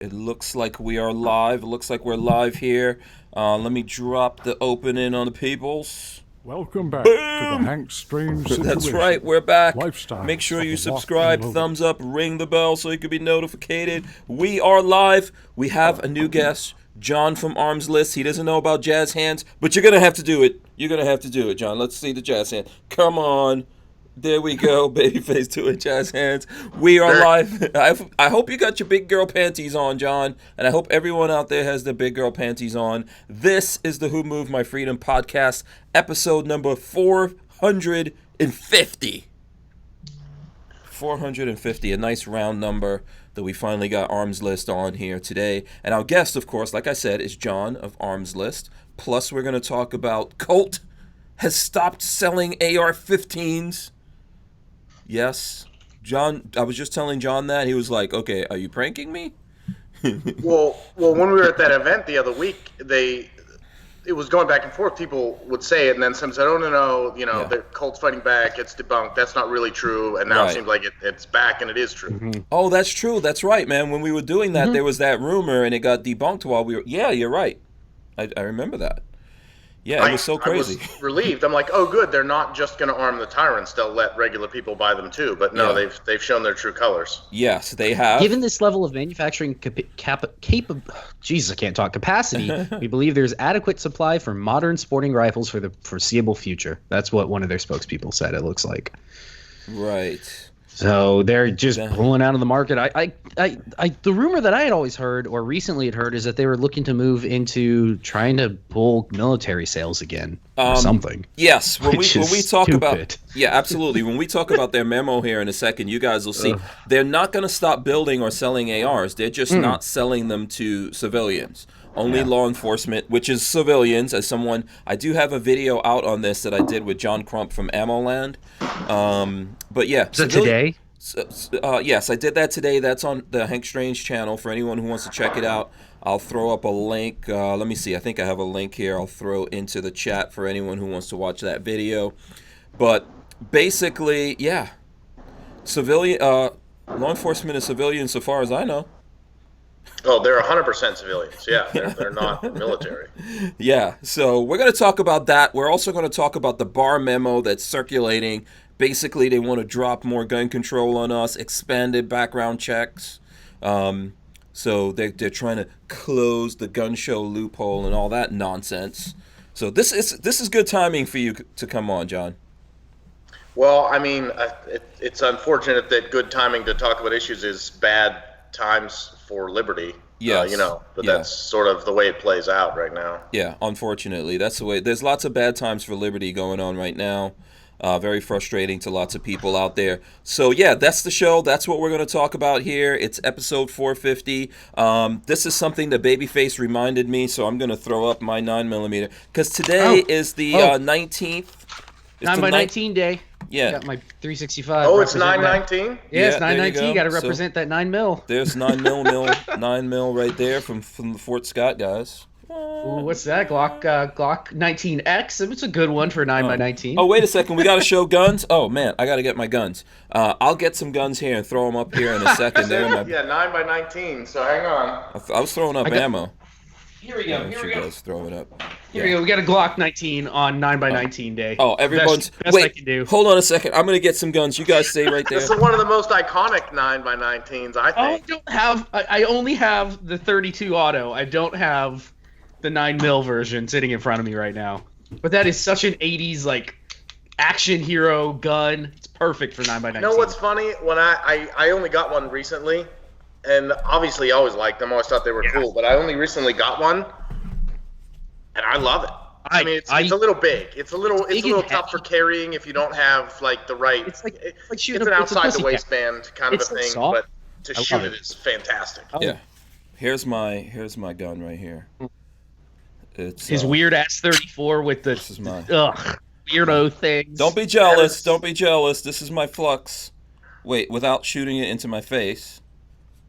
It looks like we are live. It looks like we're live here. Let me drop the opening on the peoples. Welcome back Boom! to the Hank Strange Situation. That's right, we're back. Lifestyles Make sure of you the Walk subscribe, and Lola. thumbs up, ring the bell so you can be notified. We are live. We have a new guest, John from Armslist. He doesn't know about jazz hands, but you're going to have to do it. You're going to have to do it, John. Let's see the jazz hand. Come on. There we go, babyface doing jazz hands. We are live. I hope you got your big girl panties on, John, and I hope everyone out there has their big girl panties on. This is the Who Moved My Freedom podcast, episode number 450. 450, a nice round number that we finally got Armslist on here today. And our guest, of course, like I said, is John of Armslist. Plus, we're going to talk about Colt has stopped selling AR-15s. Yes. John, I was just telling John that. He was like, okay, are you pranking me? Well, when we were at that event the other week, it was going back and forth. People would say it, and then some said, oh, no, the Colt's fighting back. It's debunked. That's not really true. And now It seems like it's back, and it is true. Mm-hmm. Oh, that's true. That's right, man. When we were doing that, there was that rumor, and it got debunked while we were... Yeah, you're right. I remember that. Yeah, it was so crazy. I was relieved. I'm like, oh, good. They're not just going to arm the tyrants. They'll let regular people buy them too. But no, they've shown their true colors. Yes, they have. Given this level of manufacturing capacity, we believe there's adequate supply for modern sporting rifles for the foreseeable future. That's what one of their spokespeople said. It looks like. Right. So they're just pulling out of the market. The rumor that I had always heard, or recently had heard, is that they were looking to move into trying to pull military sales again, or something. Yes, when we talk stupid. about absolutely. When we talk about their memo here in a second, you guys will see they're not going to stop building or selling ARs. They're just not selling them to civilians. Only law enforcement, which is civilians. As someone, I do have a video out on this that I did with John Crump from Ammoland. But yeah, is that today? Yes, I did that today. That's on the Hank Strange channel for anyone who wants to check it out. I'll throw up a link. Let me see. I think I have a link here. I'll throw into the chat for anyone who wants to watch that video. But basically, yeah, civilian law enforcement is civilian, so far as I know. Oh, they're 100% civilians. Yeah, they're not military. Yeah, so we're going to talk about that. We're also going to talk about the Barr memo that's circulating. Basically, they want to drop more gun control on us, expanded background checks. So they're trying to close the gun show loophole and all that nonsense. So this is good timing for you to come on, John. Well, I mean, it's unfortunate that good timing to talk about issues is bad times for liberty. Yes. That's sort of the way it plays out right now. Yeah, unfortunately. That's the way. There's lots of bad times for liberty going on right now. Very frustrating to lots of people out there. So, yeah, that's the show. That's what we're going to talk about here. It's episode 450. This is something that Babyface reminded me, so I'm going to throw up my 9mm. Because today is the 19th. It's 9x19 day. Yeah. Got my 365. Oh, it's 9/19? Yeah, it's 9/19. Go. Got to represent that 9 mil. There's 9 mil right there from the Fort Scott guys. Ooh, what's that? Glock 19X? It's a good one for 9x19. Oh, wait a second. We got to show guns? Oh, man, I got to get my guns. I'll get some guns here and throw them up here in a second. Yeah, 9x19, so hang on. I was throwing up ammo. Here we go. Here we go. Throw it up. Here we go. We got a Glock 19 on 9x19 day. Oh, everyone's... Best wait, I can do. Hold on a second. I'm going to get some guns. You guys stay right there. This is one of the most iconic 9x19s, I think. I only have the 32 auto. I don't have the 9 mil version sitting in front of me right now. But that is such an 80s, action hero gun. It's perfect for 9x19. You know what's funny? When I only got one recently, and obviously I always liked them. I always thought they were cool, but I only recently got one, and I love it. I mean, it's a little big. It's a little tough for carrying if you don't have the right. It's like it's an outside the waistband kind of a thing, but to shoot it is fantastic. Yeah, here's my gun right here. It's his weird ass 34 with the this is mine. Weirdo things. Don't be jealous. Don't be jealous. This is my Flux. Wait, without shooting it into my face.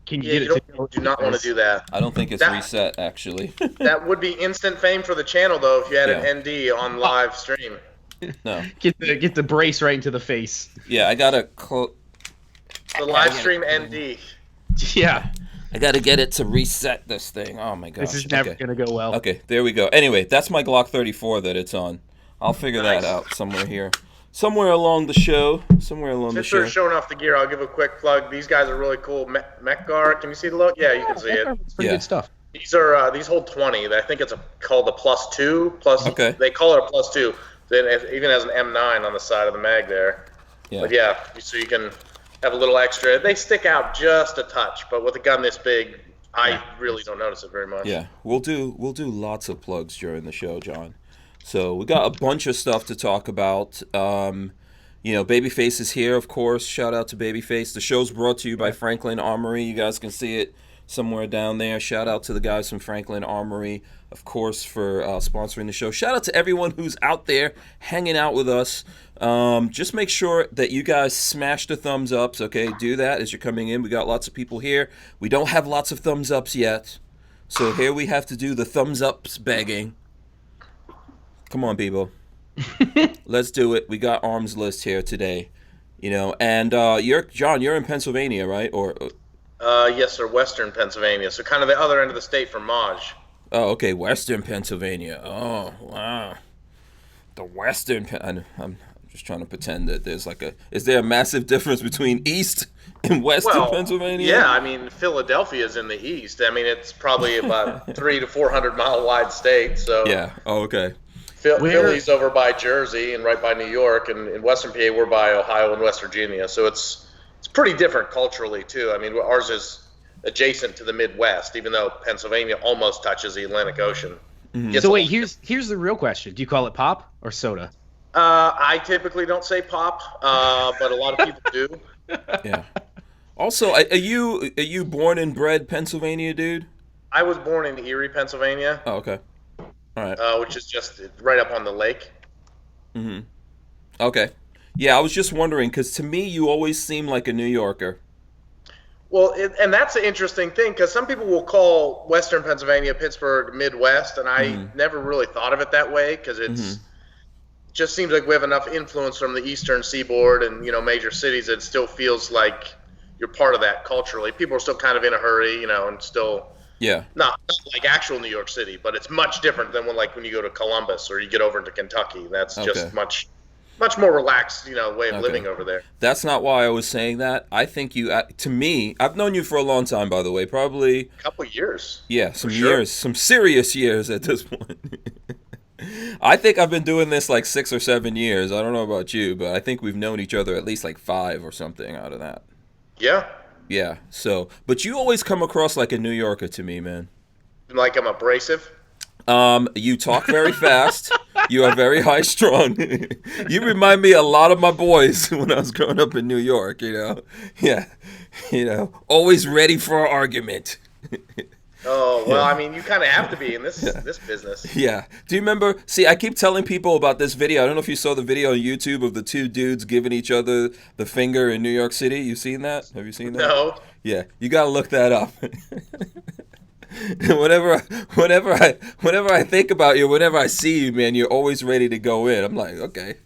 Can you get it? Do not want to do that. I don't think it's reset, actually. That would be instant fame for the channel, though, if you had an ND on live stream. No. Get the brace right into the face. Yeah, I got to... The live stream ND. Yeah. I got to get it to reset this thing. Oh my gosh. This is never gonna go well. Okay, there we go. Anyway, that's my Glock 34 that it's on. I'll figure Nice. that out somewhere here. Somewhere along the show. Since we're show. showing off the gear, I'll give a quick plug. These guys are really cool. Mechgar, can you see the look? Yeah, you can see it. It's pretty Yeah. good stuff. These hold 20. I think it's called the +2. Okay. They call it a +2. Then it even has an M9 on the side of the mag there. Yeah. But yeah, so you can have a little extra. They stick out just a touch, but with a gun this big, I really don't notice it very much. Yeah, we'll do lots of plugs during the show, John. So we got a bunch of stuff to talk about. Babyface is here, of course. Shout out to Babyface. The show's brought to you by Franklin Armory. You guys can see it somewhere down there. Shout out to the guys from Franklin Armory, of course, for sponsoring the show. Shout out to everyone who's out there hanging out with us. Just make sure that you guys smash the thumbs ups, okay? Do that as you're coming in. We got lots of people here. We don't have lots of thumbs ups yet. So here we have to do the thumbs ups begging. Come on, Bebo. Let's do it. We got Armslist here today. And you're in Pennsylvania, right? Or Yes, sir, Western Pennsylvania. So kind of the other end of the state from Maj. Oh, okay, Western Pennsylvania. Oh, wow. The Western I'm just trying to pretend that there's is there a massive difference between East and Western Pennsylvania? Yeah, I mean, Philadelphia's in the east. I mean, it's probably about 300 to 400 mile wide state. So yeah. Oh, okay. Philly's over by Jersey and right by New York, and in Western PA we're by Ohio and West Virginia. So it's pretty different culturally too. I mean, ours is adjacent to the Midwest, even though Pennsylvania almost touches the Atlantic Ocean. Mm-hmm. So wait, here's the real question: do you call it pop or soda? I typically don't say pop, but a lot of people do. Yeah. Also, are you born and bred Pennsylvania, dude? I was born in Erie, Pennsylvania. Oh, okay. All right. Which is just right up on the lake. Mm-hmm. Okay. Yeah, I was just wondering, because to me, you always seem like a New Yorker. Well, and that's an interesting thing, because some people will call Western Pennsylvania Pittsburgh Midwest, and I never really thought of it that way, because it's just seems like we have enough influence from the Eastern Seaboard and major cities that it still feels like you're part of that culturally. People are still kind of in a hurry, and still. Yeah. Not like actual New York City, but it's much different than when you go to Columbus or you get over into Kentucky. That's just much more relaxed, way of living over there. That's not why I was saying that. I think to me, I've known you for a long time, by the way, probably a couple of years. Yeah, some years, some serious years at this point. I think I've been doing this like 6 or 7 years. I don't know about you, but I think we've known each other at least like 5 or something out of that. Yeah. Yeah, but you always come across like a New Yorker to me, man. Like I'm abrasive? You talk very fast. You are very high strung. You remind me a lot of my boys when I was growing up in New York, Yeah, always ready for an argument. Oh, well, I mean, you kind of have to be in this business. Yeah. Do you remember? See, I keep telling people about this video. I don't know if you saw the video on YouTube of the 2 dudes giving each other the finger in New York City. You seen that? Have you seen that? No. Yeah. You got to look that up. whenever I think about you, whenever I see you, man, you're always ready to go in. I'm like, okay.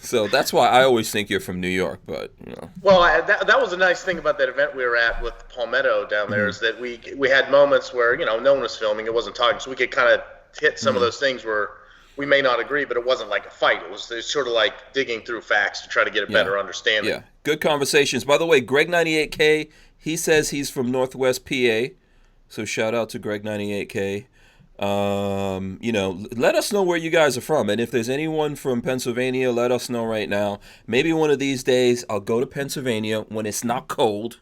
So that's why I always think you're from New York, but Well, that was a nice thing about that event we were at with Palmetto down there is that we had moments where no one was filming, it wasn't talking, so we could kind of hit some of those things where we may not agree, but it wasn't like a fight. It was sort of like digging through facts to try to get a better understanding. Yeah, good conversations. By the way, Greg98K, he says he's from Northwest PA, so shout out to Greg98K. Let us know where you guys are from, and if there's anyone from Pennsylvania, let us know right now. Maybe one of these days I'll go to Pennsylvania when it's not cold,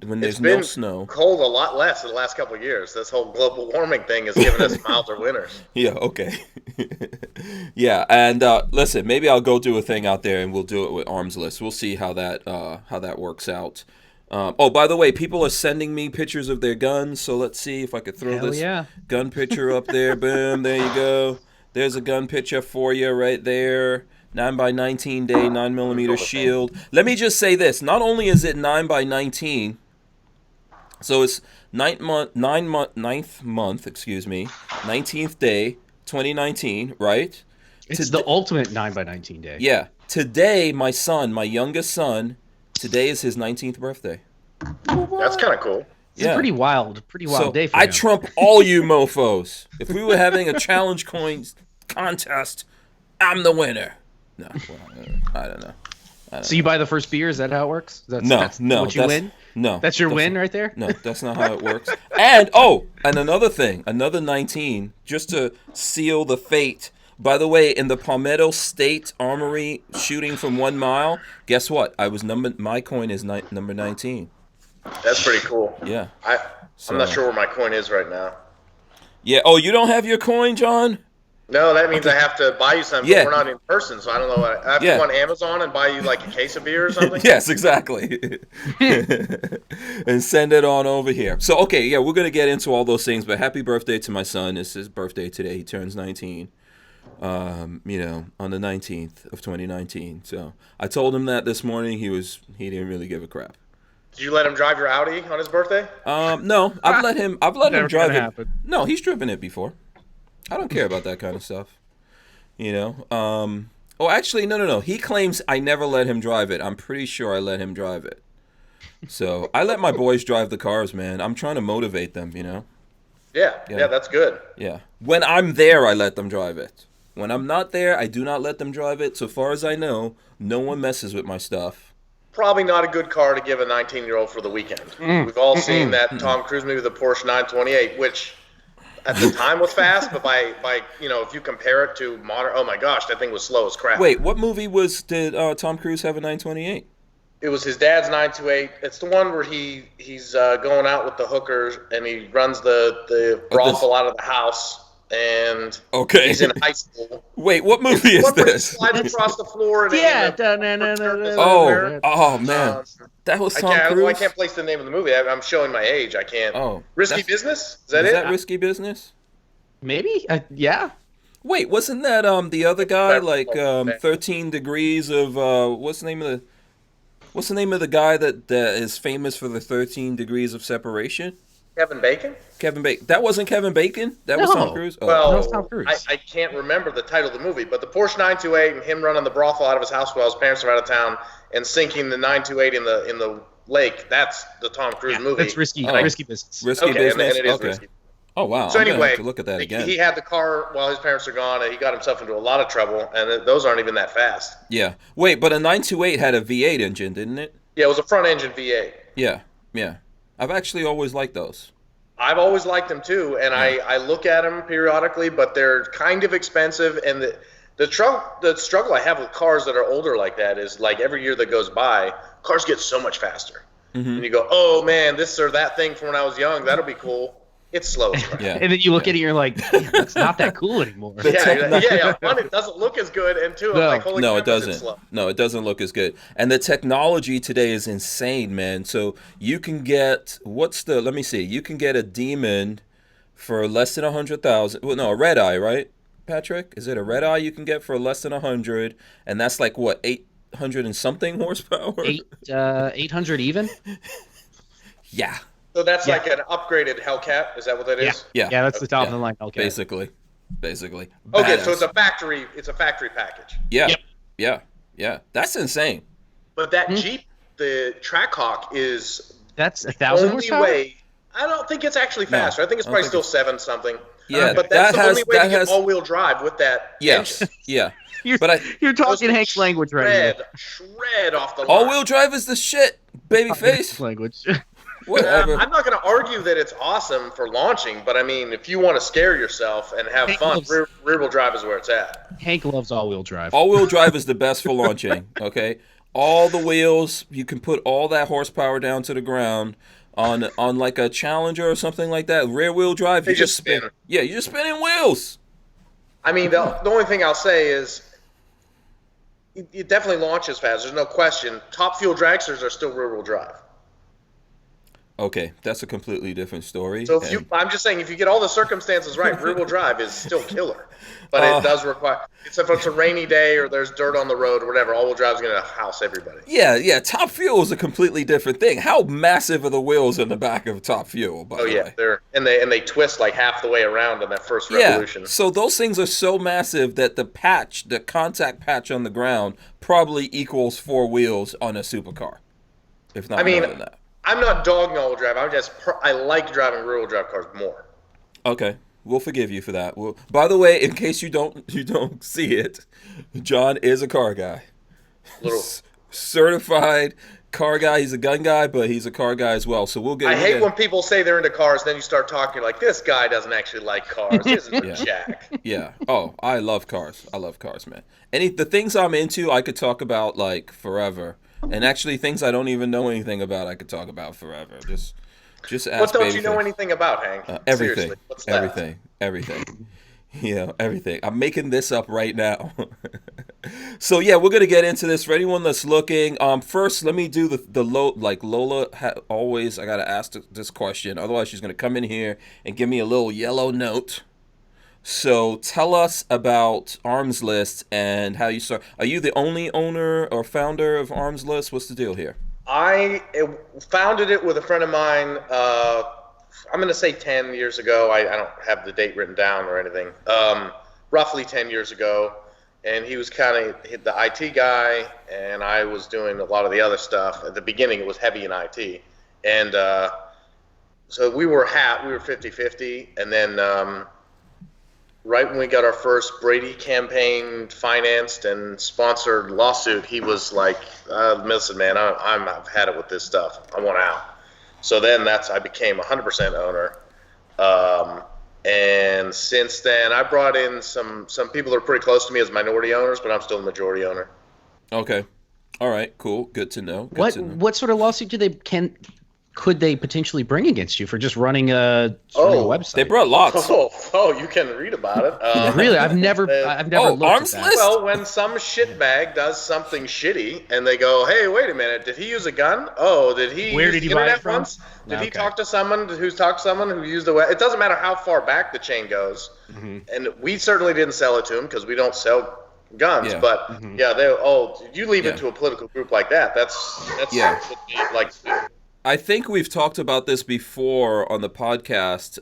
when there's no snow. Cold a lot less in the last couple of years. This whole global warming thing has given us milder winters. Yeah, okay. Yeah, and listen, maybe I'll go do a thing out there and we'll do it with Armslist. We'll see how that works out. By the way, people are sending me pictures of their guns, so let's see if I could throw gun picture up there. Boom, there you go. There's a gun picture for you right there. 9x19 day, 9mm shield. Let me just say this. Not only is it 9x19, so it's 19th month, 19th day, 2019, right? It's the ultimate 9x19 day. Yeah. Today, my youngest son, today is his 19th birthday. That's kind of cool. It's a pretty wild day for I him. trump all you mofos. If we were having a challenge coins contest, I'm the winner. No, well, I don't know. So you buy the first beer? Is that how it works? That's what you win? No. That's your win right there? No, that's not how it works. And another thing, another 19, just to seal the fate. By the way, in the Palmetto State Armory shooting from 1 mile, guess what? My coin is number 19. That's pretty cool. Yeah. I'm not sure where my coin is right now. Yeah. Oh, you don't have your coin, John? No, that means I have to buy you something. Yeah. But we're not in person, so I don't know what. I have to go on Amazon and buy you like a case of beer or something. Yes, exactly. And send it on over here. So, okay, yeah, we're going to get into all those things, but happy birthday to my son. It's his birthday today. He turns 19, on the 19th of 2019. So I told him that this morning. He didn't really give a crap. Did you let him drive your Audi on his birthday? No, I've let him drive it. Happen. No, he's driven it before. I don't care about that kind of stuff. Actually, no. He claims I never let him drive it. I'm pretty sure I let him drive it. So I let my boys drive the cars, man. I'm trying to motivate them, Yeah, that's good. Yeah. When I'm there, I let them drive it. When I'm not there, I do not let them drive it. So far as I know, no one messes with my stuff. Probably not a good car to give a 19-year-old for the weekend. We've all seen that Tom Cruise movie, the Porsche 928, which at the time was fast, but by if you compare it to modern, oh my gosh, that thing was slow as crap. Wait, what movie did Tom Cruise have a 928? It was his dad's 928. It's the one where he's going out with the hookers and he runs the brothel out of the house. And he's in high school. Wait, what movie is this? He slides across the floor. And oh man, that was Tom Cruise. I can't place the name of the movie. I'm showing my age. I can't. Oh, Risky Business? Is that it? Is that Risky Business? Maybe. Yeah. Wait, wasn't that the other guy 13 Degrees of what's the name of the guy that is famous for the 13 Degrees of Separation? Kevin Bacon? That wasn't Kevin Bacon? That was Tom Cruise? Oh. Well, that was Tom Cruise. I can't remember the title of the movie, but the Porsche 928 and him running the brothel out of his house while his parents are out of town and sinking the 928 in the lake, that's the Tom Cruise movie. That's risky business. Risky business? And it is risky. Oh, wow. So anyway, have to look at that again. He had the car while his parents are gone, and he got himself into a lot of trouble, and those aren't even that fast. Yeah. Wait, but a 928 had a V8 engine, didn't it? Yeah, it was a front-engine V8. Yeah. I've actually always liked those. I've always liked them too, and I look at them periodically, but they're kind of expensive. And the struggle I have with cars that are older like that is like every year that goes by, cars get so much faster. Mm-hmm. And you go, oh man, this or that thing from when I was young, that'll be cool. It's slow as crap. Yeah. And then you look at it and you're like, it's not that cool anymore. Yeah. One, it doesn't look as good, and two, I'm like, holy crap, it doesn't. it's slow. No, it doesn't look as good. And the technology today is insane, man. So you can get you can get a Demon for less than 100,000. Well, no, a Red Eye, right, Patrick? Is it a Red Eye you can get for less than 100? And that's like what, 800 and something horsepower? 800 even? Yeah. So that's like an upgraded Hellcat. Is that what that is? Yeah. Yeah, that's the top of the line Hellcat. Basically. Okay, Badass. so it's a factory package. Yeah. Yep. Yeah. That's insane. But that Jeep, the Trackhawk, that's 1,000 horsepower. Way. I don't think it's actually faster. I think it's probably still 7 something. Yeah, but that's the only way to get all-wheel drive with that engine. Yeah. You're talking Hank's language right now. Shred off the line. All-wheel drive is the shit, babyface. Language. Whatever. I'm not going to argue that it's awesome for launching, but I mean, if you want to scare yourself and have fun, rear-wheel drive is where it's at. Hank loves all-wheel drive. All-wheel drive is the best for launching, okay? All the wheels, you can put all that horsepower down to the ground on like a Challenger or something like that. Rear-wheel drive, you just spin. Yeah, you're just spinning wheels. I mean, the only thing I'll say is it definitely launches fast. There's no question. Top fuel dragsters are still rear-wheel drive. Okay, that's a completely different story. So I'm just saying, if you get all the circumstances right, rear-wheel drive is still killer. But it does require, if it's a rainy day or there's dirt on the road or whatever, all-wheel drive is going to house everybody. Yeah. Top fuel is a completely different thing. How massive are the wheels in the back of top fuel? By the way? they twist like half the way around on that first revolution. So those things are so massive that the contact patch on the ground probably equals 4 wheels on a supercar, if not more than that. I'm not dogging all-wheel drive. I like driving rear-wheel drive cars more. Okay, we'll forgive you for that. Well, by the way, in case you don't see it, John is a car guy. Certified car guy. He's a gun guy, but he's a car guy as well. So we'll get. I hate when people say they're into cars, then you start talking like, this guy doesn't actually like cars. He isn't a jack. Yeah. Oh, I love cars. I love cars, man. The things I'm into, I could talk about like forever. And actually, things I don't even know anything about, I could talk about forever. Just ask. What don't you know anything about, Hank? Everything. Seriously, what's that? Everything. Everything. I'm making this up right now. So yeah, we're gonna get into this for anyone that's looking. First, let me do the Lola. Always, I gotta ask this question. Otherwise, she's gonna come in here and give me a little yellow note. So tell us about Armslist and how you start. Are you the only owner or founder of Armslist? What's the deal here? I founded it with a friend of mine. I'm going to say 10 years ago. I don't have the date written down or anything. Roughly 10 years ago. And he was kind of the IT guy, and I was doing a lot of the other stuff. At the beginning, it was heavy in IT. And so we were 50-50. And then right when we got our first Brady campaign financed and sponsored lawsuit, he was like, listen, man, I've had it with this stuff. I want out. So then I became 100% owner. And since then, I brought in some people that are pretty close to me as minority owners, but I'm still the majority owner. Okay. All right, cool. Good to know. What sort of lawsuit could they potentially bring against you for just running a website? They brought lots. Oh, you can read about it. Really? I've never looked at that. Well, when some shitbag does something shitty and they go, hey, wait a minute, did he use a gun? Oh, did he Where use did he the buy it internet from? once? Did he talk to someone who used the web? It doesn't matter how far back the chain goes. Mm-hmm. And we certainly didn't sell it to him because we don't sell guns, but you leave it to a political group like that. That's what they like to do. I think we've talked about this before on the podcast,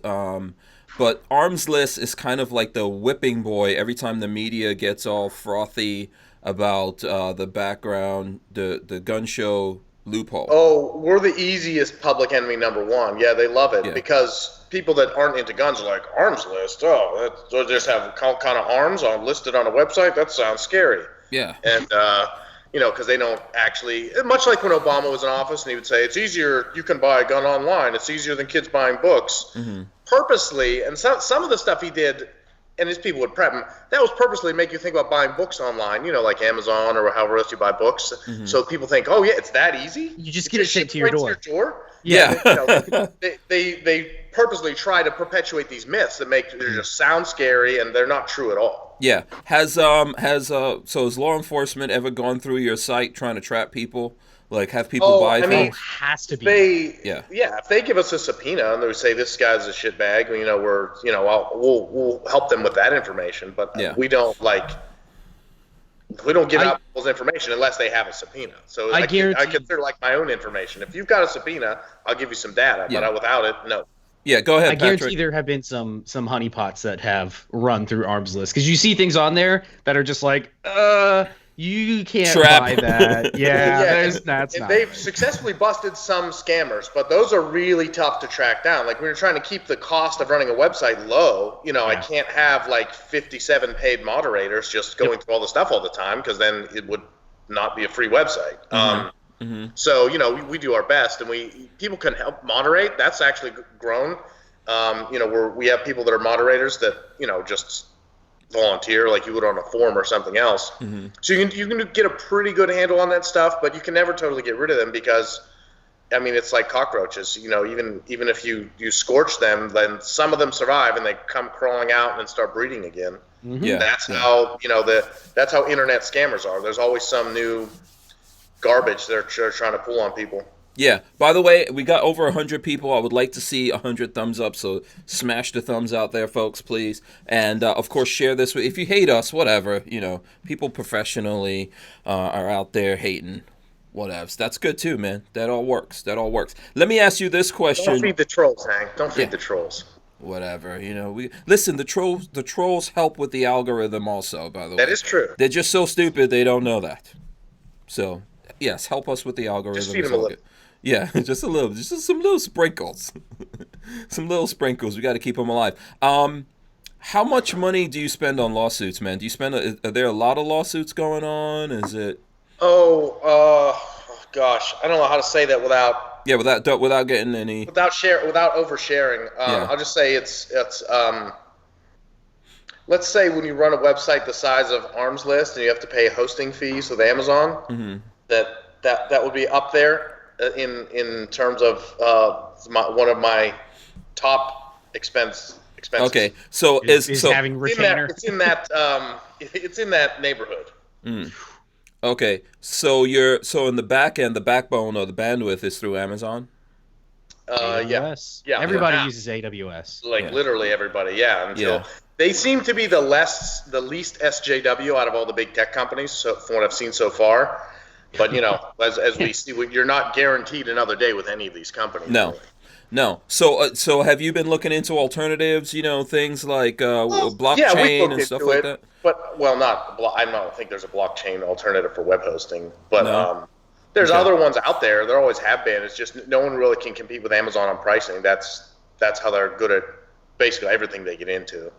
but Armslist is kind of like the whipping boy every time the media gets all frothy about the background, the gun show loophole. Oh, we're the easiest public enemy number one. Yeah, they love it because people that aren't into guns are like, Armslist? Oh, they just have kind of arms listed on a website? That sounds scary. Yeah. And, because they don't actually, much like when Obama was in office and he would say, it's easier, you can buy a gun online, it's easier than kids buying books. Mm-hmm. Purposely, and some of the stuff he did, and his people would prep him, that was purposely to make you think about buying books online, like Amazon or however else you buy books. Mm-hmm. So people think, oh yeah, it's that easy? You just get it shipped to your door. Yeah. They purposely try to perpetuate these myths that they just sound scary and they're not true at all. Yeah. Has law enforcement ever gone through your site trying to trap people? Like have people buy things? It has to be. If they give us a subpoena and they say this guy's a shitbag, we'll help them with that information. But we don't give out people's information unless they have a subpoena. So I consider like my own information. If you've got a subpoena, I'll give you some data. But without it, no. Yeah, go ahead, I guarantee there have been some honeypots that have run through Armslist because you see things on there that are just like, you can't buy that. That's not. They've successfully busted some scammers, but those are really tough to track down. Like when you're trying to keep the cost of running a website low, I can't have like 57 paid moderators just going through all the stuff all the time because then it would not be a free website. Mm-hmm. So, we do our best and people can help moderate. That's actually grown. We have people that are moderators that, just volunteer like you would on a forum or something else. Mm-hmm. So you can get a pretty good handle on that stuff, but you can never totally get rid of them because, it's like cockroaches. Even if you scorch them, then some of them survive and they come crawling out and start breeding again. Mm-hmm. Yeah, that's how that's how internet scammers are. There's always some new garbage they're trying to pull on people. Yeah. By the way, we got over 100 people. I would like to see 100 thumbs up, so smash the thumbs out there, folks, please. And, of course, share this. If you hate us, whatever, people professionally are out there hating whatevs. That's good, too, man. That all works. Let me ask you this question. Don't feed the trolls, Hank. Don't feed the trolls. Whatever, listen. The trolls help with the algorithm, also. By the way, that is true. They're just so stupid they don't know that. So, yes, help us with the algorithm. Just feed them a little. Yeah, just a little, just some little sprinkles, some little sprinkles. We got to keep them alive. How much money do you spend on lawsuits, man? Do you spend? Are there a lot of lawsuits going on? Is it? Gosh, I don't know how to say that without. Yeah, without getting any. Without oversharing. Yeah. I'll just say it's. Let's say when you run a website the size of Armslist and you have to pay hosting fees with Amazon, that would be up there in terms of one of my top expenses. Okay, so is having retainer. It's in that neighborhood. Okay, so in the back end, the backbone or the bandwidth is through Amazon. AWS. Yeah. Everybody uses AWS. Literally everybody. Yeah. They seem to be the least SJW out of all the big tech companies. So from what I've seen so far, but as we see, you're not guaranteed another day with any of these companies. No. Really. No. So have you been looking into alternatives? Things like blockchain and stuff like that. But I don't think there's a blockchain alternative for web hosting. But No. there's other ones out there. There always have been. It's just no one really can compete with Amazon on pricing. That's how they're good at basically everything they get into.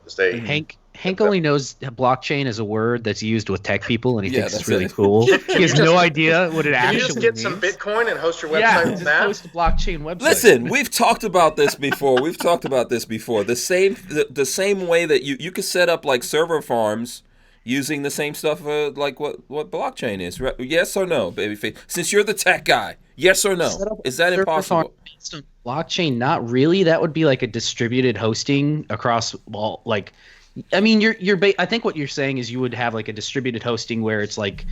Hank only knows blockchain is a word that's used with tech people, and he thinks it's really it. cool. He has no idea what it Can actually you just means. get some Bitcoin and host your website with just that? host a blockchain website. Listen, we've talked about this before. The same way that you could set up like server farms using the same stuff like what blockchain is. Right? Yes or no, babyface? Since you're the tech guy, yes or no? Is that impossible? Blockchain, not really. That would be like a distributed hosting across I think what you're saying is you would have like a distributed hosting where it's like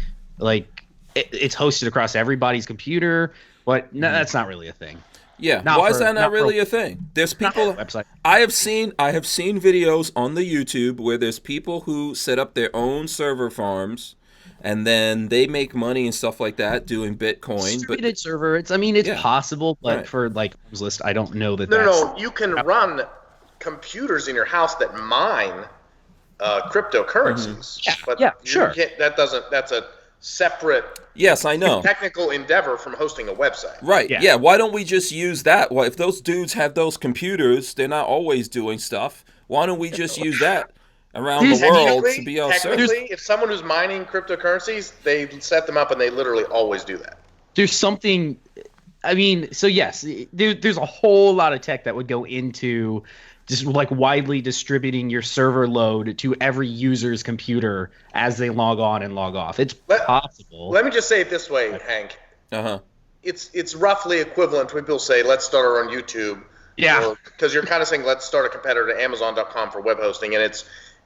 it's hosted across everybody's computer, but no, that's not really a thing. Yeah, why is that not really a thing? There's people. Website. I have seen videos on the YouTube where there's people who set up their own server farms, and then they make money and stuff like that doing Bitcoin. Distributed server. It's possible, but for like Armslist, I don't know that. No. You can run computers in your house that mine cryptocurrencies. Sure. That's a separate. Yes, I know. Technical endeavor from hosting a website. Right. Yeah. Why don't we just use that? Well, if those dudes have those computers, they're not always doing stuff. Why don't we just use that around the world to be our service? Technically, if someone who's mining cryptocurrencies, they set them up and they literally always do that. There's something. So yes, there's a whole lot of tech that would go into just like widely distributing your server load to every user's computer as they log on and log off. It's possible. Let me just say it this way, Hank. It's roughly equivalent when people say, let's start our own YouTube. Yeah. Because you're kind of saying, let's start a competitor to Amazon.com for web hosting. And it's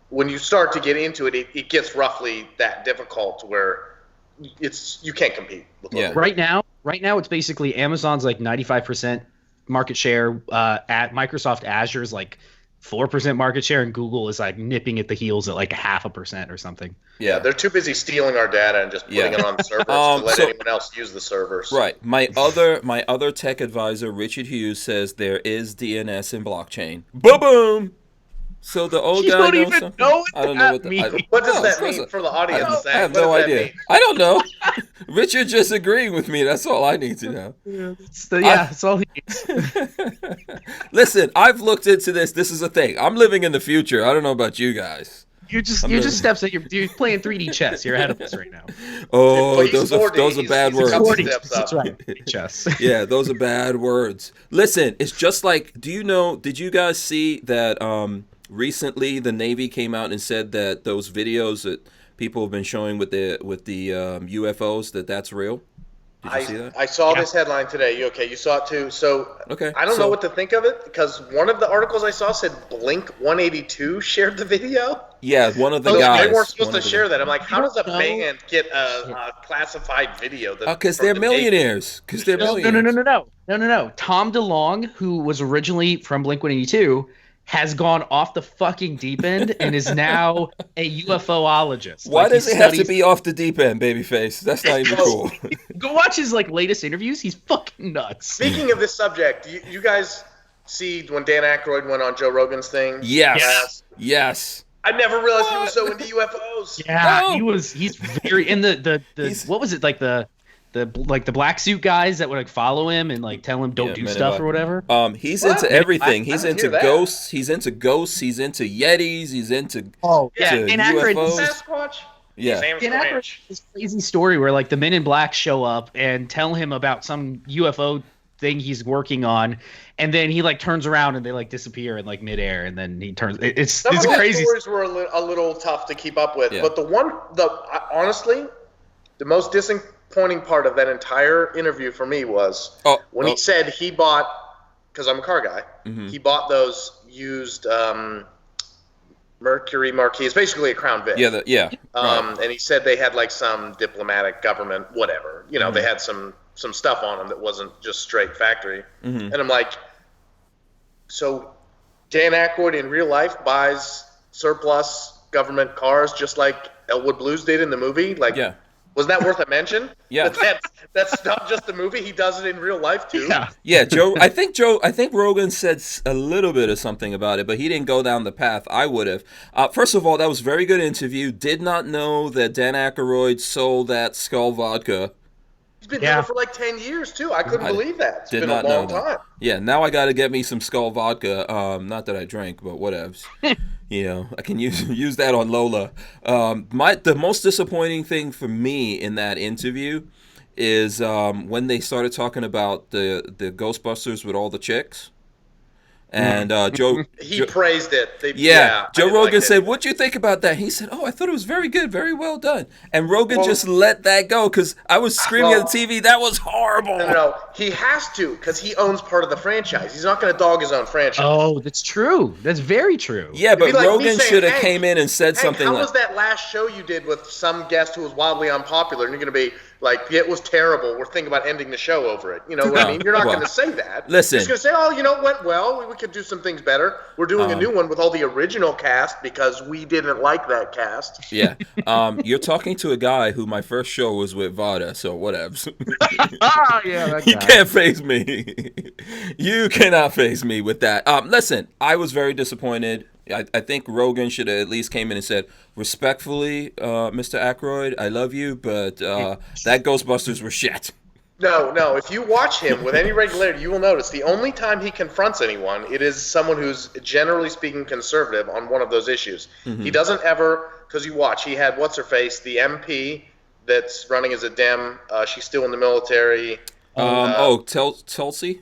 when you start to get into it, it gets roughly that difficult where you can't compete with Right now, it's basically Amazon's like 95% market share. At Microsoft Azure's like 4% market share, and Google is like nipping at the heels at like 0.5% or something. Yeah, they're too busy stealing our data and just putting it on the servers to let anyone else use the servers. Right. My other tech advisor, Richard Hughes, says there is DNS in blockchain. Boom. So the old guy knows something. I don't know what that means. What does that mean for the audience? I have no idea. I don't know. Richard just agreeing with me. That's all I need to know. That's all he needs. Listen, I've looked into this. This is a thing. I'm living in the future. I don't know about you guys. You're just steps that you're playing 3D chess. You're ahead of us right now. Oh, those are bad words. That's right. Chess. Yeah, those are bad words. Listen, it's just like, did you guys see that recently the Navy came out and said that those videos that people have been showing with the UFOs, that's real? Did you see that? I saw this headline today. You saw it too. So I don't know what to think of it because one of the articles I saw said Blink 182 shared the video. Yeah, one of the guys. They weren't supposed to share that. I'm like, how does a band get a classified video? Because they're millionaires. Because they're millionaires. No. Tom DeLonge, who was originally from Blink 182, has gone off the fucking deep end and is now a UFOologist. Why does it have to be off the deep end, babyface? That's not even cool. Go watch his latest interviews. He's fucking nuts. Speaking of this subject, you guys see when Dan Aykroyd went on Joe Rogan's thing? Yes. I never realized he was so into UFOs. Yeah, he's very in the what was it like the the black suit guys that would like follow him and like tell him don't do stuff or whatever. He's What? into everything. I He's didn't into hear that. ghosts. He's into ghosts. He's into Yetis. He's into Dan Aykroyd UFOs. Sasquatch. Yeah. Sam Dan Squatch. Aykroyd, this crazy story where like the Men in Black show up and tell him about some UFO thing he's working on, and then he like turns around and they like disappear in like midair, and then he turns. It's Some of a those crazy. stories were a little tough to keep up with, Yeah. but honestly, the most disappointing part of that entire interview for me was when he said he bought, because I'm a car guy, he bought those used Mercury Marquis. It's basically a Crown Vic. Right. And he said they had like some diplomatic government, whatever. You know, they had some stuff on them that wasn't just straight factory. And I'm like, so Dan Aykroyd in real life buys surplus government cars just like Elwood Blues did in the movie? Like, was that worth a mention? Yeah. That's not just the movie. He does it in real life too. Yeah, I think Rogan said a little bit of something about it, but he didn't go down the path I would have. First of all, that was a very good interview. Did not know that Dan Aykroyd sold that Skull vodka. He's been doing it for like 10 years too. I couldn't believe that. It's been a long time. Yeah, now I got to get me some Skull vodka. Not that I drank, but whatevs. You know, I can use that on Lola. The most disappointing thing for me in that interview is when they started talking about the Ghostbusters with all the chicks. And Joe praised it. Joe Rogan said, "What'd you think about that?" He said, "Oh, I thought it was very good, very well done." And Rogan just let that go because I was screaming at the TV, "That was horrible!" No, he has to because he owns part of the franchise. He's not going to dog his own franchise. Oh, that's true. That's very true. Yeah, but like Rogan should have came in and said something how like, was that last show you did with some guest who was wildly unpopular? And you're going to be like, it was terrible. We're thinking about ending the show over it. You know what I mean? You're not going to say that. Listen. You're just going to say, oh, you know, it went well. We could do some things better. We're doing a new one with all the original cast because we didn't like that cast. Yeah. You're talking to a guy who my first show was with Vada, so whatevs. You can't faze me. You cannot faze me with that. Listen, I was very disappointed. I think Rogan should have at least came in and said, respectfully, Mr. Aykroyd, I love you, but that Ghostbusters were shit. No. If you watch him with any regularity, you will notice the only time he confronts anyone, it is someone who's generally speaking conservative on one of those issues. He doesn't ever, because you watch, he had, what's her face, the MP that's running as a Dem. She's still in the military. Tulsi?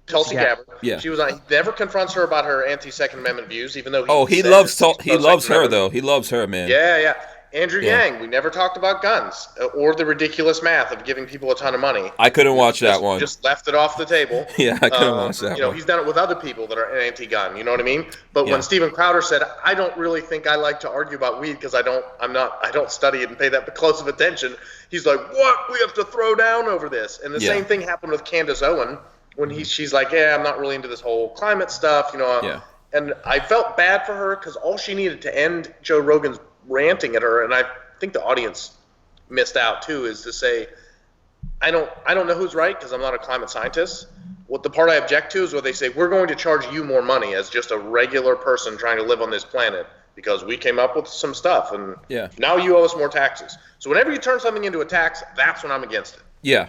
Tulsi Gabbard. Yeah. She was on. He never confronts her about her anti-Second Amendment views, even though he loves her though. He loves her, man. Yeah. Andrew Yang. We never talked about guns or the ridiculous math of giving people a ton of money. I couldn't watch that one. Just left it off the table. Yeah, I couldn't watch that. You know, he's done it with other people that are anti-gun. You know what I mean? But when Steven Crowder said, "I don't really think I like to argue about weed because I don't study it and pay that close of attention," he's like, "What? We have to throw down over this." And the same thing happened with Candace Owen. When she's like, I'm not really into this whole climate stuff, you know. And I felt bad for her because all she needed to end Joe Rogan's ranting at her, and I think the audience missed out too, is to say, I don't know who's right because I'm not a climate scientist. What the part I object to is where they say, we're going to charge you more money as just a regular person trying to live on this planet because we came up with some stuff, and now you owe us more taxes. So whenever you turn something into a tax, that's when I'm against it. Yeah.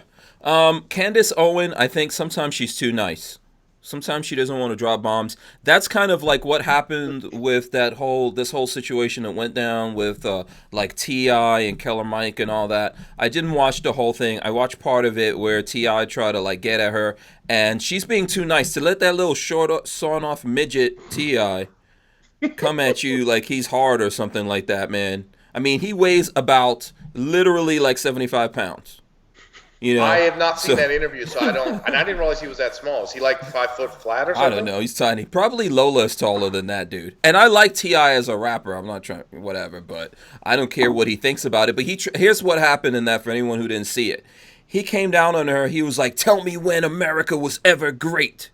Candace Owen, I think sometimes she's too nice. Sometimes she doesn't want to drop bombs. That's kind of like what happened with this whole situation that went down with like T.I. and Killer Mike and all that. I didn't watch the whole thing. I watched part of it where T.I. tried to like get at her, and she's being too nice to let that little short sawn off midget T.I. come at you like he's hard or something like that, man. I mean, he weighs about literally like 75 pounds. You know, I have not seen that interview, so I don't. And I didn't realize he was that small. Is he like 5 foot flat or something? I don't know. He's tiny. Probably Lola is taller than that dude. And I like T.I. as a rapper. I'm not trying, whatever, but I don't care what he thinks about it. But here's what happened in that for anyone who didn't see it. He came down on her. He was like, "Tell me when America was ever great."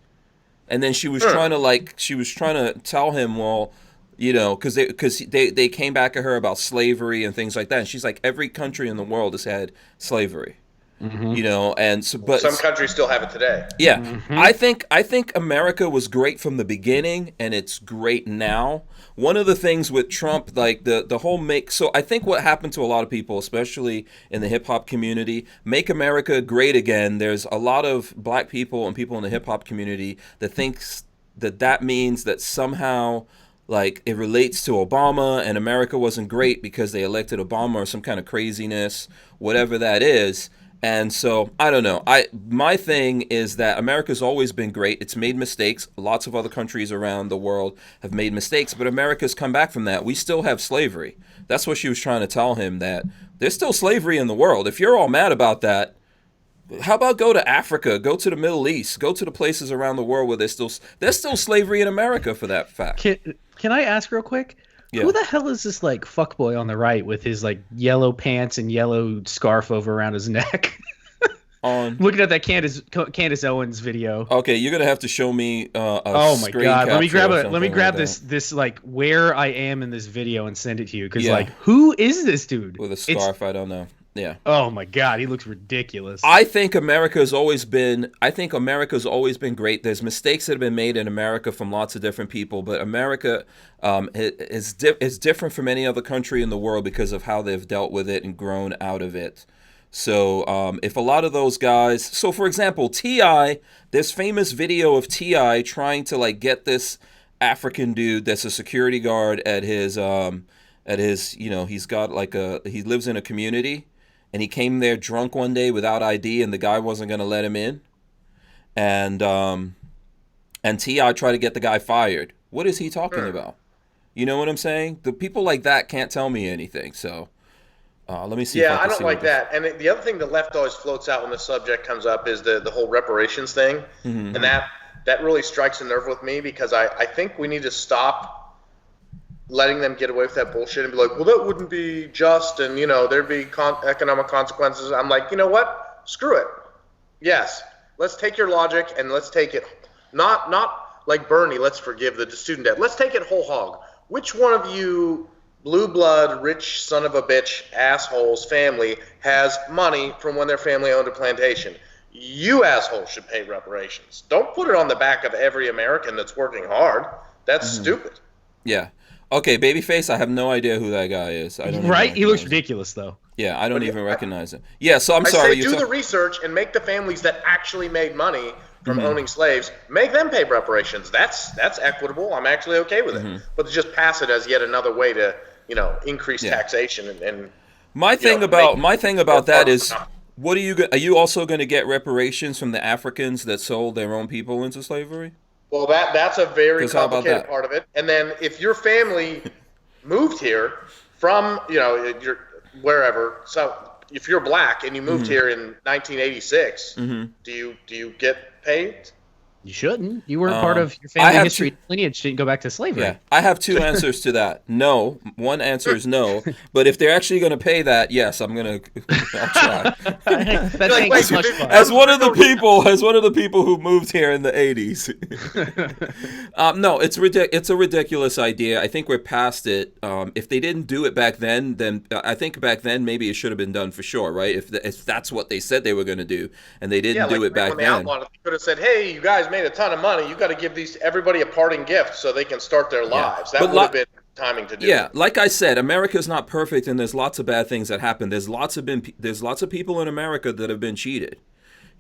And then she was trying to tell him, well, you know, because they came back at her about slavery and things like that. And she's like, every country in the world has had slavery. You know, and so, but some countries still have it today. Yeah, I think America was great from the beginning, and it's great now. One of the things with Trump, like the whole so I think what happened to a lot of people, especially in the hip hop community, make America great again. There's a lot of black people and people in the hip hop community that thinks that means that somehow like it relates to Obama and America wasn't great because they elected Obama or some kind of craziness, whatever that is. And so I don't know. My thing is that America's always been great. It's made mistakes. Lots of other countries around the world have made mistakes, but America's come back from that. We still have slavery. That's what she was trying to tell him, that there's still slavery in the world. If you're all mad about that, how about go to Africa, go to the Middle East, go to the places around the world where there's still slavery in America for that fact. Can I ask real quick? Yeah. Who the hell is this like fuckboy on the right with his like yellow pants and yellow scarf over around his neck? Looking at that Candace Owens video. Okay, you're gonna have to show me. Oh my god! Let me grab this like where I am in this video and send it to you, because like who is this dude with a scarf? I don't know. Yeah. Oh my god, he looks ridiculous. I think America's always been great. There's mistakes that have been made in America from lots of different people, but America is different from any other country in the world because of how they've dealt with it and grown out of it. So if a lot of those guys, so for example, T.I., this famous video of T.I. trying to like get this African dude that's a security guard at his you know, he's got like he lives in a community. And he came there drunk one day without ID, and the guy wasn't going to let him in. And T.I. tried to get the guy fired. What is he talking about? You know what I'm saying? The people like that can't tell me anything. So let me see. Yeah, I don't like that. And the other thing the left always floats out when the subject comes up is the whole reparations thing. Mm-hmm. And that really strikes a nerve with me, because I think we need to stop letting them get away with that bullshit and be like, well, that wouldn't be just, and, you know, there'd be economic consequences. I'm like, you know what? Screw it. Yes, let's take your logic and let's take it, not like Bernie, let's forgive the student debt. Let's take it whole hog. Which one of you blue blood, rich son of a bitch, assholes family has money from when their family owned a plantation? You assholes should pay reparations. Don't put it on the back of every American that's working hard. That's stupid. Yeah. Okay, Babyface, I have no idea who that guy is. I don't right? He looks ridiculous, though. Yeah, I don't even recognize him. Yeah, so I'm sorry. Do the research and make the families that actually made money from owning slaves, make them pay reparations. That's equitable. I'm actually okay with it. But to just pass it as yet another way to, you know, increase taxation and my thing about that is, what are you also going to get reparations from the Africans that sold their own people into slavery? Well, that's a very complicated part of it. And then if your family moved here from, you know, wherever, so if you're black and you moved here in 1986, do you get paid? You shouldn't. You weren't part of your family history. Lineage didn't go back to slavery. Yeah, I have two answers to that. No, one answer is no. But if they're actually going to pay that, yes, I'll try. That ain't much fun. As one of the people who moved here in the 80s. No, it's a ridiculous idea. I think we're past it. If they didn't do it back then I think back then maybe it should have been done for sure, right? If that's what they said they were going to do, and they didn't do it back then. They could have said, "Hey, you guys made a ton of money. You got to give everybody a parting gift so they can start their lives." That would have been timing to do. Yeah, like I said, America's not perfect, and there's lots of bad things that happen. There's lots of people in America that have been cheated.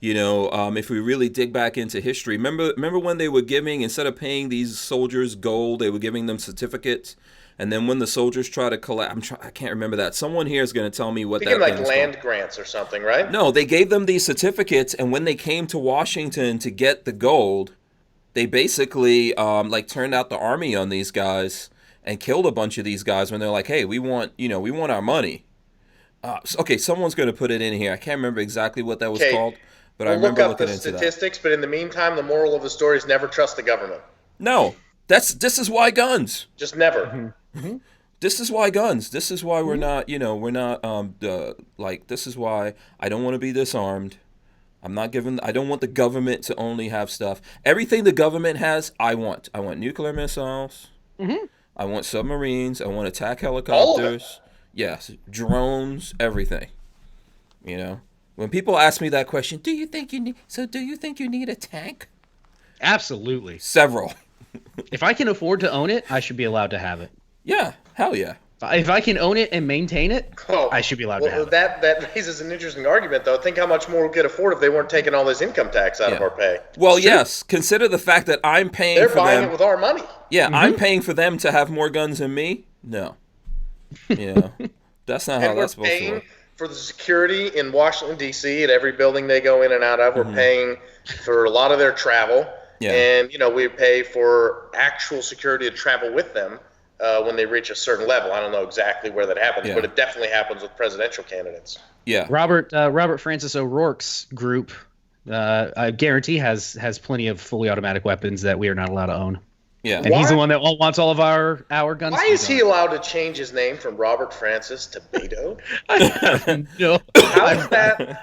You know, if we really dig back into history, remember when they were giving, instead of paying these soldiers gold, they were giving them certificates. And then when the soldiers try to collect, I can't remember that. Someone here is going to tell me what that like land grants or something, right? No, they gave them these certificates, and when they came to Washington to get the gold, they basically turned out the army on these guys and killed a bunch of these guys when they're like, "Hey, we want our money." Okay, someone's going to put it in here. I can't remember exactly what that was called, but I remember looking into that. Look up the statistics, but in the meantime, the moral of the story is never trust the government. No, this is why guns. Just never. This is why guns. This is why we're not, this is why I don't want to be disarmed. I don't want the government to only have stuff. Everything the government has, I want. I want nuclear missiles. I want submarines. I want attack helicopters. Yes, drones, everything. You know? When people ask me that question, do you think you need a tank? Absolutely. Several. If I can afford to own it, I should be allowed to have it. Yeah, hell yeah. If I can own it and maintain it, I should be allowed to have it. That raises an interesting argument, though. Think how much more we could afford if they weren't taking all this income tax out of our pay. Well, yes. Consider the fact that I'm paying for them. They're buying it with our money. Yeah, I'm paying for them to have more guns than me. No. Yeah. That's not how that's supposed to work. For the security in Washington, D.C. at every building they go in and out of. We're paying for a lot of their travel. Yeah. And, we pay for actual security to travel with them when they reach a certain level. I don't know exactly where that happens, but it definitely happens with presidential candidates. Yeah. Robert Francis O'Rourke's group, I guarantee, has plenty of fully automatic weapons that we are not allowed to own. Yeah. And he's the one that wants all of our guns. Why is he allowed to change his name from Robert Francis to Beto? No.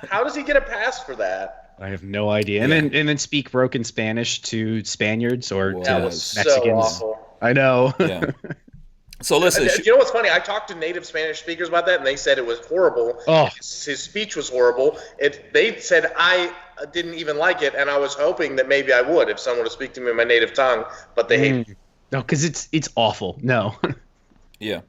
How does he get a pass for that? I have no idea. And then speak broken Spanish to Spaniards or to Mexicans. So awful. I know. Yeah. So listen. You know what's funny? I talked to native Spanish speakers about that, and they said it was horrible. Oh. His speech was horrible. They said I didn't even like it, and I was hoping that maybe I would if someone would speak to me in my native tongue, but they hate it. No, because it's awful. No. Yeah.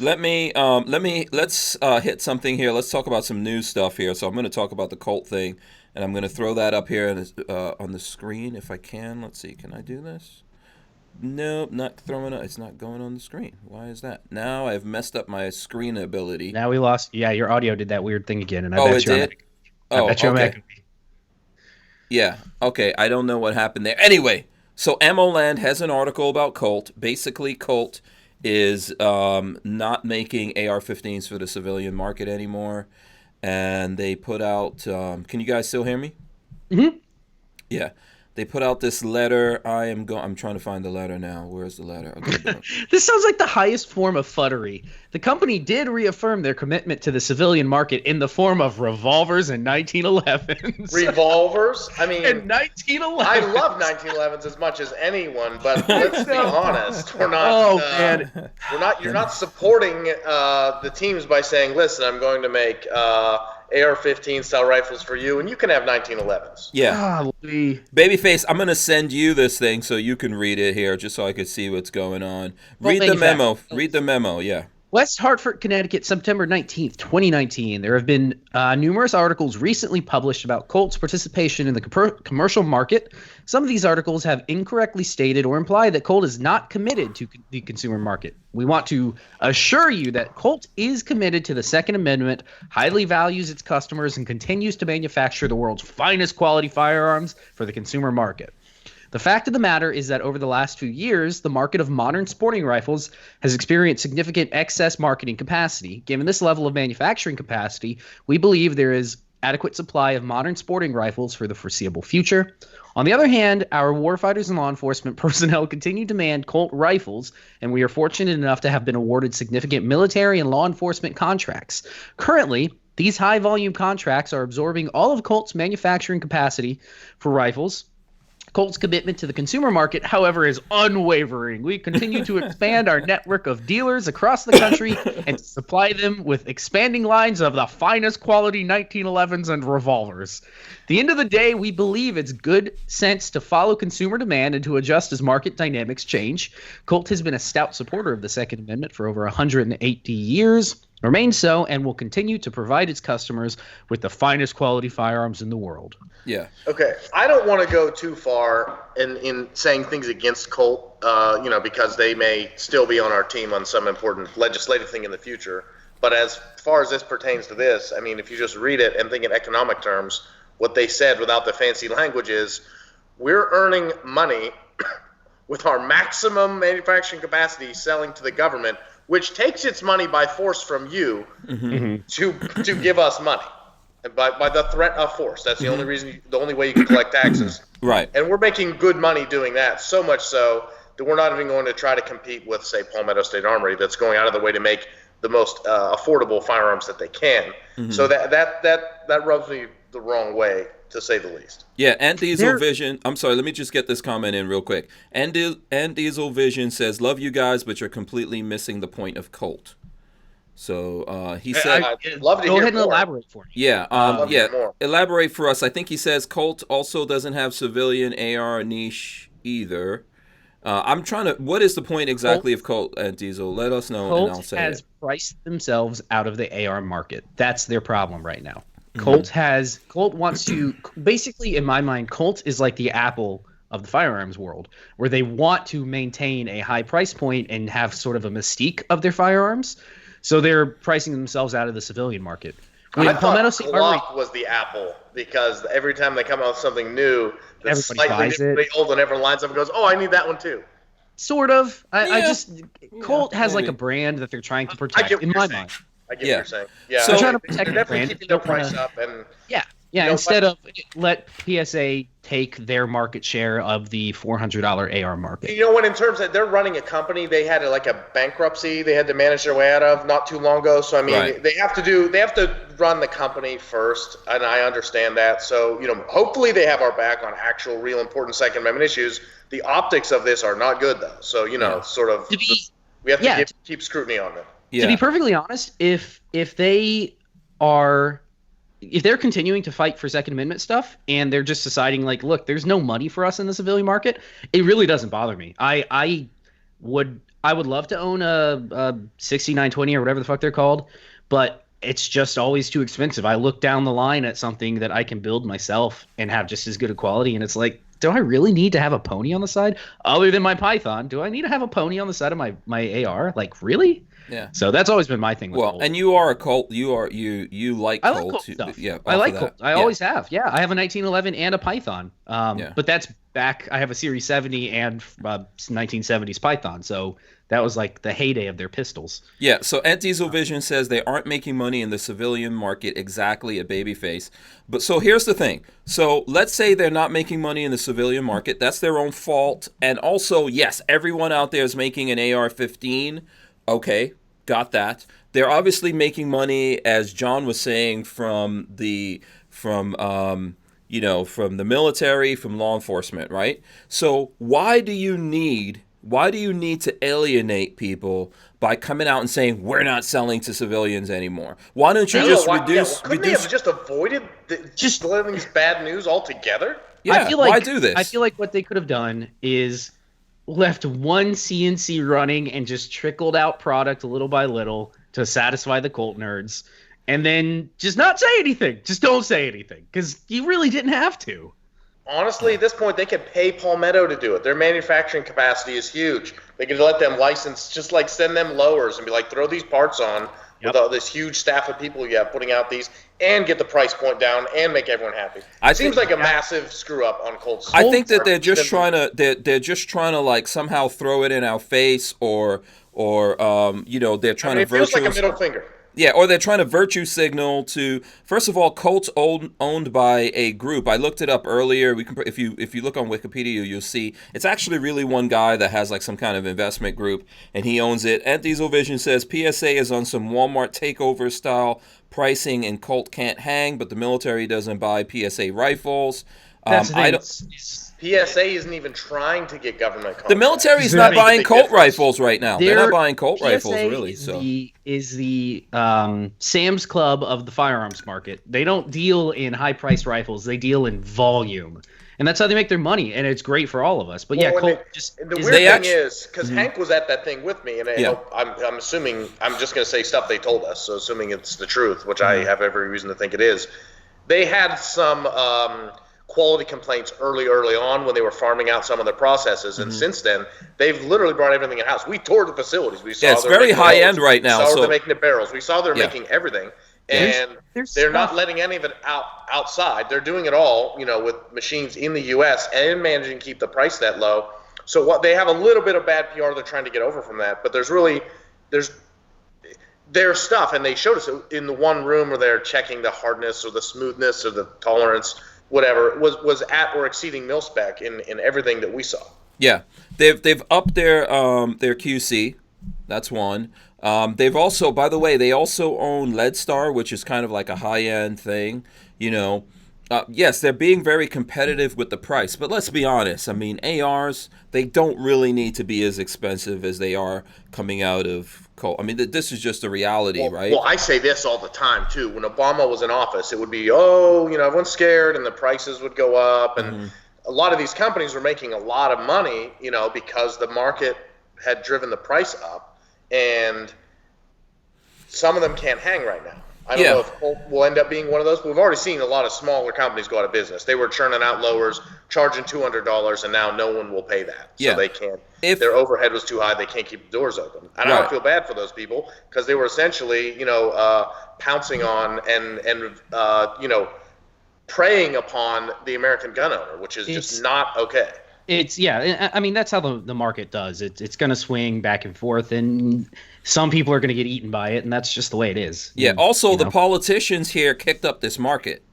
Let's hit something here. Let's talk about some news stuff here. So I'm going to talk about the Colt thing, and I'm going to throw that up here on the screen if I can. Let's see. Can I do this? Nope, not throwing it. It's not going on the screen. Why is that? Now I've messed up my screen ability. Now we lost. Yeah, your audio did that weird thing again, and I bet it did. I bet you're okay. Yeah. Okay. I don't know what happened there. Anyway, so AmmoLand has an article about Colt. Basically, Colt is not making AR-15s for the civilian market anymore, and they put out. Can you guys still hear me? Mm-hmm. Yeah. They put out this letter. I'm trying to find the letter now. Where's the letter? Okay, this sounds like the highest form of futtery. The company did reaffirm their commitment to the civilian market in the form of revolvers and 1911s. Revolvers? I mean, and 1911s. I love 1911s as much as anyone, but let's be honest. We're not. Oh man, we're not. You're not supporting the teams by saying, "Listen, I'm going to make." AR-15 style rifles for you, and you can have 1911s. Yeah. Babyface, I'm going to send you this thing so you can read it here, just so I could see what's going on. Read the memo. Read the memo, yeah. West Hartford, Connecticut, September 19th, 2019. There have been numerous articles recently published about Colt's participation in the commercial market. Some of these articles have incorrectly stated or implied that Colt is not committed to the consumer market. We want to assure you that Colt is committed to the Second Amendment, highly values its customers, and continues to manufacture the world's finest quality firearms for the consumer market. The fact of the matter is that over the last few years, the market of modern sporting rifles has experienced significant excess marketing capacity. Given this level of manufacturing capacity, we believe there is adequate supply of modern sporting rifles for the foreseeable future. On the other hand, our warfighters and law enforcement personnel continue to demand Colt rifles, and we are fortunate enough to have been awarded significant military and law enforcement contracts. Currently, these high-volume contracts are absorbing all of Colt's manufacturing capacity for rifles. Colt's commitment to the consumer market, however, is unwavering. We continue to expand our network of dealers across the country and to supply them with expanding lines of the finest quality 1911s and revolvers. At the end of the day, we believe it's good sense to follow consumer demand and to adjust as market dynamics change. Colt has been a stout supporter of the Second Amendment for over 180 years, remains so, and will continue to provide its customers with the finest quality firearms in the world. Yeah. Okay. I don't want to go too far in saying things against Colt, because they may still be on our team on some important legislative thing in the future. But as far as this pertains to this, I mean, if you just read it and think in economic terms, what they said without the fancy language is, we're earning money with our maximum manufacturing capacity selling to the government, which takes its money by force from you to give us money. And by the threat of force. That's the only reason, the only way you can collect taxes. Right. And we're making good money doing that, so much so that we're not even going to try to compete with, say, Palmetto State Armory, that's going out of the way to make the most affordable firearms that they can. So that rubs me the wrong way, to say the least. Yeah, and Diesel Vision. I'm sorry, let me just get this comment in real quick. And Diesel Vision says, "Love you guys, but you're completely missing the point of Colt." So he said, love to go hear ahead and more. elaborate for me. Yeah, love to hear more. elaborate for us. I think he says Colt also doesn't have civilian AR niche either. I'm trying to. What is the point exactly of Colt and Diesel? Let us know, and I'll Colt say has it. priced themselves out of the AR market. That's their problem right now. Mm-hmm. Colt wants to basically, in my mind, Colt is like the Apple of the firearms world, where they want to maintain a high price point and have sort of a mystique of their firearms. So they're pricing themselves out of the civilian market. I thought Glock was the Apple, because every time they come out with something new that's slightly differently old, and everyone lines up and goes, "Oh, I need that one too." Sort of. Colt has like a brand that they're trying to protect. In my mind, I get what you're saying. Yeah, So they're trying to protect they're the definitely brand. keeping their price up, and instead of let PSA take their market share of the $400 AR market. You know what? In terms of they're running a company, they had like a bankruptcy they had to manage their way out of not too long ago. So I mean, they have to run the company first, and I understand that. So hopefully they have our back on actual, real important Second Amendment issues. The optics of this are not good though. So sort of we have to keep scrutiny on them. To be perfectly honest, if they're continuing to fight for Second Amendment stuff and they're just deciding like, look, there's no money for us in the civilian market, it really doesn't bother me. I would love to own a 6920 or whatever the fuck they're called, but it's just always too expensive. I look down the line at something that I can build myself and have just as good a quality, and it's like, do I really need to have a pony on the side other than my Python? Do I need to have a pony on the side of my AR? Like, really? Yeah. So that's always been my thing with Colt. And you are a Colt. You like Colt. I like Colt stuff. Yeah, I like Colt. I always have. Yeah, I have a 1911 and a Python. But that's back. I have a Series 70 and 1970s Python. So that was like the heyday of their pistols. Yeah. So Ant Diesel Vision says they aren't making money in the civilian market exactly at Babyface. But so here's the thing. So let's say they're not making money in the civilian market. That's their own fault. And also, yes, everyone out there is making an AR-15. Okay, got that. They're obviously making money, as John was saying, from the military, from law enforcement, right? So why do you need to alienate people by coming out and saying we're not selling to civilians anymore? Why don't you just reduce? Couldn't they have just avoided just letting this bad news altogether? Yeah, why do this? I feel like what they could have done is left one CNC running and just trickled out product little by little to satisfy the Colt nerds, and then just not say anything. Just don't say anything, because you really didn't have to. Honestly, at this point, they could pay Palmetto to do it. Their manufacturing capacity is huge. They could let them license, just like send them lowers and be like, throw these parts on with all this huge staff of people you have putting out these, and get the price point down and make everyone happy. It seems like a massive screw up on Colt's. I think that they're just trying to like somehow throw it in our face, or they're trying to it feels like a middle finger. Yeah, or they're trying to virtue signal to. First of all, Colt's owned by a group. I looked it up earlier. We can, if you look on Wikipedia, you'll see it's actually really one guy that has like some kind of investment group, and he owns it. Ant Diesel Vision says PSA is on some Walmart takeover style pricing, and Colt can't hang, but the military doesn't buy PSA rifles. That's the thing. PSA isn't even trying to get government contracts. The military is not buying Colt rifles right now. They're not buying Colt rifles, really. Is the Sam's Club of the firearms market. They don't deal in high-priced rifles. They deal in volume. And that's how they make their money, and it's great for all of us. But Colt just... The weird thing is, because Hank was at that thing with me, and I'm assuming, I'm just going to say stuff they told us, so assuming it's the truth, which I have every reason to think it is, they had some... quality complaints early on when they were farming out some of their processes, and since then they've literally brought everything in house. We toured the facilities. We saw it's very high end right now. We saw they're making the barrels. We saw they're making everything, and they're not letting any of it outside. They're doing it all, with machines in the U.S. and managing to keep the price that low. So what they have a little bit of bad PR they're trying to get over from that, but there's their stuff, and they showed us in the one room where they're checking the hardness or the smoothness or the tolerance. Whatever was at or exceeding mil spec in everything that we saw. Yeah, they've upped their QC. That's one. They've also, by the way, they also own Leadstar, which is kind of like a high end thing. Yes, they're being very competitive with the price, but let's be honest. I mean, ARs, they don't really need to be as expensive as they are coming out of coal. I mean, this is just a reality, right? Well, I say this all the time, too. When Obama was in office, it would be, everyone's scared, and the prices would go up, and a lot of these companies were making a lot of money, because the market had driven the price up, and some of them can't hang right now. I don't know if Colt will end up being one of those. But we've already seen a lot of smaller companies go out of business. They were churning out lowers, charging $200, and now no one will pay that. So they can't. If their overhead was too high, they can't keep the doors open. And I don't feel bad for those people because they were essentially, pouncing on and preying upon the American gun owner, which is just not okay. I mean, that's how the market does. It's going to swing back and forth, and some people are going to get eaten by it, and that's just the way it is. Yeah, also the politicians here kicked up this market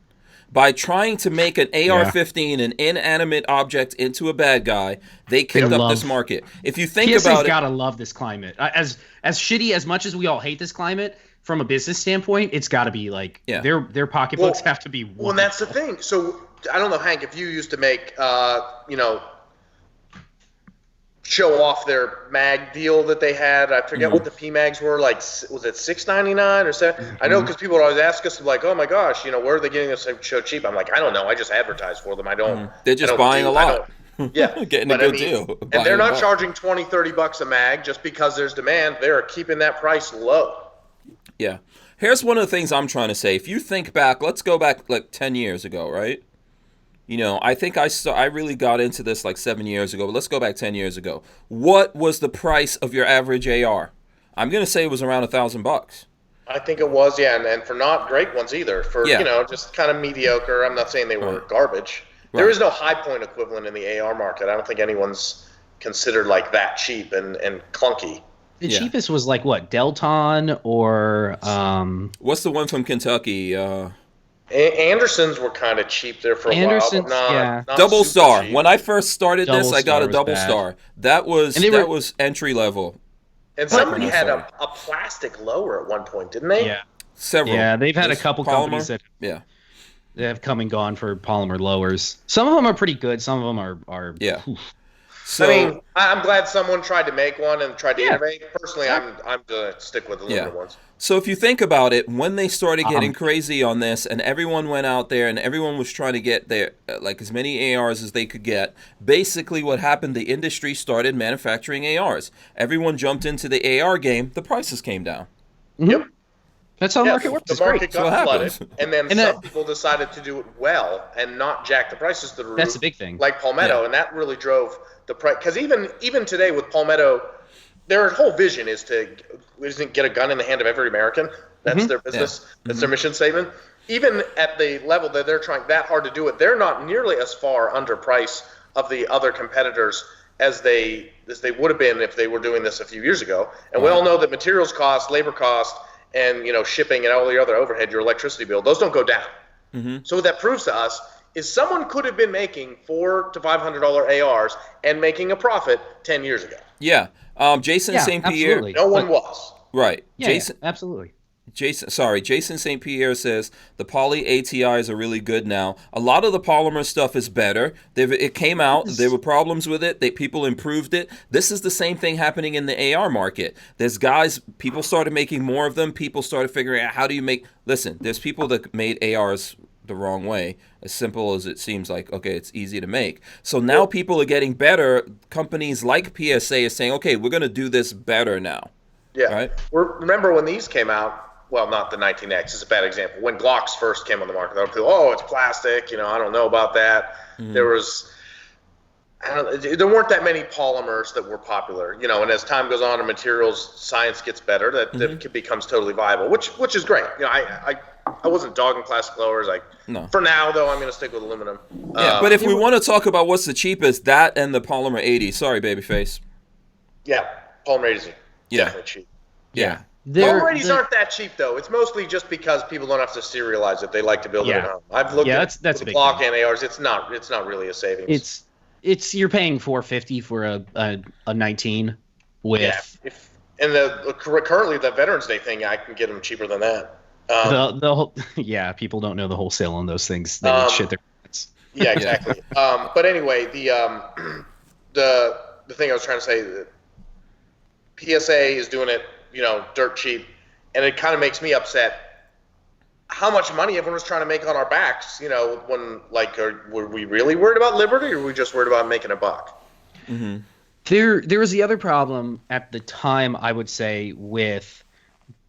by trying to make an AR-15, an inanimate object, into a bad guy. They kicked up this market. If you think about it, gotta love this climate. As shitty as much as we all hate this climate, from a business standpoint, it's got to be like their pocketbooks have to be wonderful. Well, and that's the thing. So I don't know, Hank, if you used to make show off their mag deal that they had. I forget what the PMags were, like, was it $6.99 or $7? I know because people would always ask us, like, oh my gosh, where are they getting this so cheap? I'm like, I don't know. I just advertise for them. I don't. They're just buying a lot. Yeah. Getting a good deal. And they're not charging $20-$30 a mag just because there's demand. They're keeping that price low. Yeah. Here's one of the things I'm trying to say. If you think back, let's go back like 10 years ago, right? I think I really got into this like 7 years ago, but let's go back 10 years ago. What was the price of your average AR? I'm going to say it was around $1,000. I think it was, and for not great ones either. For, just kind of mediocre. I'm not saying they were garbage. Right. There is no high point equivalent in the AR market. I don't think anyone's considered like that cheap and clunky. The cheapest was like what, Delton or what's the one from Kentucky? Andersons were kind of cheap there for a while. But not Double Star. Cheap. When I first started this, I got a Double Star. That was entry level. And somebody had a plastic lower at one point, didn't they? Yeah. Several. Yeah, they've had a couple companies that have come and gone for polymer lowers. Some of them are pretty good. Some of them are So, I mean, I'm glad someone tried to make one and tried to innovate. Personally, I'm going to stick with the aluminum ones. So if you think about it, when they started getting crazy on this and everyone went out there and everyone was trying to get their like as many ARs as they could get, basically what happened, the industry started manufacturing ARs. Everyone jumped into the AR game. The prices came down. Yep. That's how the market works. The market got flooded, and then some people decided to do it well and not jack the prices to the roof. That's the big thing. Like Palmetto, and that really drove the price. Because even today with Palmetto, their whole vision is to get a gun in the hand of every American. That's their business. That's their mission statement. Even at the level that they're trying that hard to do it, they're not nearly as far under price of the other competitors as they would have been if they were doing this a few years ago. And we all know that materials cost, labor cost, and shipping and all the other overhead, your electricity bill, those don't go down. So what that proves to us is someone could have been making $400 to $500 ARs and making a profit 10 years ago. Yeah. Jason St. Pierre. Absolutely. No one was. Right. Jason. Absolutely. Jason St. Pierre says the poly ATIs are really good now. A lot of the polymer stuff is better. It came out. There were problems with it. People improved it. This is the same thing happening in the AR market. People started making more of them. People started figuring out how do you make. Listen, there's people that made ARs the wrong way. As simple as it seems like, okay, it's easy to make. So now people are getting better. Companies like PSA are saying, okay, we're going to do this better now. Yeah. Right? Remember when these came out? Well, not the 19X is a bad example. When Glocks first came on the market, people, it's plastic. I don't know about that. There weren't that many polymers that were popular. And as time goes on and materials science gets better, that becomes totally viable, which is great. I wasn't dogging plastic lowers. No. For now, though, I'm going to stick with aluminum. Yeah, but if we want to talk about what's the cheapest, that and the polymer 80. Sorry, babyface. Yeah, polymer 80s are definitely cheap. Yeah. Polymer 80s aren't that cheap, though. It's mostly just because people don't have to serialize it. They like to build it at home. I've looked at that's the Glock and ARs. It's not really a savings. It's you're paying $450 for a 19 with. Yeah. Currently the Veterans Day thing, I can get them cheaper than that. The whole, yeah, people don't know the wholesale on those things. They would shit their pants. Yeah, exactly. But anyway, the thing I was trying to say, PSA is doing it, dirt cheap, and it kind of makes me upset. How much money everyone was trying to make on our backs, when were we really worried about liberty, or were we just worried about making a buck? Mm-hmm. There was the other problem at the time, I would say, with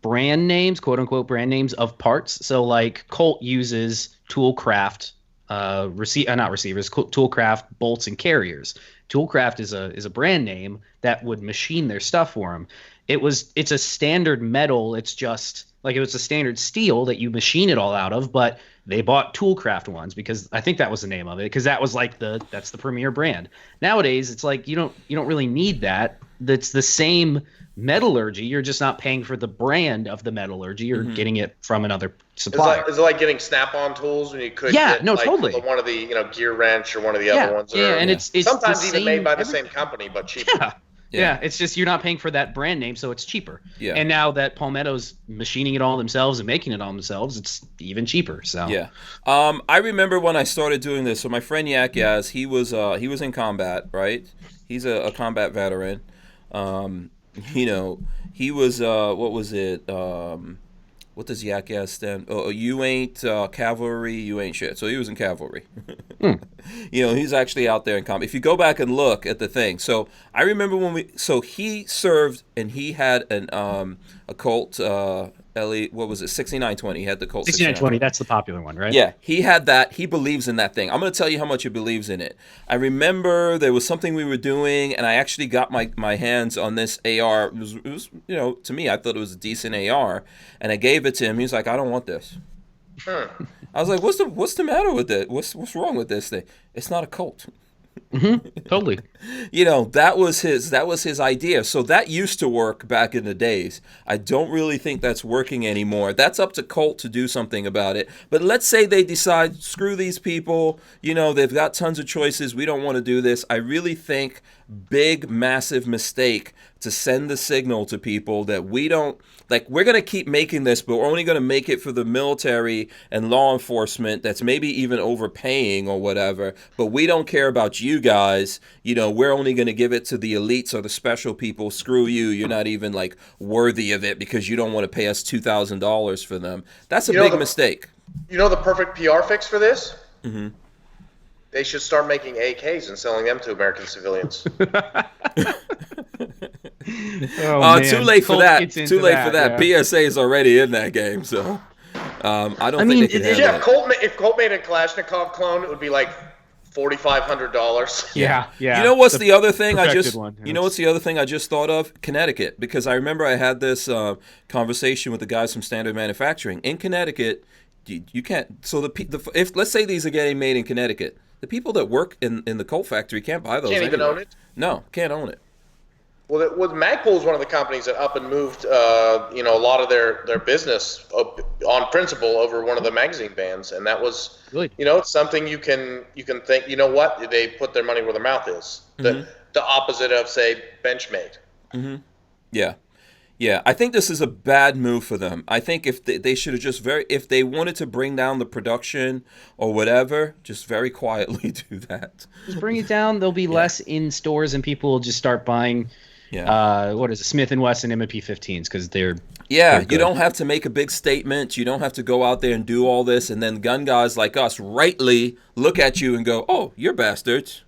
brand names, quote unquote brand names of parts. So like Colt uses Toolcraft, not receivers, Toolcraft bolts and carriers. Toolcraft is a brand name that would machine their stuff for them. It's a standard metal. It's just like it was a standard steel that you machine it all out of, but they bought Toolcraft ones because I think that was the name of it, because that was like that's the premier brand. Nowadays, it's like you don't really need that. That's the same metallurgy. You're just not paying for the brand of the metallurgy. You're getting it from another supplier. Is it like getting Snap-on tools when you could totally one of the Gear Wrench or one of the other ones? And it's sometimes even made by the same company but cheaper. Yeah, it's just you're not paying for that brand name, so it's cheaper. Yeah. And now that Palmetto's machining it all themselves and making it all themselves, it's even cheaper. So yeah, I remember when I started doing this. So my friend Yak Yaz, he was in combat, right? He's a combat veteran. He was what was it? What does Yak Yaz stand? Oh, you ain't cavalry, you ain't shit. So he was in cavalry. He's actually out there in combat. If you go back and look at the thing, so I remember so he served and he had a Colt what was it, 6920. He had the Colt 6920. That's the popular one, right? Yeah, he had that. He believes in that thing. I'm going to tell you how much he believes in it. I remember there was something we were doing, and I actually got my hands on this AR. It was to me, I thought it was a decent AR, and I gave it to him. He was like, I don't want this. I was like, what's the matter with it? What's wrong with this thing? It's not a Colt. Totally. That was his idea. So that used to work back in the days. I don't really think that's working anymore. That's up to Colt to do something about it. But let's say they decide, screw these people, they've got tons of choices, we don't want to do this. I really think big, massive mistake to send the signal to people that we don't, we're going to keep making this, but we're only going to make it for the military and law enforcement that's maybe even overpaying or whatever, but we don't care about you guys. We're only going to give it to the elites or the special people. Screw you. You're not even worthy of it because you don't want to pay us $2,000 for them. That's a big mistake. The perfect PR fix for this? Mm-hmm. They should start making AKs and selling them to American civilians. Too late for that. Too late for that. Yeah. PSA is already in that game, so I don't think they can have that. If Colt made a Kalashnikov clone, it would be like $4,500. Yeah. You know what's the other thing what's the other thing I just thought of? Connecticut, because I remember I had this conversation with the guys from Standard Manufacturing in Connecticut. You can't. So if let's say these are getting made in Connecticut, the people that work in the Colt factory can't buy those. Can't even own it. No, can't own it. Well, Magpul is one of the companies that up and moved, a lot of their business on principle over one of the magazine bans, and that was, good. It's something you can think. You know what? They put their money where their mouth is. Mm-hmm. The opposite of, say, Benchmade. Mm-hmm. Yeah. Yeah, I think this is a bad move for them. I think if they should have if they wanted to bring down the production or whatever, just very quietly do that. Just bring it down. There'll be less in stores, and people will just start buying. Yeah. What is it? Smith & Wesson MP15s because they're. Yeah, you don't have to make a big statement. You don't have to go out there and do all this, and then gun guys like us rightly look at you and go, "Oh, you're bastards."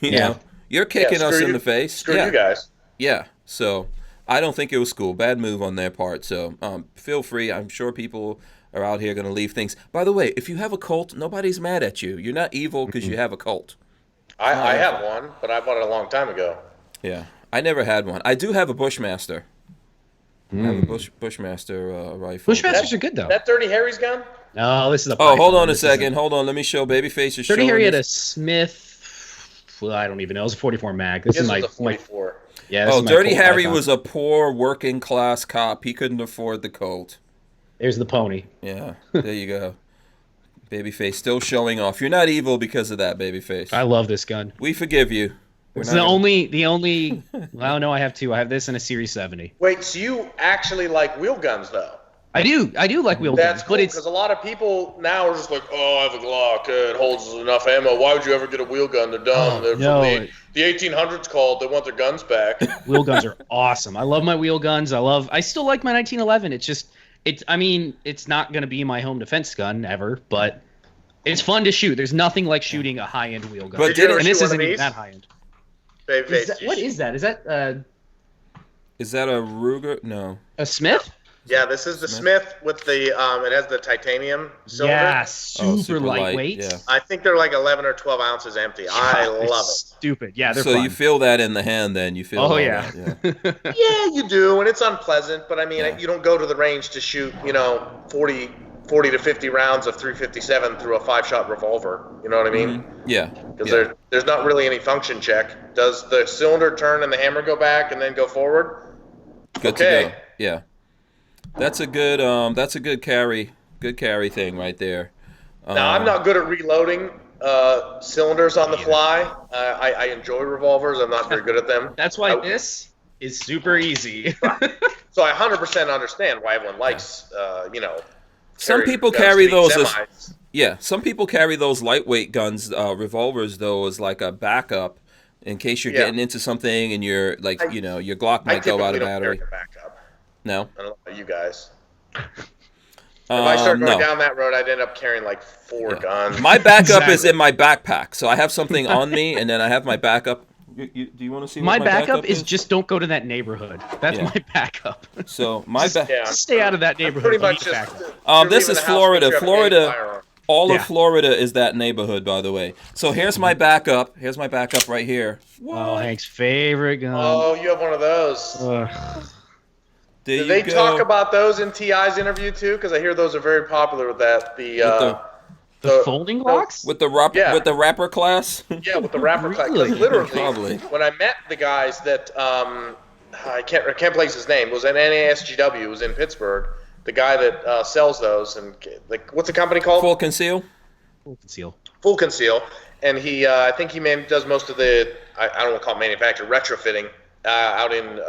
You're kicking us in the face. Screw you guys. Yeah. So. I don't think it was cool. Bad move on their part. So feel free. I'm sure people are out here going to leave things. By the way, if you have a Colt, nobody's mad at you. You're not evil because you have a Colt. I have one, but I bought it a long time ago. Yeah. I never had one. I do have a Bushmaster. I have a Bushmaster rifle. Bushmasters are good, though. That 30 Harry's gun? No, this is a Python. Hold on a second. Hold on. Let me show Babyface's 30 Harry had a Smith. Well, I don't even know. It was a 44 mag. This is my 44. Yeah, Dirty Harry was a poor working class cop. He couldn't afford the Colt. There's the pony. Yeah, there you go. Babyface still showing off. You're not evil because of that, Babyface. I love this gun. We forgive you. It's the only. Well, no, I have two. I have this and a Series 70. Wait, so you actually like wheel guns, though? I do like wheel guns, That's cool, but it's because a lot of people now are just like, oh, I have a Glock, it holds enough ammo. Why would you ever get a wheel gun? They're dumb. They're from the 1800s called. They want their guns back. Wheel guns are awesome. I love my wheel guns. I still like my 1911. It's not going to be my home defense gun ever, but it's fun to shoot. There's nothing like shooting a high-end wheel gun. But and this isn't even that high-end. What is that? Is that a Ruger? No. A Smith? Yeah, this is the Smith with the it has the titanium cylinder. Yeah, super lightweight. Yeah. I think they're like 11 or 12 ounces empty. I love it. Stupid. Yeah, they're so fun. You feel that in the hand, then you feel. Oh yeah. That, yeah. Yeah, you do, and it's unpleasant. But I mean, you don't go to the range to shoot, 40 to 50 rounds of 357 through a 5-shot revolver. You know what I mean? Mm-hmm. Yeah. Because there's not really any function check. Does the cylinder turn and the hammer go back and then go forward? Good to go. Yeah. That's a good carry thing right there. Now, I'm not good at reloading cylinders on the fly. I enjoy revolvers. I'm not very good at them. That's why this is super easy. So I 100% understand why everyone likes, Some people carry those as, some people carry those lightweight guns, revolvers, though, as like a backup in case you're getting into something and you're like, your Glock might go out of battery. No? I don't know about you guys. If I start going down that road, I'd end up carrying like 4 guns. My backup is in my backpack. So I have something on me, and then I have my backup. Do you want to see what my backup is? Just don't go to that neighborhood. That's my backup. So my just stay out of that neighborhood. Pretty much this is Florida. All of Florida is that neighborhood, by the way. So here's my backup. Here's my backup right here. Oh, Hank's favorite gun. Oh, you have one of those. Did they talk about those in T.I.'s interview too? Because I hear those are very popular with that. The folding Glocks? With the rapper class? Yeah, with the rapper class. Literally, probably. When I met the guys that I can't place his name. It was at NASGW. It was in Pittsburgh. The guy that sells those and what's the company called? Full Conceal. Full Conceal, and he I think he does most of the I don't want to call it manufacturer retrofitting. Out in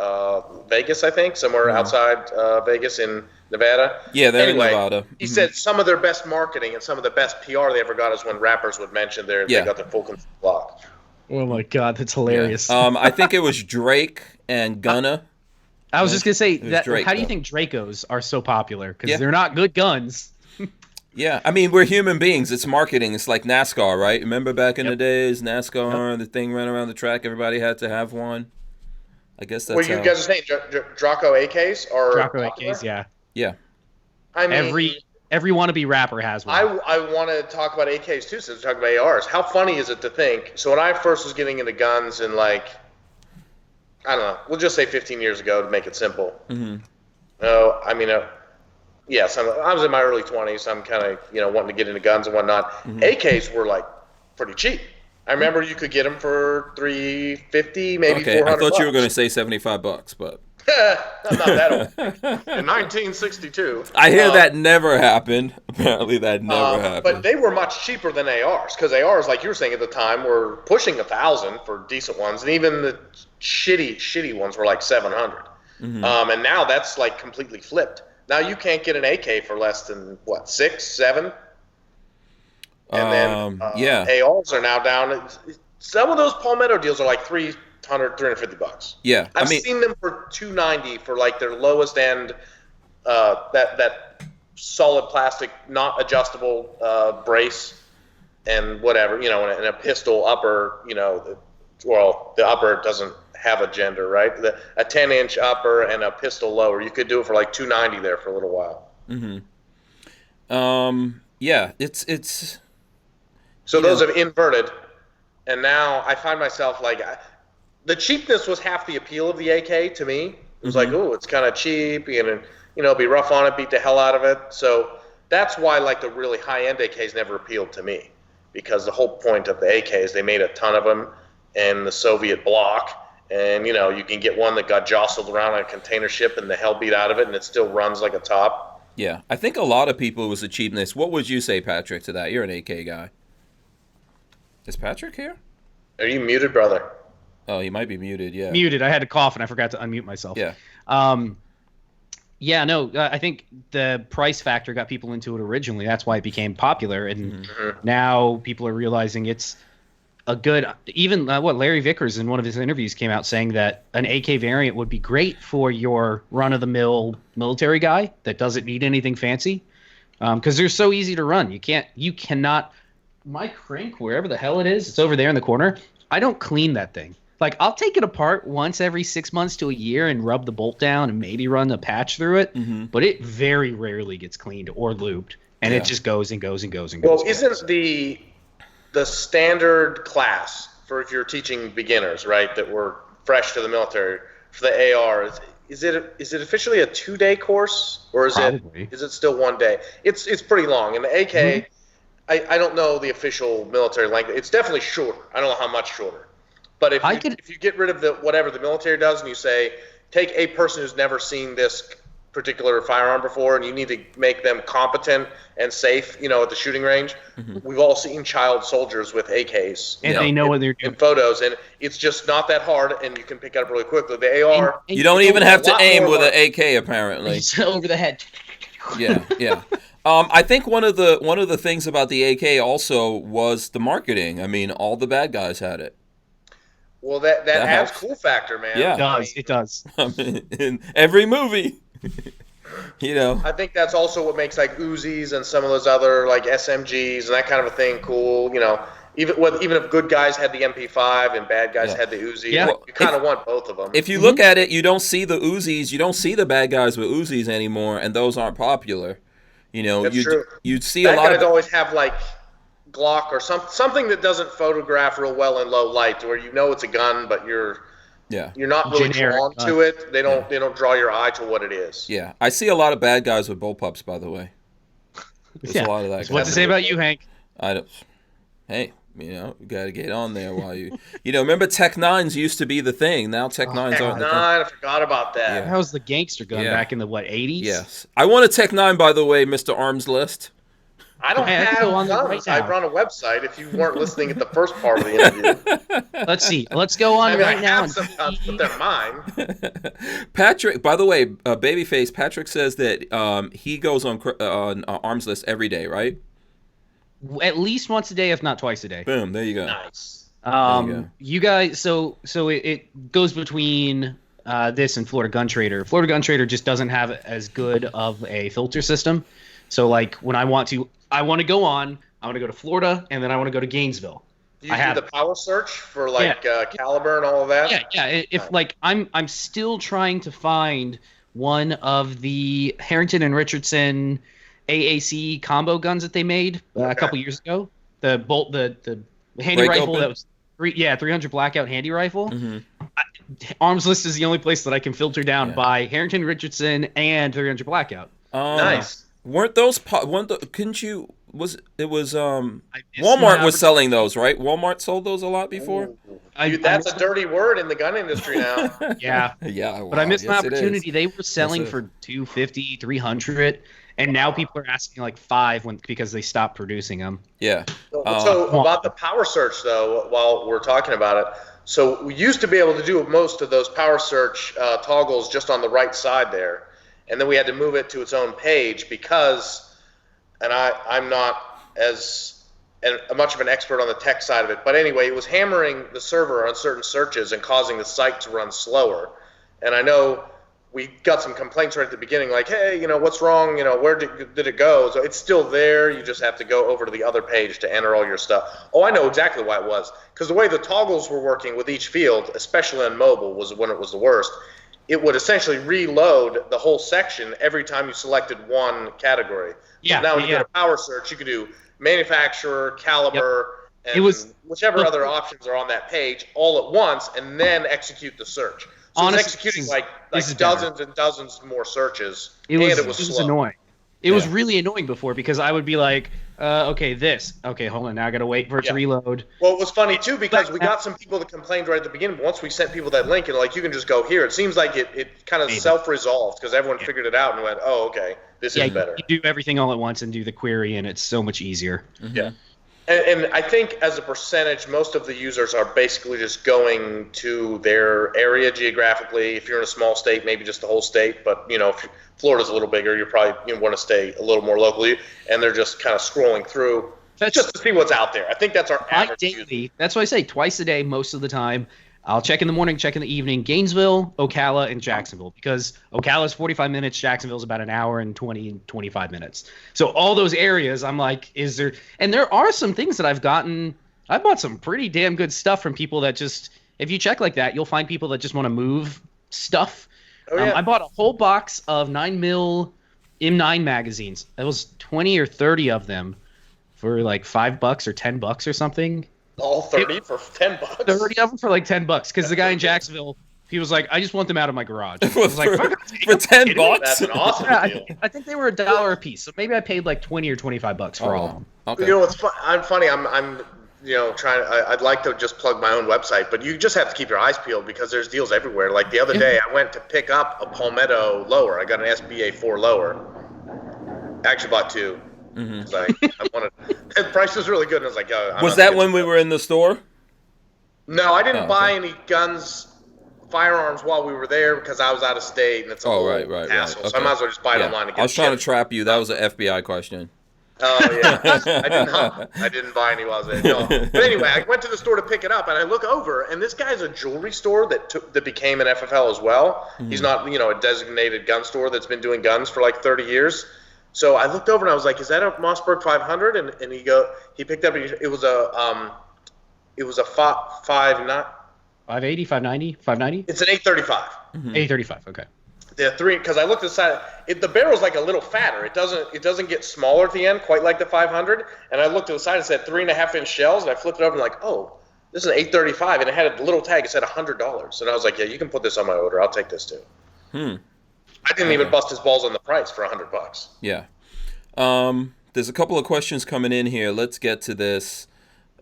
Vegas, I think, somewhere outside Vegas in Nevada. Yeah, they're in Nevada. He said some of their best marketing and some of the best PR they ever got is when rappers would mention they got their full Conceal Glock. Oh my God, that's hilarious. Yeah. I think it was Drake and Gunna. I was just gonna say that. Drake, how do you think Dracos are so popular? Because they're not good guns. Yeah, I mean, we're human beings. It's marketing. It's like NASCAR, right? Remember back in the days, NASCAR, the thing ran around the track. Everybody had to have one. I guess that's. What you guys are saying, Draco AKs or Draco AKs? Yeah. I mean, every wannabe rapper has one. I want to talk about AKs too, since we're talking about ARs. How funny is it to think? So when I first was getting into guns, and I don't know, we'll just say 15 years ago to make it simple. Mm-hmm. Yes, I was in my early 20s. So I'm kind of wanting to get into guns and whatnot. Mm-hmm. AKs were pretty cheap. I remember you could get them for $350, maybe $400. I thought you were going to say $75, but I'm not that old. In 1962, I hear that never happened. Apparently, that never happened. But they were much cheaper than ARs, because ARs, like you were saying at the time, were pushing $1,000 for decent ones, and even the shitty ones were like $700. Mm-hmm. And now that's completely flipped. Now you can't get an AK for less than $6, $7. And then ARs are now down. Some of those Palmetto deals are like $300, $350. Yeah, I've seen them for $290 for their lowest end. That solid plastic, not adjustable brace, and whatever and a pistol upper. The upper doesn't have a gender, right? A 10-inch upper and a pistol lower. You could do it for $290 there for a little while. Mm-hmm. Yeah, it's. So those have inverted, and now I find myself the cheapness was half the appeal of the AK to me. It was it's kind of cheap, and be rough on it, beat the hell out of it. So that's why the really high-end AKs never appealed to me, because the whole point of the AKs, they made a ton of them in the Soviet bloc, and you can get one that got jostled around on a container ship and the hell beat out of it, and it still runs like a top. Yeah, I think a lot of people, it was the cheapness. What would you say, Patrick, to that? You're an AK guy. Is Patrick here? Are you muted, brother? Oh, he might be muted, yeah. Muted. I had to cough and I forgot to unmute myself. Yeah. Yeah, no, I think the price factor got people into it originally. That's why it became popular, and now people are realizing it's a good. Even Larry Vickers in one of his interviews came out saying that an AK variant would be great for your run-of-the-mill military guy that doesn't need anything fancy, because they're so easy to run. You cannot. My crank, wherever the hell it is, it's over there in the corner. I don't clean that thing. Like, I'll take it apart once every 6 months to a year and rub the bolt down and maybe run a patch through it, but it very rarely gets cleaned or lubed, and it just goes and goes and goes and goes. Well, isn't the standard class for if you're teaching beginners, right, that were fresh to the military, for the AR, is it officially a 2-day course, or is it still 1 day? It's pretty long. And the AK, I don't know the official military length. It's definitely shorter. I don't know how much shorter. But if you get rid of whatever the military does, and you say, take a person who's never seen this particular firearm before, and you need to make them competent and safe, at the shooting range. We've all seen child soldiers with AKs, and they know what they're doing in photos, and it's just not that hard, and you can pick it up really quickly. The AR, you don't even have to aim with an AK, apparently. It's over the head. Yeah. I think one of the things about the AK also was the marketing. I mean, all the bad guys had it. Well, that adds cool factor, man. Yeah, it does. I mean, in every movie, I think that's also what makes like Uzis and some of those other like SMGs and that kind of a thing cool. Even if good guys had the MP5 and bad guys had the Uzi, you kind of want both of them. If you look at it, you don't see the Uzis, you don't see the bad guys with Uzis anymore, and those aren't popular. That's true. You'd see bad a lot guys of always have like Glock or something that doesn't photograph real well in low light, where it's a gun, but you're not really drawn to it. They don't draw your eye to what it is. Yeah, I see a lot of bad guys with bullpups, by the way. There's a lot of that. What's to say about you, Hank? Hey, you got to get on there while you remember Tech 9s used to be the thing. Now Tech 9s aren't the thing. I forgot about that. That was the gangster gun back in the 80s? Yes. I want a Tech 9, by the way, Mr. Armslist. I don't have guns. Right, I run a website. If you weren't listening at the first part of the interview. Let's see. Let's go on right now. I have some guns, but they're mine. Patrick, by the way, Babyface, Patrick says that he goes on Armslist every day, right? At least once a day, if not twice a day. Boom, there you go. Nice. You guys, so it goes between this and Florida Gun Trader. Florida Gun Trader just doesn't have as good of a filter system. So like when I want to go on, I want to go to Florida, and then I want to go to Gainesville. Do you do the power search for caliber and all of that? Yeah. If like I'm still trying to find one of the Harrington and Richardson AAC combo guns that they made a couple years ago. The handy rifle that was 300 blackout handy rifle. Armslist is the only place that I can filter down by Harrington Richardson and 300 blackout. Nice. Weren't those? Couldn't you? Walmart was selling those, right? Walmart sold those a lot before. That's a dirty word in the gun industry now. Yeah. Wow. But I missed my opportunity. They were selling for $250, $300, and now people are asking like $5 because they stopped producing them. Yeah. So about the power search, though, while we're talking about it, so we used to be able to do most of those power search toggles just on the right side there. And then we had to move it to its own page because, and I'm not as much of an expert on the tech side of it, but anyway, it was hammering the server on certain searches and causing the site to run slower. And I know we got some complaints right at the beginning, like, hey, what's wrong? Where did it go? So it's still there. You just have to go over to the other page to enter all your stuff. Oh, I know exactly why it was. Because the way the toggles were working with each field, especially on mobile, was when it was the worst. It would essentially reload the whole section every time you selected one category. Yeah. So now when you go to power search, you could do manufacturer, caliber, and whichever other options are on that page all at once, and then execute the search. So honestly, it's executing like dozens and dozens more searches, and it was slow. Annoying. It was really annoying before because I would be like, okay, hold on, now I gotta wait for it to reload. Well, it was funny too because we got some people that complained right at the beginning, but once we sent people that link and like, you can just go here, it seems like it kind of self-resolved because everyone figured it out and went, oh, okay, this is better. You do everything all at once and do the query, and it's so much easier. Yeah. And I think as a percentage, most of the users are basically just going to their area geographically. If you're in a small state, maybe just the whole state. But, if Florida's a little bigger, you probably want to stay a little more locally. And they're just kind of scrolling through just to see what's out there. I think that's our average user. That's why I say twice a day most of the time. I'll check in the morning, check in the evening. Gainesville, Ocala, and Jacksonville. Because Ocala's 45 minutes, Jacksonville's about an hour and 25 minutes. So all those areas, I'm like, is there – and there are some things that I've bought some pretty damn good stuff from people that just – if you check like that, you'll find people that just want to move stuff. Oh, yeah. I bought a whole box of 9mm M9 magazines. That was 20 or 30 of them for like $5 or $10 or something. All 30 for $10? 30 of them for like $10 because the guy in Jacksonville, he was like, I just want them out of my garage. I was like, for $10? That's an awesome deal. I think they were $1 a piece, so maybe I paid like $20 or $25 for all of them. Okay. It's I'm funny. I'm trying. I'd like to just plug my own website, but you just have to keep your eyes peeled because there's deals everywhere. Like the other day, I went to pick up a Palmetto lower. I got an SBA 4 lower. I actually bought 2. Mm-hmm. I wanted. The price was really good, and I was like, was that when we were in the store? No, I didn't buy any firearms while we were there because I was out of state, and it's a whole hassle. Okay. So I might as well just buy it online again. I was trying to trap you. That was an FBI question. Oh, yeah. I didn't buy any while I was there. No. But anyway, I went to the store to pick it up, and I look over, and this guy's a jewelry store that became an FFL as well. Mm-hmm. He's not, a designated gun store that's been doing guns for like 30 years. So I looked over and I was like, "Is that a Mossberg 500?" And he picked up. It was a 580, 590, 590. It's an 835. Mm-hmm. 835. Okay. The 3 because I looked at the side. The barrel's like a little fatter. It doesn't get smaller at the end, quite like the 500. And I looked at the side and said 3.5-inch shells, and I flipped it over and like, oh, this is an 835, and it had a little tag. It said $100, and I was like, yeah, you can put this on my order. I'll take this too. I didn't even bust his balls on the price for $100. Yeah. There's a couple of questions coming in here. Let's get to this.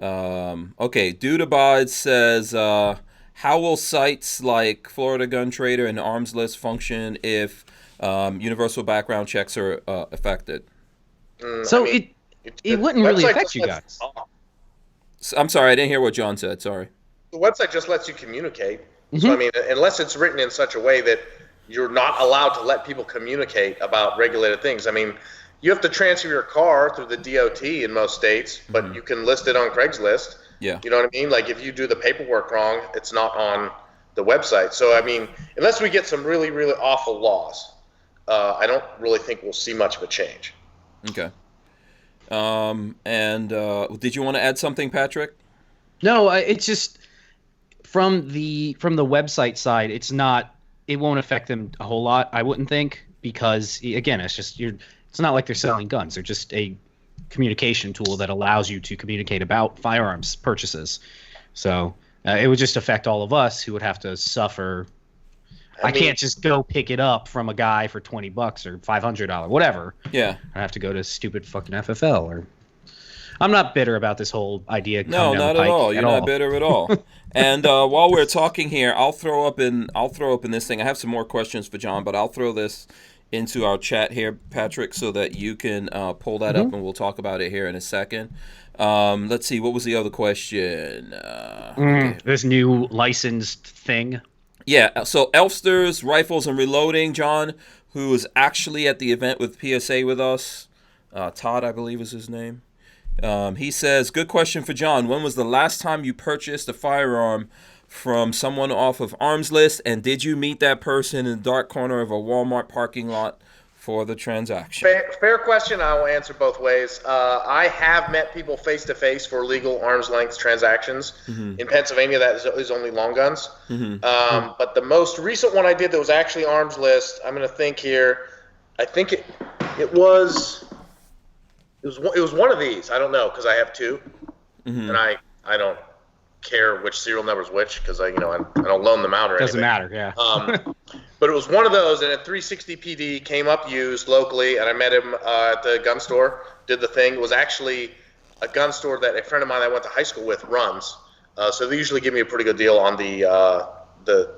Okay, Dude Abides says, how will sites like Florida Gun Trader and Armslist function if universal background checks are affected? It wouldn't really affect you guys. I'm sorry, I didn't hear what John said. Sorry. The website just lets you communicate. Mm-hmm. So, unless it's written in such a way that you're not allowed to let people communicate about regulated things. You have to transfer your car through the DOT in most states, but you can list it on Craigslist. Yeah. You know what I mean? Like if you do the paperwork wrong, it's not on the website. So, unless we get some really, really awful laws, I don't really think we'll see much of a change. Okay. Did you want to add something, Patrick? No, it's just from the website side, it won't affect them a whole lot, I wouldn't think, because again, it's not like they're selling guns. They're just a communication tool that allows you to communicate about firearms purchases. So it would just affect all of us who would have to suffer. I can't just go pick it up from a guy for $20 or $500, whatever. Yeah. I have to go to stupid fucking FFL or. I'm not bitter about this whole idea. No, not at all. You're not bitter at all. And while we're talking here, I'll throw up in this thing. I have some more questions for John, but I'll throw this into our chat here, Patrick, so that you can pull that up, and we'll talk about it here in a second. Let's see. What was the other question? Okay. This new licensed thing. Yeah. So Elfsters, Rifles, and Reloading, John, who was actually at the event with PSA with us. Todd, I believe is his name. He says, good question for John. When was the last time you purchased a firearm from someone off of Armslist, and did you meet that person in the dark corner of a Walmart parking lot for the transaction? Fair question. I will answer both ways. I have met people face-to-face for legal arm's length transactions. Mm-hmm. In Pennsylvania, that is only long guns. Mm-hmm. But the most recent one I did that was actually Armslist, I'm going to think here, I think it was one of these. I don't know because I have two, and I don't care which serial number is which because I don't loan them out or anything. Doesn't matter, yeah. But it was one of those, and at 360 PD came up used locally, and I met him at the gun store. Did the thing. It was actually a gun store that a friend of mine I went to high school with runs. So they usually give me a pretty good deal on the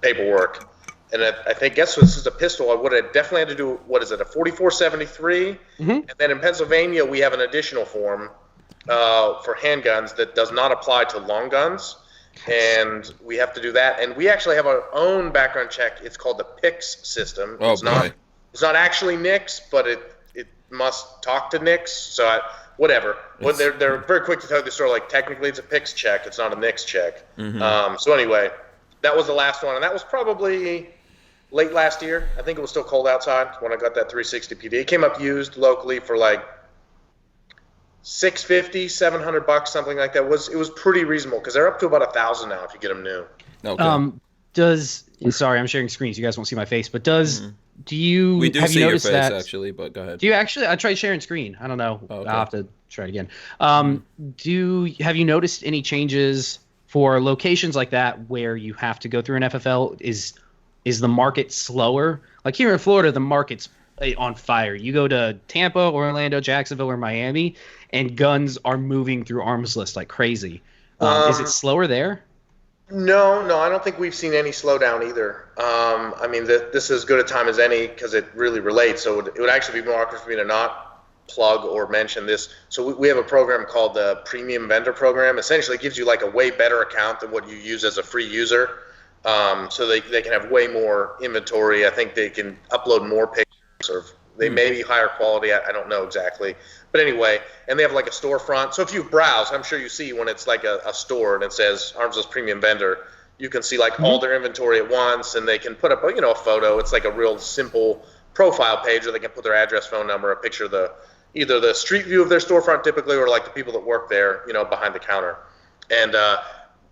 paperwork. And I think, guess this is a pistol. I would have definitely had to do, what is it, a 4473? Mm-hmm. And then in Pennsylvania, we have an additional form for handguns that does not apply to long guns, and we have to do that. And we actually have our own background check. It's called the PICS system. It's not actually NICS, but it must talk to NICS. So whatever. But they're very quick to tell the story. Like, technically, it's a PICS check. It's not a NICS check. So anyway, that was the last one, and that was probably late last year. I think it was still cold outside when I got that 360 PD. It came up used locally for like $650, $700, something like that. It was pretty reasonable because they're up to about $1,000 now if you get them new. Okay. Sorry, I'm sharing screens. You guys won't see my face, but do you? We do have see you your noticed face that, actually, but go ahead. Do you actually? I tried sharing screen. I don't know. Okay. I'll have to try it again. Have you noticed any changes for locations like that where you have to go through an FFL? Is the market slower? Like here in Florida, the market's on fire. You go to Tampa, Orlando, Jacksonville, or Miami, and guns are moving through Armslist like crazy. Is it slower there? No, I don't think we've seen any slowdown either. I mean, this is as good a time as any because it really relates. So it would actually be more awkward for me to not plug or mention this. So we have a program called the Premium Vendor Program. Essentially, it gives you like a way better account than what you use as a free user. So they can have way more inventory. I think they can upload more pictures, or they may be higher quality. I don't know exactly. But anyway, and they have like a storefront. So if you browse, I'm sure you see when it's like a store and it says Armslist Premium Vendor, you can see like all their inventory at once, and they can put up a photo. It's like a real simple profile page where they can put their address, phone number, a picture of either the street view of their storefront typically, or like the people that work there, behind the counter. And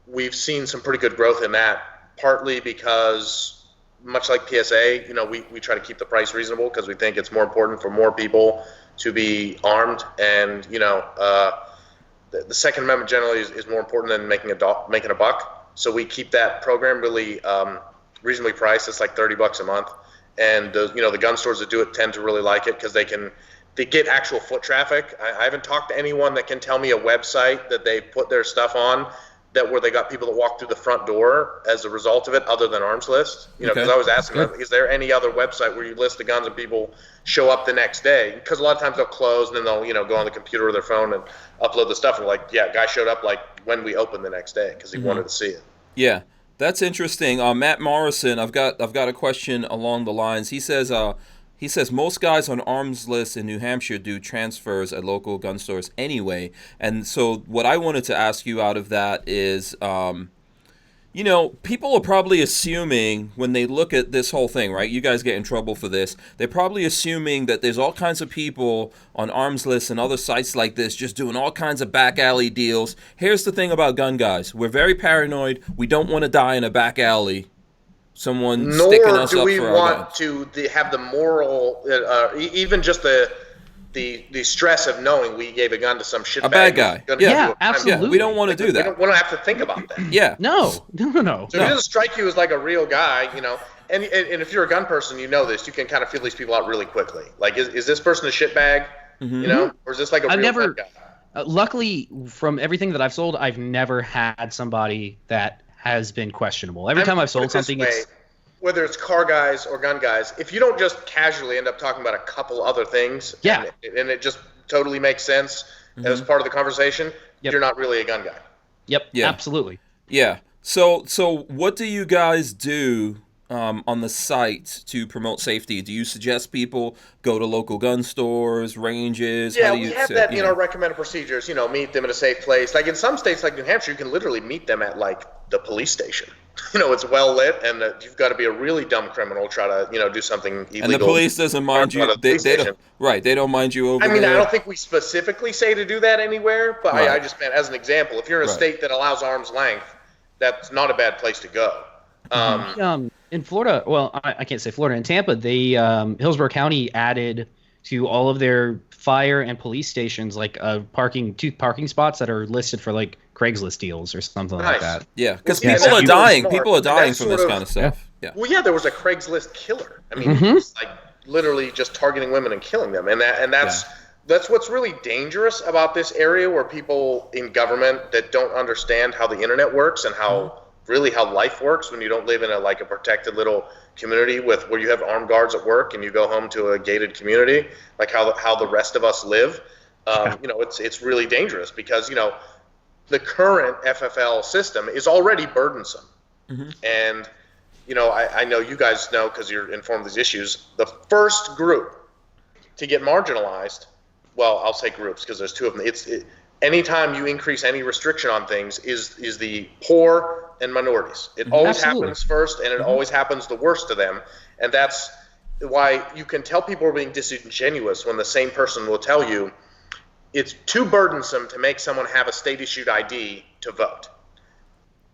we've seen some pretty good growth in that, partly because much like PSA, we try to keep the price reasonable because we think it's more important for more people to be armed, and the Second Amendment generally is more important than making a buck. So we keep that program really reasonably priced. It's like $30 a month, and the gun stores that do it tend to really like it because they get actual foot traffic. I haven't talked to anyone that can tell me a website that they put their stuff on where they got people that walk through the front door as a result of it, other than Armslist. Because I was asking them, is there any other website where you list the guns and people show up the next day? Because a lot of times they'll close and then they'll go on the computer or their phone and upload the stuff, and like, yeah, guy showed up like when we opened the next day because he wanted to see it. Yeah, that's interesting. Matt Morrison, I've got a question along the lines. He says most guys on Armslist in New Hampshire do transfers at local gun stores anyway. And so what I wanted to ask you out of that is, people are probably assuming when they look at this whole thing, right? You guys get in trouble for this. They're probably assuming that there's all kinds of people on Armslist and other sites like this just doing all kinds of back alley deals. Here's the thing about gun guys. We're very paranoid. We don't want to die in a back alley. Someone sticking us up for our guns. Nor do we want to have the moral, even just the stress of knowing we gave a gun to some shitbag. A bad guy. Yeah, absolutely. Yeah, we don't want to do that. We don't have to think about that. Yeah. No. So if it doesn't strike you as like a real guy, and if you're a gun person, you know this, you can kind of feel these people out really quickly. Like, is this person a shitbag? Or is this like a real bad guy? Luckily, from everything that I've sold, I've never had somebody that has been questionable. Every time I've sold something, whether it's car guys or gun guys, if you don't just casually end up talking about a couple other things, and it just totally makes sense as part of the conversation, you're not really a gun guy. Yep. Yeah. Absolutely. Yeah. So what do you guys do on the site to promote safety? Do you suggest people go to local gun stores, ranges? Yeah, we have that in our recommended procedures. Meet them in a safe place. Like in some states, like New Hampshire, you can literally meet them at like the police station. It's well lit, and you've got to be a really dumb criminal to try to do something illegal. And the police doesn't mind you. They don't mind you over there. I don't think we specifically say to do that anywhere, but I just meant as an example. If you're in a state that allows arm's length, that's not a bad place to go. In Florida, well, I can't say Florida. In Tampa, they Hillsborough County added to all of their fire and police stations like two parking spots that are listed for like Craigslist deals or something like that. Yeah, because people are dying. People are dying from this kind of stuff. Yeah. Well, yeah, there was a Craigslist killer. It's like literally just targeting women and killing them, and that's what's really dangerous about this area, where people in government that don't understand how the internet works and how life works when you don't live in a protected little community where you have armed guards at work and you go home to a gated community, like how the rest of us live. It's really dangerous because, the current FFL system is already burdensome. Mm-hmm. And, I know you guys know because you're informed of these issues. The first group to get marginalized, well, I'll say groups because there's two of them. Anytime you increase any restriction on things is the poor and minorities. It always happens first, and it always happens the worst to them. And that's why you can tell people are being disingenuous when the same person will tell you it's too burdensome to make someone have a state-issued ID to vote.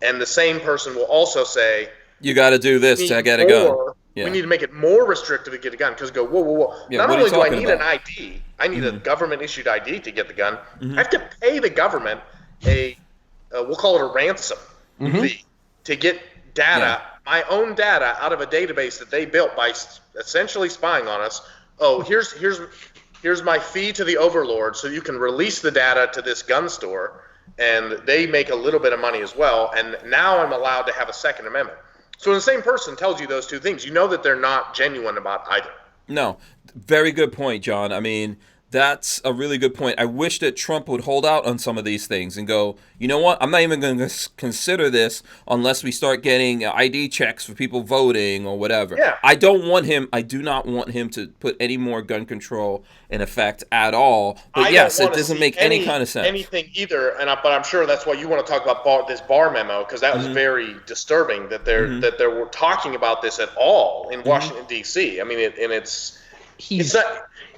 And the same person will also say, you got to do this to get a gun. Yeah. We need to make it more restrictive to get a gun because whoa. Yeah, not only do I need an ID, I need a government-issued ID to get the gun. Mm-hmm. I have to pay the government we'll call it a ransom fee to get data, my own data, out of a database that they built by essentially spying on us. Oh, here's my fee to the overlord so you can release the data to this gun store, and they make a little bit of money as well, and now I'm allowed to have a Second Amendment. So when the same person tells you those two things, you know that they're not genuine about either. No, very good point, John. I mean, that's a really good point. I wish that Trump would hold out on some of these things and go, you know what, I'm not even going to consider this unless we start getting ID checks for people voting or whatever. Yeah. I do not want him to put any more gun control in effect at all. But yes, it doesn't make any kind of sense. Anything either, but I'm sure that's why you want to talk about this Barr memo, because that was very disturbing that they're talking about this at all in Washington, D.C. I mean,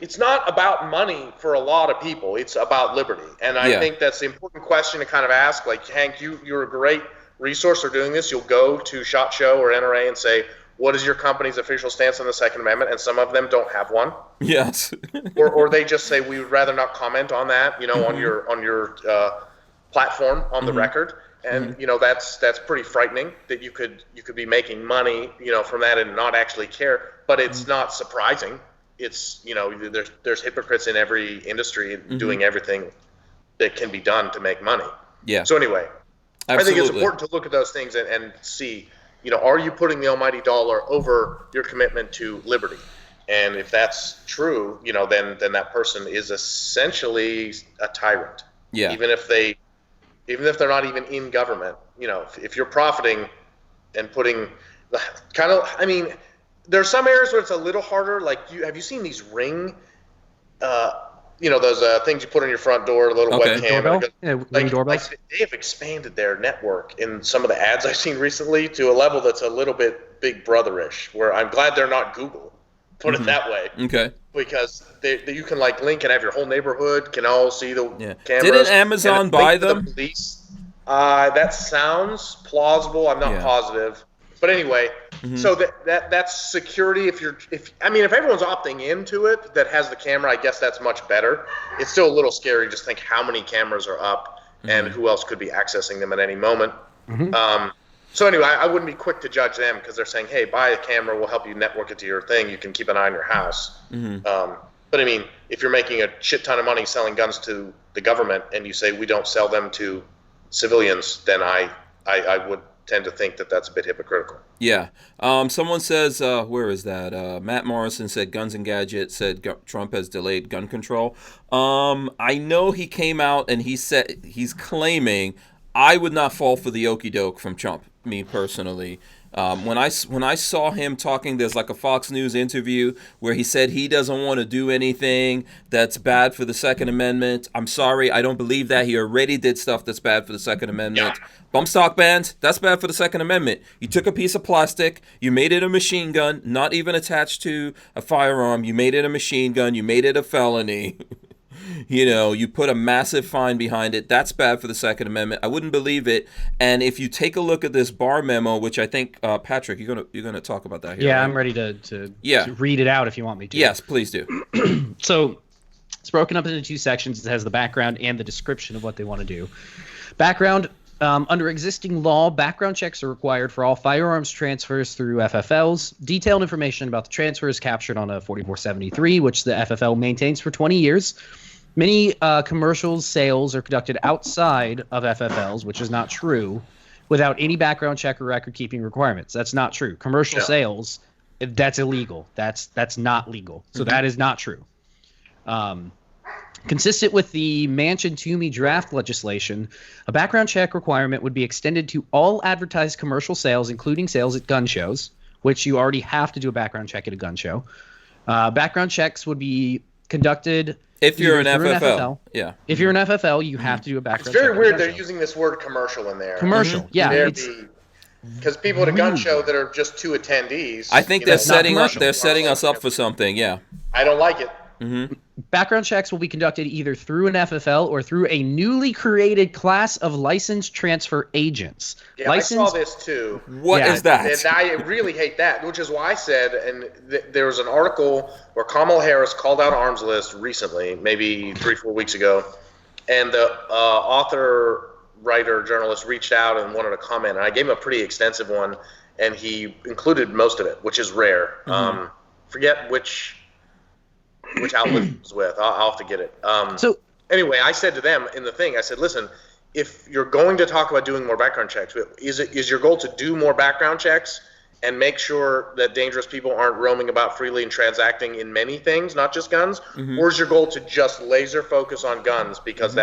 it's not about money for a lot of people. It's about liberty. And I think that's the important question to kind of ask. Like, Hank, you're a great resource for doing this. You'll go to SHOT Show or NRA and say, what is your company's official stance on the Second Amendment? And some of them don't have one. Yes. or they just say, we would rather not comment on that, on your platform on the record. And, that's pretty frightening that you could be making money, from that and not actually care. But it's not surprising. It's there's hypocrites in every industry doing everything that can be done to make money. Yeah. So anyway, absolutely. I think it's important to look at those things and see, are you putting the almighty dollar over your commitment to liberty? And if that's true, then that person is essentially a tyrant. Yeah. Even if they're not even in government, if you're profiting and putting there's some areas where it's a little harder. Like, have you seen these Ring, those things you put on your front door, a little webcam? Doorbell? Like, they have expanded their network in some of the ads I've seen recently to a level that's a little bit Big Brother-ish, where I'm glad they're not Google. Put it that way. Okay. Because you can link and have your whole neighborhood can all see the cameras. Didn't Amazon buy them? The police. That sounds plausible. I'm not positive. But anyway, so that's security. If everyone's opting into it that has the camera, I guess that's much better. It's still a little scary. Just think how many cameras are up and who else could be accessing them at any moment. So anyway, I wouldn't be quick to judge them because they're saying, hey, buy a camera, we'll help you network it to your thing. You can keep an eye on your house. But if you're making a shit ton of money selling guns to the government and you say we don't sell them to civilians, then I would tend to think that that's a bit hypocritical. Yeah. Someone says, where is that? Matt Morrison said Guns and Gadgets said Trump has delayed gun control. I know he came out and he said he's claiming I would not fall for the okie doke from Trump, me personally. When I saw him talking, there's a Fox News interview where he said he doesn't want to do anything that's bad for the Second Amendment. I'm sorry, I don't believe that. He already did stuff that's bad for the Second Amendment. Yeah. Bump stock bans, that's bad for the Second Amendment. You took a piece of plastic, you made it a machine gun, not even attached to a firearm. You made it a machine gun, you made it a felony. You put a massive fine behind it. That's bad for the Second Amendment. I wouldn't believe it. And if you take a look at this Barr memo, which I think, Patrick, you're gonna talk about that here. Yeah, right? I'm ready to read it out if you want me to. Yes, please do. So it's broken up into two sections. It has the background and the description of what they want to do. Background. Under existing law, background checks are required for all firearms transfers through FFLs. Detailed information about the transfer is captured on a 4473, which the FFL maintains for 20 years. Many commercial sales are conducted outside of FFLs, which is not true, without any background check or record-keeping requirements. That's not true. Commercial sales, that's illegal. That's not legal. So that is not true. Consistent with the Manchin-Toomey draft legislation, a background check requirement would be extended to all advertised commercial sales, including sales at gun shows, which you already have to do a background check at a gun show. Background checks would be conducted if you're an FFL. Yeah. If you're an FFL, you have to do a background check. It's very weird they're using this word commercial in there. Commercial, yeah. Because people at a gun show that are just 2 attendees. I think they're setting us up for something, yeah. I don't like it. Mm-hmm. Background checks will be conducted either through an FFL or through a newly created class of licensed transfer agents. Yeah, I saw this too. What is that? And I really hate that, which is why I said, and there was an article where Kamala Harris called out Armslist recently, maybe 3-4 weeks ago, and the author, writer, journalist reached out and wanted a comment, and I gave him a pretty extensive one, and he included most of it, which is rare. Mm-hmm. Forget which outlet it was with. I'll have to get it. So anyway, I said to them in the thing, I said, listen, if you're going to talk about doing more background checks, is your goal to do more background checks and make sure that dangerous people aren't roaming about freely and transacting in many things, not just guns? Mm-hmm. Or is your goal to just laser focus on guns because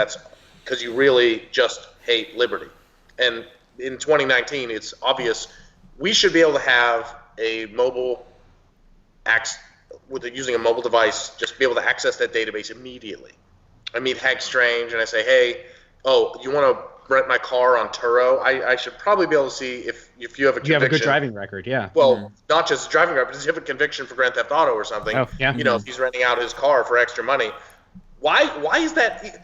because you really just hate liberty? And in 2019, it's obvious we should be able to have a mobile using a mobile device, just be able to access that database immediately. I meet Hank Strange and I say, hey, you want to rent my car on Turo? I should probably be able to see if you have a conviction. You have a good driving record, yeah. Well, not just driving record, but if you have a conviction for Grand Theft Auto or something. Oh, yeah. If he's renting out his car for extra money. Why is that?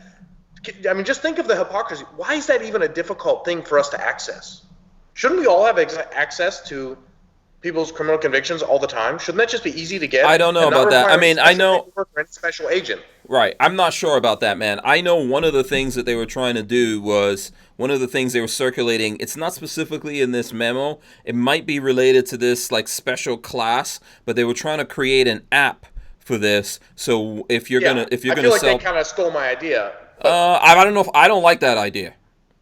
I mean, just think of the hypocrisy. Why is that even a difficult thing for us to access? Shouldn't we all have access to people's criminal convictions all the time? Shouldn't that just be easy to get? I don't know about that. I mean, I know special agent. Right. I'm not sure about that, man. I know one of the things that they were trying to do was one of the things they were circulating. It's not specifically in this memo. It might be related to this like special class, but they were trying to create an app for this. So if you're gonna I feel like they kind of stole my idea. I don't know if I don't like that idea.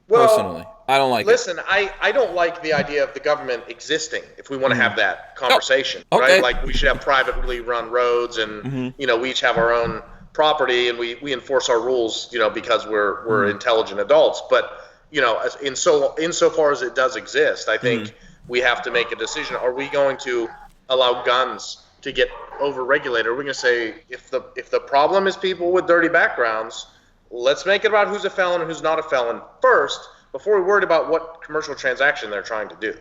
Personally, I don't like it. Listen, I don't like the idea of the government existing if we want to have that conversation, right? Like we should have privately run roads and, we each have our own property and we enforce our rules, because we're intelligent adults. But, insofar as it does exist, I think we have to make a decision. Are we going to allow guns to get over-regulated? Are we going to say if the problem is people with dirty backgrounds, let's make it about who's a felon and who's not a felon first, before we worried about what commercial transaction they're trying to do.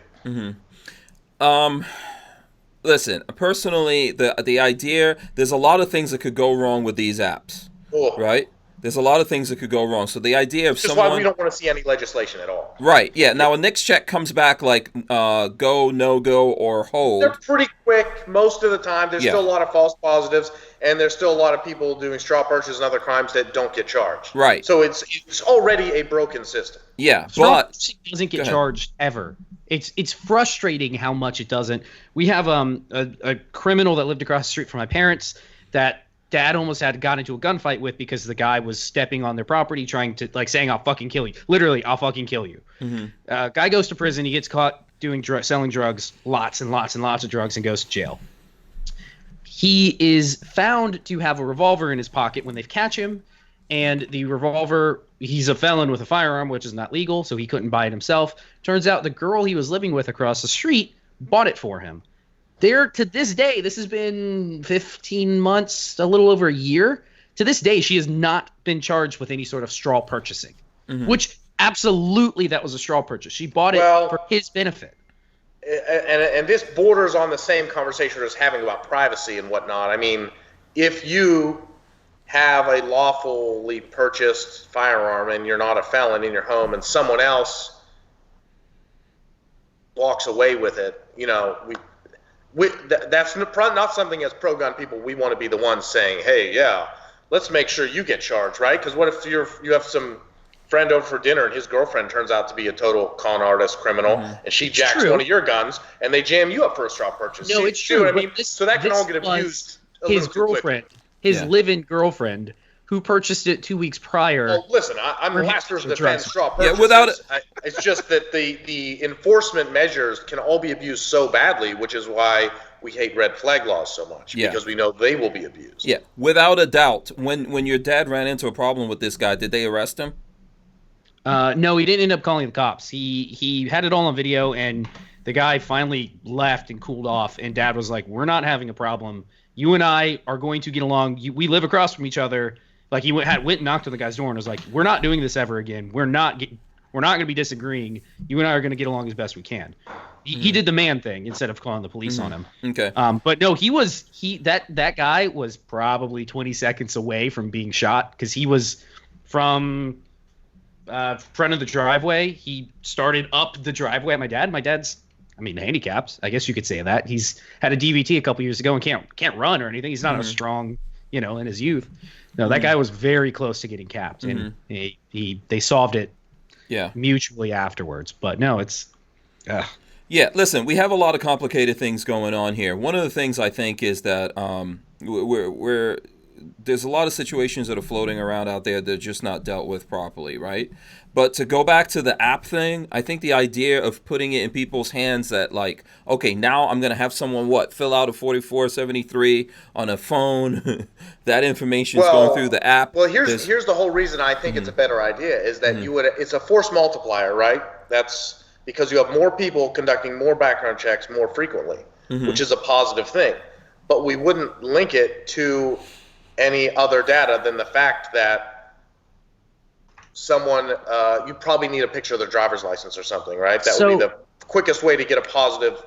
Listen, personally, the idea, there's a lot of things that could go wrong with these apps, right? There's a lot of things that could go wrong. So the idea of someone... That's why we don't want to see any legislation at all. Right, yeah. Now, a NICS check comes back like go, no-go, or hold. They're pretty quick most of the time. There's still a lot of false positives, and there's still a lot of people doing straw purchases and other crimes that don't get charged. Right. So it's already a broken system. Yeah, but... It doesn't get charged ever. It's frustrating how much it doesn't. We have a criminal that lived across the street from my parents that Dad almost got into a gunfight with because the guy was stepping on their property, trying to saying "I'll fucking kill you." Literally, "I'll fucking kill you." Guy goes to prison. He gets caught selling drugs, lots and lots and lots of drugs, and goes to jail. He is found to have a revolver in his pocket when they catch him, and the revolver. He's a felon with a firearm, which is not legal, so he couldn't buy it himself. Turns out the girl he was living with across the street bought it for him. To this day, this has been 15 months, a little over a year. To this day, she has not been charged with any sort of straw purchasing, which absolutely that was a straw purchase. She bought it for his benefit. And this borders on the same conversation we're just having about privacy and whatnot. I mean, if you have a lawfully purchased firearm and you're not a felon in your home and someone else walks away with it, that's not something as pro-gun people we want to be the ones saying, hey, yeah, let's make sure you get charged, right? Because what if you have some friend over for dinner and his girlfriend turns out to be a total con artist criminal and she jacks one of your guns and they jam you up for a straw purchase? No, it's true. I mean, so that can all get abused. His girlfriend, live-in girlfriend, who purchased it 2 weeks prior. Well, listen, I'm the last person to defend straw purchases. It's just that the enforcement measures can all be abused so badly, which is why we hate red flag laws so much because we know they will be abused. Yeah, without a doubt. When your dad ran into a problem with this guy, did they arrest him? No, he didn't end up calling the cops. He had it all on video, and the guy finally left and cooled off. And Dad was like, "We're not having a problem. You and I are going to get along. We live across from each other." Like he went and knocked on the guy's door and was like, "We're not doing this ever again. We're not going to be disagreeing. You and I are going to get along as best we can." He did the man thing instead of calling the police on him. Okay. But no, that guy was probably 20 seconds away from being shot because he was from front of the driveway. He started up the driveway at my dad. My dad's, handicapped. I guess you could say that. He's had a DVT a couple years ago and can't run or anything. He's not a strong, in his youth. No, that guy was very close to getting capped, and they solved it. Yeah. Mutually afterwards. But no, it's. Yeah, listen, we have a lot of complicated things going on here. One of the things I think is that there's a lot of situations that are floating around out there that are just not dealt with properly, right? But to go back to the app thing, I think the idea of putting it in people's hands that like, okay, now I'm going to have someone, fill out a 4473 on a phone. That information is going through the app. Well, here's the whole reason I think it's a better idea is that it's a force multiplier, right? That's because you have more people conducting more background checks more frequently, which is a positive thing. But we wouldn't link it to any other data than the fact that someone, you probably need a picture of their driver's license or something, right? That would be the quickest way to get a positive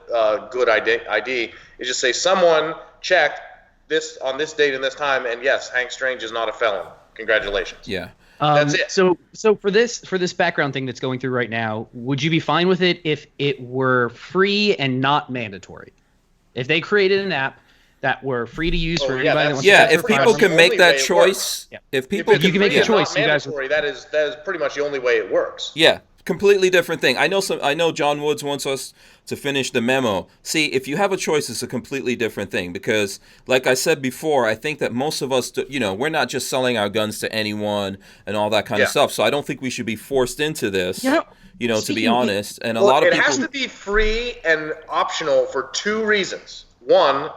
good ID is just say someone checked this on this date and this time, and yes, Hank Strange is not a felon. Congratulations. Yeah. That's it. So for this background thing that's going through right now, would you be fine with it if it were free and not mandatory? If they created an app that were free to use for anybody that wants to if people can make that choice, if you can make a choice, you guys that is pretty much the only way it works. Yeah. Completely different thing. I know John Woods wants us to finish the memo. See, if you have a choice, it's a completely different thing because, like I said before, I think that most of us, we're not just selling our guns to anyone and all that kind of stuff. So I don't think we should be forced into this, to be honest. And a lot of people... It has to be free and optional for two reasons. One,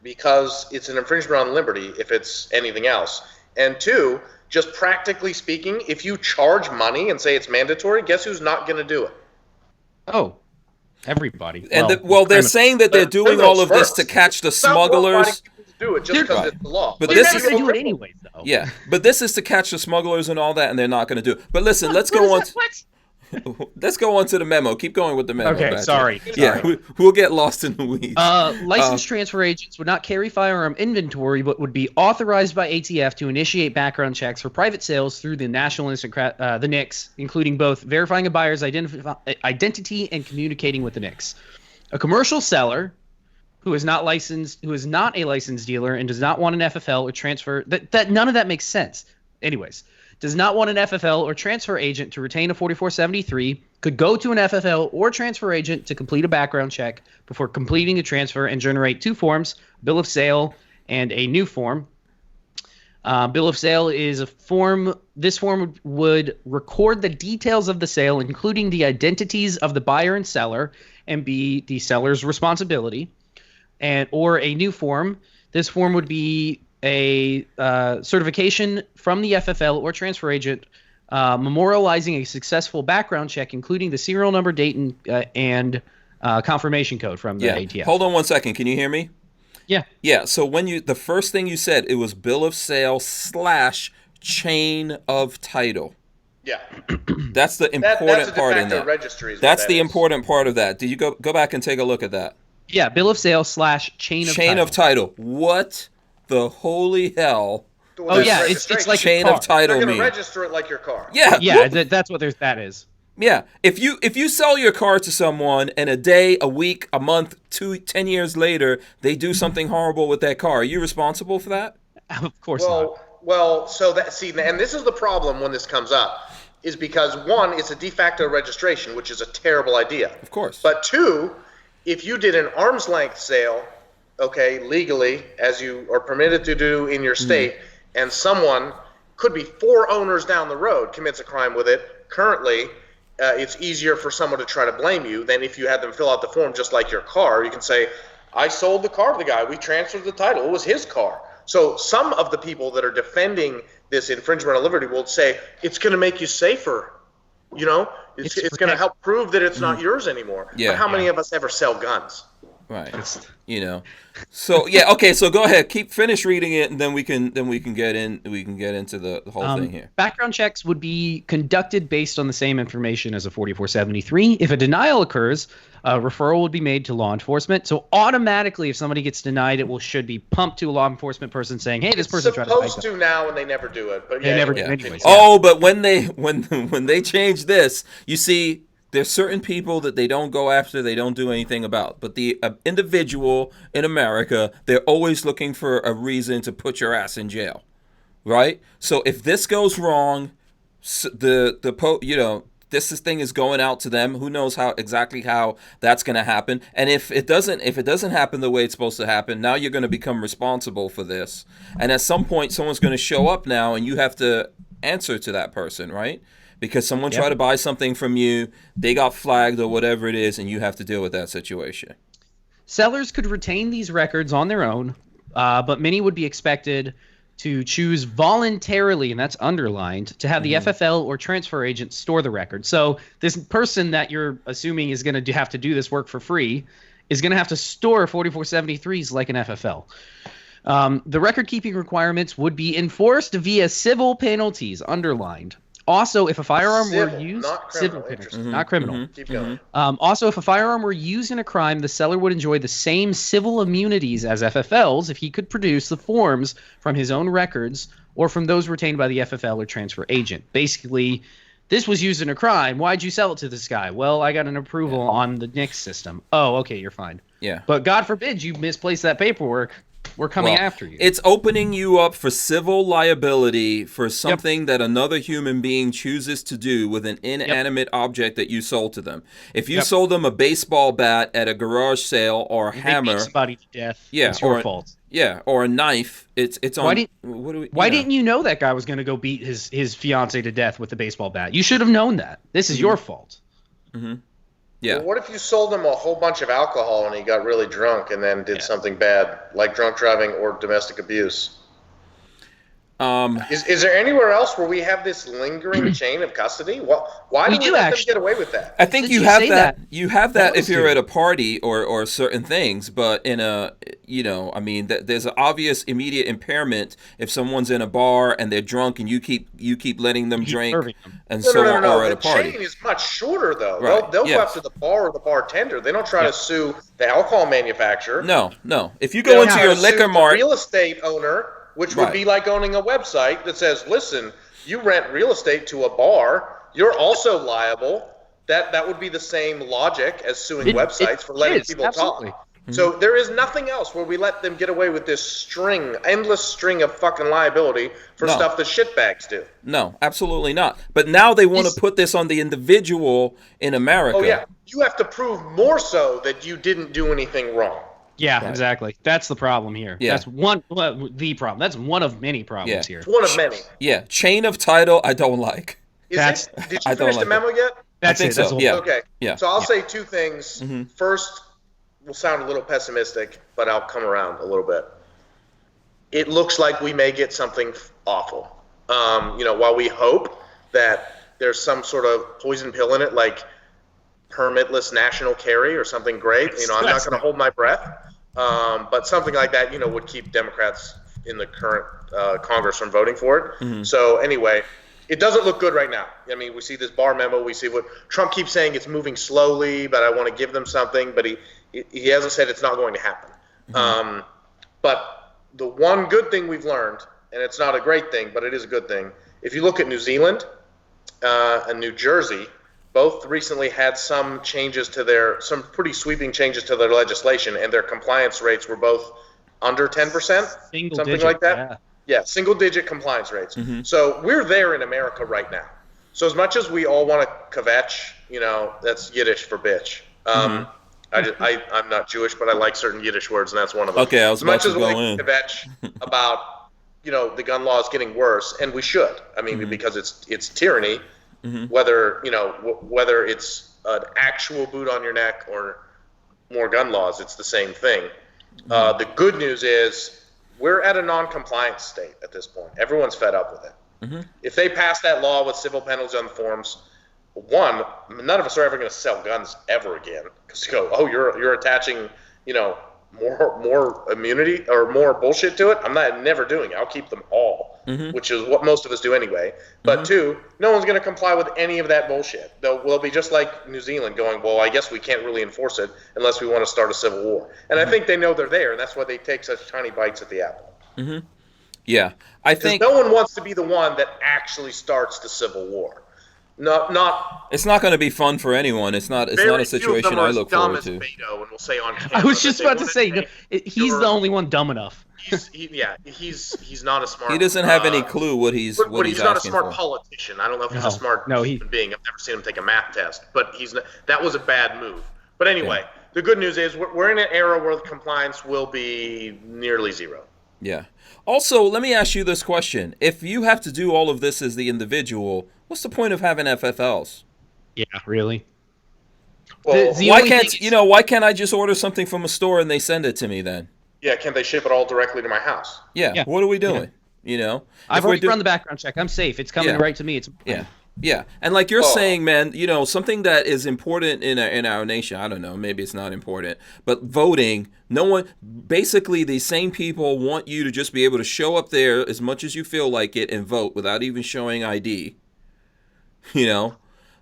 because it's an infringement on liberty if it's anything else. And two, just practically speaking, if you charge money and say it's mandatory, guess who's not going to do it? Oh, everybody. And they're saying that they're doing all of this to catch the smugglers. Do it just because it's the law. But this is going to do it anyways, though. Yeah, but this is to catch the smugglers and all that, and they're not going to do it. But listen, let's go on. Let's go on to the memo. Keep going with the memo. Okay, sorry. Yeah, we'll get lost in the weeds. Licensed transfer agents would not carry firearm inventory, but would be authorized by ATF to initiate background checks for private sales through the National the NICS, including both verifying a buyer's identity and communicating with the NICS. A commercial seller who is not a licensed dealer and does not want an FFL or transfer that none of that makes sense. Anyways. Does not want an FFL or transfer agent to retain a 4473, could go to an FFL or transfer agent to complete a background check before completing a transfer and generate two forms, bill of sale and a new form. Bill of sale is a form. This form would record the details of the sale, including the identities of the buyer and seller, and be the seller's responsibility. Or a new form. This form would be a certification from the FFL or transfer agent memorializing a successful background check, including the serial number, date, and confirmation code from the ATF. Hold on one second. Can you hear me? Yeah. Yeah. So the first thing you said, it was bill of sale / chain of title. Yeah. That's the important part in that. That's the important part of that. Did you go back and take a look at that? Yeah. Bill of sale / chain of title. What the holy hell? Oh yeah, it's like chain of title. They're going to register it like your car. Yeah, yeah, that's what that is. Yeah, if you sell your car to someone and a day, a week, a month, 10 years later they do something horrible with that car, are you responsible for that? Of course not. Well, so and this is the problem when this comes up, is because one, it's a de facto registration, which is a terrible idea. Of course. But two, if you did an arm's length sale, legally, as you are permitted to do in your state, and someone could be 4 owners down the road commits a crime with it, currently, it's easier for someone to try to blame you than if you had them fill out the form just like your car. You can say, I sold the car to the guy. We transferred the title. It was his car. So some of the people that are defending this infringement of liberty will say it's going to make you safer. You know, it's going to help prove that it's not yours anymore. Yeah. But how many of us ever sell guns? Right. You know. So yeah, okay, so go ahead. Finish reading it, and then we can get into the whole thing here. Background checks would be conducted based on the same information as a 4473. If a denial occurs, a referral would be made to law enforcement. So automatically, if somebody gets denied, should be pumped to a law enforcement person saying, "Hey, this person tried to buy supposed to now," and they never do it. But they never do anyways. Oh, but when they change this, you see. There's certain people that they don't go after, they don't do anything about. But the individual in America, they're always looking for a reason to put your ass in jail, right? So if this goes wrong, this thing is going out to them. Who knows exactly how that's going to happen? And if it doesn't happen the way it's supposed to happen, now you're going to become responsible for this. And at some point, someone's going to show up now, and you have to answer to that person, right? Because someone tried to buy something from you, they got flagged or whatever it is, and you have to deal with that situation. Sellers could retain these records on their own, but many would be expected to choose voluntarily, and that's underlined, to have the FFL or transfer agent store the record. So this person that you're assuming is going to have to do this work for free is going to have to store 4473s like an FFL. The record-keeping requirements would be enforced via civil penalties, underlined. Also, if a firearm were used, civil penalties, not criminal. Keep going. Also, if a firearm were used in a crime, the seller would enjoy the same civil immunities as FFLs if he could produce the forms from his own records or from those retained by the FFL or transfer agent. Basically, this was used in a crime. Why'd you sell it to this guy? Well, I got an approval on the NICS system. Oh, okay, you're fine. Yeah. But God forbid you misplace that paperwork. We're coming after you. It's opening you up for civil liability for something that another human being chooses to do with an inanimate object that you sold to them. If you sold them a baseball bat at a garage sale or a hammer, beat somebody to death. It's your fault. Yeah, or a knife. It's on. Why didn't you know that guy was going to go beat his fiance to death with the baseball bat? You should have known that. This is your fault. Mm-hmm. Yeah. Well, what if you sold him a whole bunch of alcohol and he got really drunk and then did something bad, like drunk driving or domestic abuse? Is there anywhere else where we have this lingering chain of custody? Why do we let them get away with that? I think you have that. You have that if you're at a party or certain things, but in a, there's an obvious immediate impairment if someone's in a bar and they're drunk and you keep letting them drink and so on, or at a party. The chain is much shorter though. Right. They'll go after the bar or the bartender. They don't try to sue the alcohol manufacturer. No. If you go into your liquor mart, real estate owner. Which would be like owning a website that says, listen, you rent real estate to a bar, you're also liable. That would be the same logic as suing websites for letting people talk. Mm-hmm. So there is nothing else where we let them get away with this endless string of fucking liability for stuff that shitbags do. No, absolutely not. But now they want to put this on the individual in America. Oh, yeah. You have to prove more so that you didn't do anything wrong. Yeah, exactly. That's the problem here. Yeah. That's the problem. That's one of many problems here. One of many. Yeah, chain of title I don't like. Did you finish the memo yet? I think so. Yeah. Okay. Yeah. So I'll say two things. Mm-hmm. First, will sound a little pessimistic, but I'll come around a little bit. It looks like we may get something awful. While we hope that there's some sort of poison pill in it, like permitless national carry or something great. I'm not going to hold my breath. But something like that, would keep Democrats in the current Congress from voting for it. Mm-hmm. So anyway, it doesn't look good right now. I mean, we see this Barr memo. We see what Trump keeps saying. It's moving slowly, but I want to give them something. But he hasn't said it's not going to happen. Mm-hmm. But the one good thing we've learned, and it's not a great thing, but it is a good thing. If you look at New Zealand and New Jersey, both recently had some pretty sweeping changes to their legislation, and their compliance rates were both under 10%, something like that. Yeah, single-digit compliance rates. Mm-hmm. So we're there in America right now. So as much as we all want to kvetch, that's Yiddish for bitch. I'm not Jewish, but I like certain Yiddish words, and that's one of them. Okay, I was about to go in. As much as we kvetch about, the gun law is getting worse, and we should. I mean, because it's tyranny. Mm-hmm. Whether it's an actual boot on your neck or more gun laws, it's the same thing. The good news is we're at a non-compliance state at this point. Everyone's fed up with it. If they pass that law with civil penalties on the forms, one, none of us are ever going to sell guns ever again. Because you go, oh, you're attaching, more immunity or more bullshit to it. I'm never doing it. I'll keep them all, which is what most of us do anyway. But two, no one's going to comply with any of that bullshit. They'll be just like New Zealand going, well, I guess we can't really enforce it unless we want to start a civil war. And I think they know they're there, and that's why they take such tiny bites at the apple. Yeah, I think no one wants to be the one that actually starts the civil war. Not. It's not going to be fun for anyone. It's not a situation I look forward to. Beto and will say on camera I was just about to say, he's the only one dumb enough. He's not a smart. He doesn't have any clue what he's asking for. He's not a smart politician. I don't know if he's a smart human being. I've never seen him take a math test, but that was a bad move. But anyway, the good news is we're in an era where the compliance will be nearly zero. Yeah. Also, let me ask you this question. If you have to do all of this as the individual, what's the point of having FFLs? Yeah, really? Well, why can't I just order something from a store and they send it to me then? Yeah, can't they ship it all directly to my house? Yeah. What are we doing? I've already run the background check. I'm safe. It's coming right to me. It's Yeah, and like you're saying, man, something that is important in our nation, I don't know, maybe it's not important, but voting, basically the same people want you to just be able to show up there as much as you feel like it and vote without even showing ID,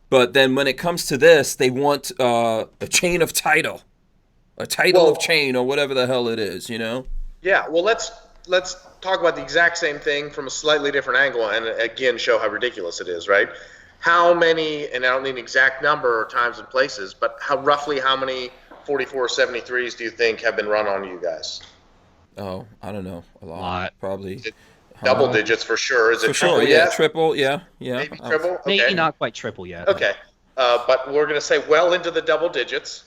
But then when it comes to this, they want a chain of title, a title of chain or whatever the hell it is, Yeah, well, let's talk about the exact same thing from a slightly different angle and again show how ridiculous it is, right? How many, and I don't need an exact number or times and places, but roughly how many 4473s do you think have been run on you guys? Oh, I don't know. A lot. Probably. Double digits for sure. Is it for sure? Yeah, triple. Yeah. Maybe triple. Okay. Maybe not quite triple yet. Okay, but we're going to say well into the double digits.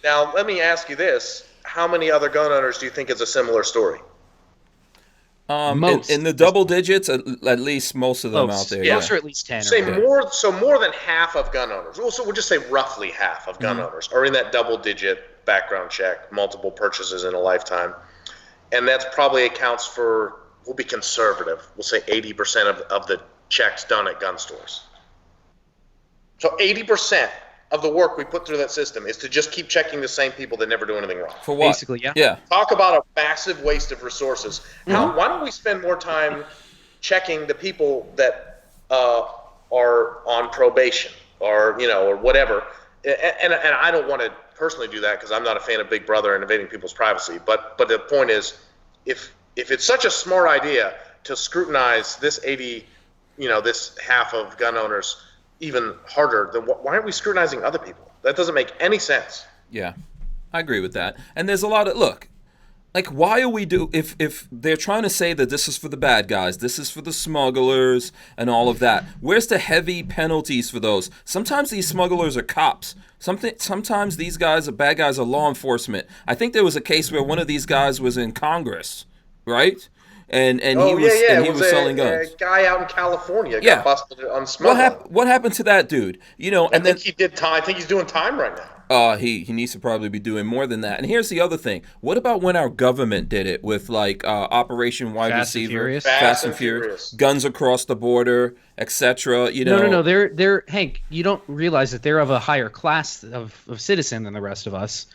Now, let me ask you this: how many other gun owners do you think is a similar story? Most. In the double digits, at least most of them out there. Yeah, or at least 10. More than half of gun owners. So we'll just say roughly half of gun owners are in that double-digit background check, multiple purchases in a lifetime, and that's probably accounts for. We'll be conservative. We'll say 80% of the checks done at gun stores. So 80% of the work we put through that system is to just keep checking the same people that never do anything wrong. For what? Basically, yeah. Yeah. Talk about a massive waste of resources. Why don't we spend more time checking the people that are on probation or whatever? And I don't want to personally do that because I'm not a fan of Big Brother and invading people's privacy. But the point is, if it's such a smart idea to scrutinize this this half of gun owners even harder, then why aren't we scrutinizing other people? That doesn't make any sense. Yeah, I agree with that. And there's a lot of why are we if they're trying to say that this is for the bad guys, this is for the smugglers and all of that, where's the heavy penalties for those? Sometimes these smugglers are cops. Sometimes these guys are bad guys are law enforcement. I think there was a case where one of these guys was in Congress, right? And he was selling guns. A guy out in California got busted on smuggling. What happened to that dude? I think he did time. I think he's doing time right now. He needs to probably be doing more than that. And here's the other thing. What about when our government did it with Operation Wide Receiver, Fast and Furious, guns across the border, etc. No. They're Hank. You don't realize that they're of a higher class of citizen than the rest of us.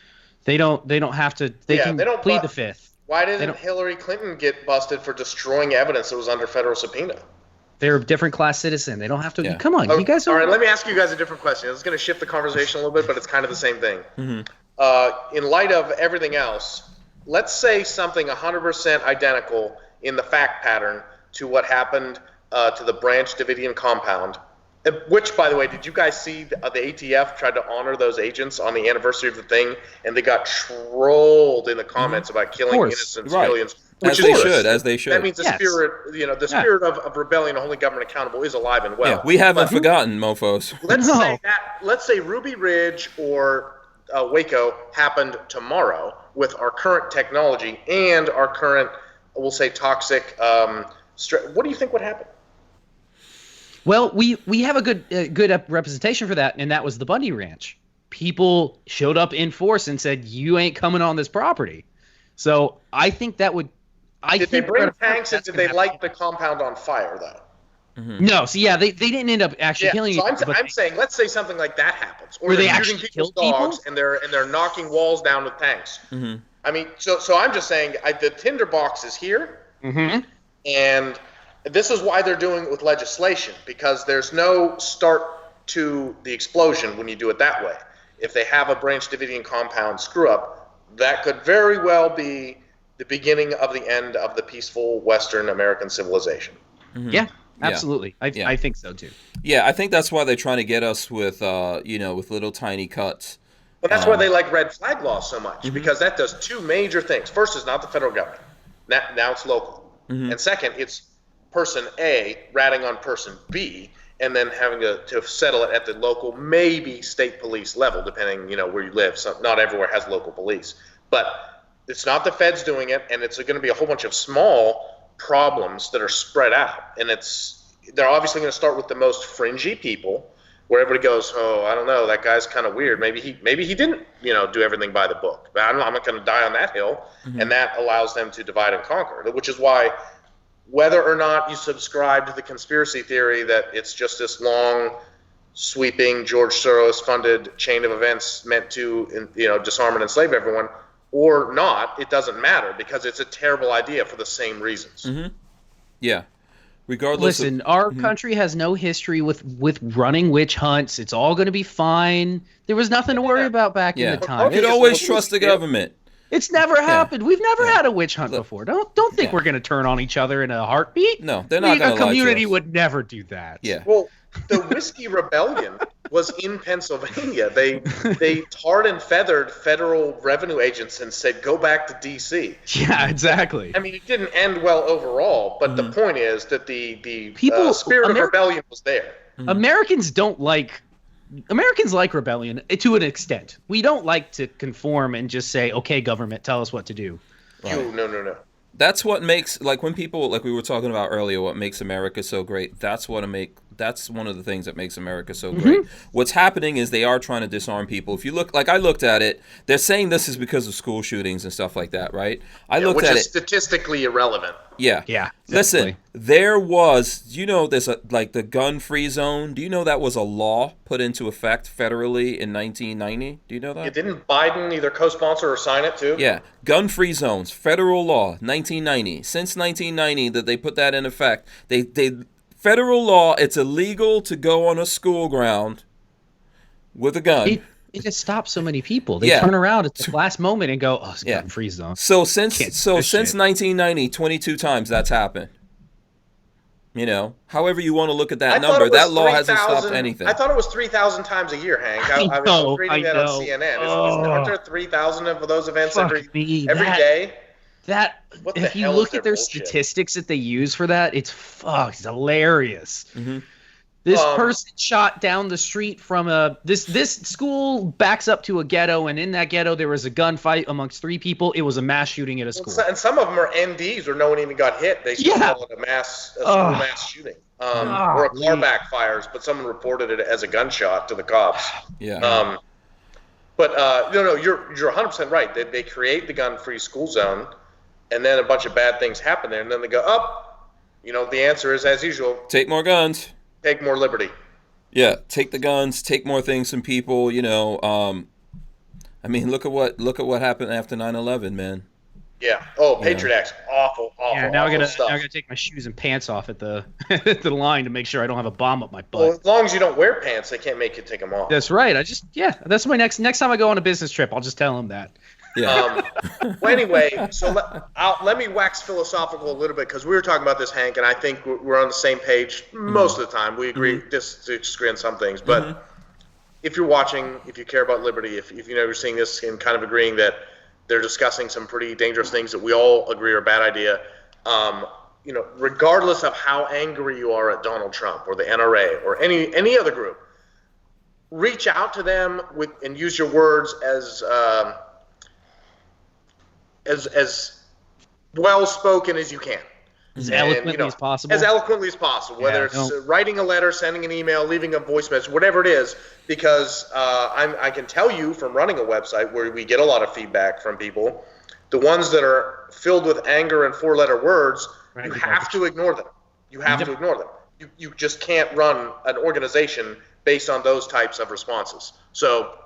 They don't have to. They can plead the fifth. Why didn't Hillary Clinton get busted for destroying evidence that was under federal subpoena? They're a different class citizen. They don't have to. Yeah. Come on, you guys. All right, let me ask you guys a different question. It's going to shift the conversation a little bit, but it's kind of the same thing. In light of everything else, let's say something 100% identical in the fact pattern to what happened to the Branch Davidian compound. Which, by the way, did you guys see the ATF tried to honor those agents on the anniversary of the thing, and they got trolled in the comments about killing innocent civilians? As they should. That means the spirit, of rebellion and holding government accountable is alive and well. Yeah, we haven't forgotten, mofos. Let's say Ruby Ridge or Waco happened tomorrow with our current technology and our current, we'll say, toxic. What do you think would happen? Well, we have a good representation for that, and that was the Bundy Ranch. People showed up in force and said, "You ain't coming on this property." So I think that would. Did they bring tanks and did they light the compound on fire though? Mm-hmm. No, so yeah, they didn't end up actually killing. So I'm saying, let's say something like that happens, or they're shooting people's dogs and they're knocking walls down with tanks. Mm-hmm. I mean, so I'm just saying the tinderbox is here, and this is why they're doing it with legislation, because there's no start to the explosion when you do it that way. If they have a Branch Davidian compound screw up, that could very well be the beginning of the end of the peaceful Western American civilization. Mm-hmm. Yeah. Absolutely. I think so too. Yeah, I think that's why they're trying to get us with with little tiny cuts. Well, that's why they like red flag laws so much, because that does two major things. First, it's not the federal government. Now it's local. And second, it's person A ratting on person B and then having to settle it at the local, maybe state police level, depending, where you live. So not everywhere has local police. But it's not the feds doing it, and it's going to be a whole bunch of small problems that are spread out, and they're obviously going to start with the most fringy people, where everybody goes, oh, I don't know, that guy's kind of weird. Maybe he didn't, do everything by the book. But I'm not going to die on that hill, and that allows them to divide and conquer. Which is why, whether or not you subscribe to the conspiracy theory that it's just this long, sweeping George Soros-funded chain of events meant to, disarm and enslave everyone, or not, it doesn't matter, because it's a terrible idea for the same reasons. Yeah. Regardless. Listen, our country has no history with running witch hunts. It's all going to be fine. There was nothing to worry about back in the time. You could always trust the government. It's never happened. We've never had a witch hunt before. Don't think we're going to turn on each other in a heartbeat. No, they're not going to. A community would never do that. Yeah. Well, the Whiskey Rebellion was in Pennsylvania. They tarred and feathered federal revenue agents and said, go back to D.C. Yeah, exactly. I mean, it didn't end well overall, but the point is that the spirit of rebellion was there. Americans like rebellion to an extent. We don't like to conform and just say, okay, government, tell us what to do. Right. No. That's what makes, like, when people, like we were talking about earlier, what makes America so great. That's one of the things that makes America so great. What's happening is they are trying to disarm people. If you look, like I looked at it, they're saying this is because of school shootings and stuff like that, right? Which is statistically irrelevant. Yeah. Listen, there was, there's the gun-free zone. Do you know that was a law put into effect federally in 1990? Do you know that? Didn't Biden either co-sponsor or sign it too? Yeah. Gun-free zones, federal law, 1990. Since 1990 that they put that in effect, federal law, it's illegal to go on a school ground with a gun. It just stops so many people. They turn around at the last moment and go, oh, it's gun-free zone. So since 1990, 22 times that's happened. However you want to look at that number, that law hasn't stopped anything. I thought it was 3,000 times a year, Hank. I was reading that on CNN. Aren't there 3,000 of those events every day? That if you look at their statistics that they use for that, it's hilarious. This person shot down the street from this school backs up to a ghetto, and in that ghetto there was a gunfight amongst 3 people. It was a mass shooting at a school. And some of them are NDs where no one even got hit. They still call it a school mass shooting. Or a car backfires, but someone reported it as a gunshot to the cops. Yeah. No, you're 100% right. They create the gun-free school zone, and then a bunch of bad things happen there, and then they go, the answer is, as usual, take more guns. Take more liberty. Yeah, take the guns, take more things from people, I mean, look at what happened after 9/11, man. Yeah. Oh, Patriot Act's awful. Yeah, now I gotta take my shoes and pants off at the at the line to make sure I don't have a bomb up my butt. Well, as long as you don't wear pants, they can't make you take them off. That's right. That's my next time I go on a business trip, I'll just tell them that. Yeah. Well, anyway, so let me wax philosophical a little bit, because we were talking about this, Hank, and I think we're on the same page most of the time. We agree, disagree on some things, but if you're watching, if you care about liberty, if you're seeing this and kind of agreeing that they're discussing some pretty dangerous things that we all agree are a bad idea, regardless of how angry you are at Donald Trump or the NRA or any other group, reach out to them and use your words as well spoken as you can. As eloquently as possible. As eloquently as possible, whether it's writing a letter, sending an email, leaving a voice message, whatever it is, because I can tell you from running a website where we get a lot of feedback from people, The ones that are filled with anger and 4-letter words, you have to ignore them. You have to ignore them. You just can't run an organization based on those types of responses. So,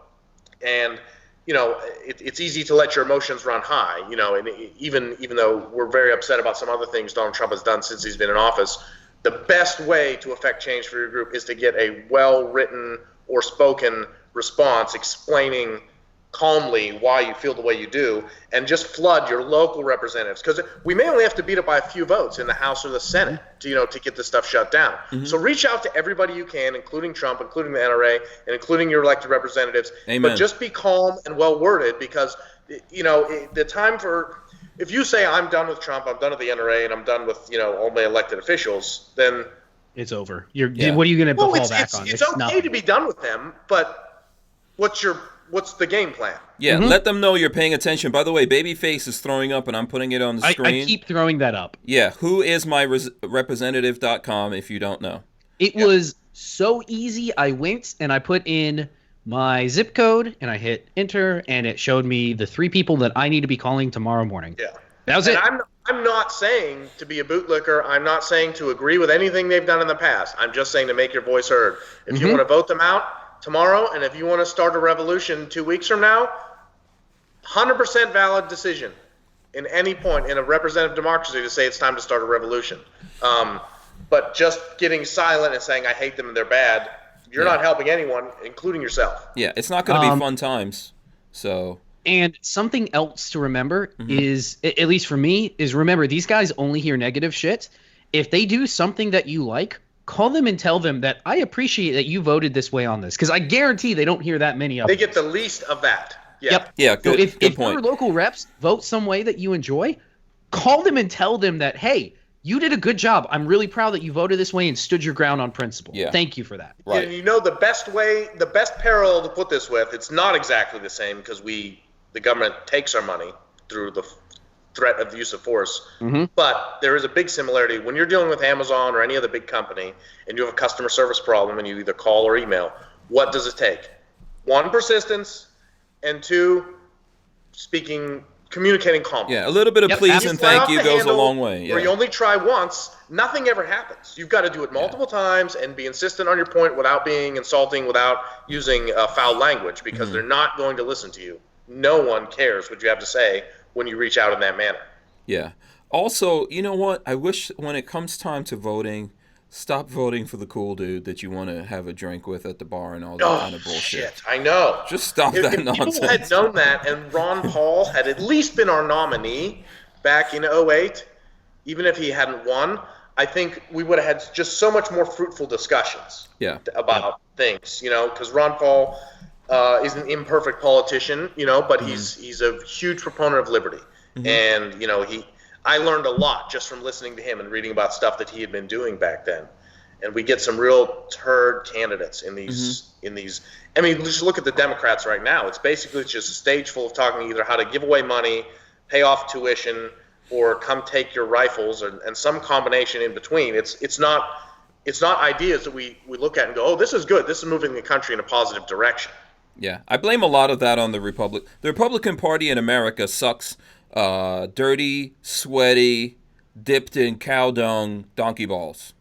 and it's easy to let your emotions run high. And even though we're very upset about some other things Donald Trump has done since he's been in office, the best way to affect change for your group is to get a well-written or spoken response explaining calmly why you feel the way you do, and just flood your local representatives, because we may only have to beat it by a few votes in the House or the Senate to get this stuff shut down. So reach out to everybody you can, including Trump, including the NRA, and including your elected representatives. Amen. But just be calm and well worded, because the time for, if you say I'm done with Trump, I'm done with the NRA, and I'm done with all my elected officials, then it's over. What are you going to fall back on? It's okay to be done with them, but what's the game plan? Yeah, let them know you're paying attention. By the way, Babyface is throwing up, and I'm putting it on the screen. I keep throwing that up. Yeah, whoismyrepresentative.com if you don't know. It was so easy. I went and I put in my zip code, and I hit enter, and it showed me the 3 people that I need to be calling tomorrow morning. Yeah. That was it. I'm not saying to be a bootlicker. I'm not saying to agree with anything they've done in the past. I'm just saying to make your voice heard. If you want to vote them out tomorrow, and if you want to start a revolution 2 weeks from now, 100% valid decision in any point in a representative democracy to say it's time to start a revolution. But just getting silent and saying I hate them and they're bad, you're not helping anyone, including yourself. Yeah, it's not going to be fun times. So. And something else to remember is, at least for me, is remember these guys only hear negative shit. If they do something that you like, call them and tell them that I appreciate that you voted this way on this, because I guarantee they don't hear that many of them. They get the least of that. Yeah. Yep. Yeah, good, so if point. your local reps vote some way that you enjoy, call them and tell them that, hey, you did a good job. I'm really proud that you voted this way and stood your ground on principle. Yeah. Thank you for that. Right. And the best parallel to put this with, it's not exactly the same because the government takes our money through the threat of the use of force. But there is a big similarity. When you're dealing with Amazon or any other big company and you have a customer service problem and you either call or email, what does it take? 1, persistence, and 2, communicating calmly. Yeah, a little bit of please and thank you goes a long way. Yeah. Where you only try once, nothing ever happens. You've got to do it multiple times and be insistent on your point without being insulting, without using foul language, because they're not going to listen to you. No one cares what you have to say when you reach out in that manner. Yeah. Also, you know what? I wish when it comes time to voting, stop voting for the cool dude that you want to have a drink with at the bar and all that kind of bullshit. Shit, I know. Just stop that nonsense. If people had known that and Ron Paul had at least been our nominee back in 2008, even if he hadn't won, I think we would have had just so much more fruitful discussions about things, because Ron Paul is an imperfect politician, but he's a huge proponent of liberty. And, I learned a lot just from listening to him and reading about stuff that he had been doing back then. And we get some real turd candidates in these. I mean, just look at the Democrats right now. It's basically just a stage full of talking either how to give away money, pay off tuition, or come take your rifles, and some combination in between. It's not ideas that we look at and go, oh, this is good. This is moving the country in a positive direction. Yeah, I blame a lot of that on the Republic. The Republican Party in America sucks. Dirty, sweaty, dipped in cow dung, donkey balls.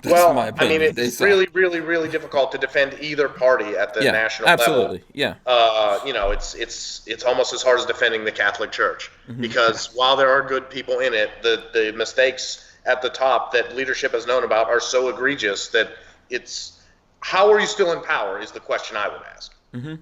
That's my opinion. I mean, it's really, really, really difficult to defend either party at the national absolutely. level. Yeah. It's almost as hard as defending the Catholic Church, because while there are good people in it, the mistakes at the top that leadership has known about are so egregious that it's, how are you still in power is the question I would ask on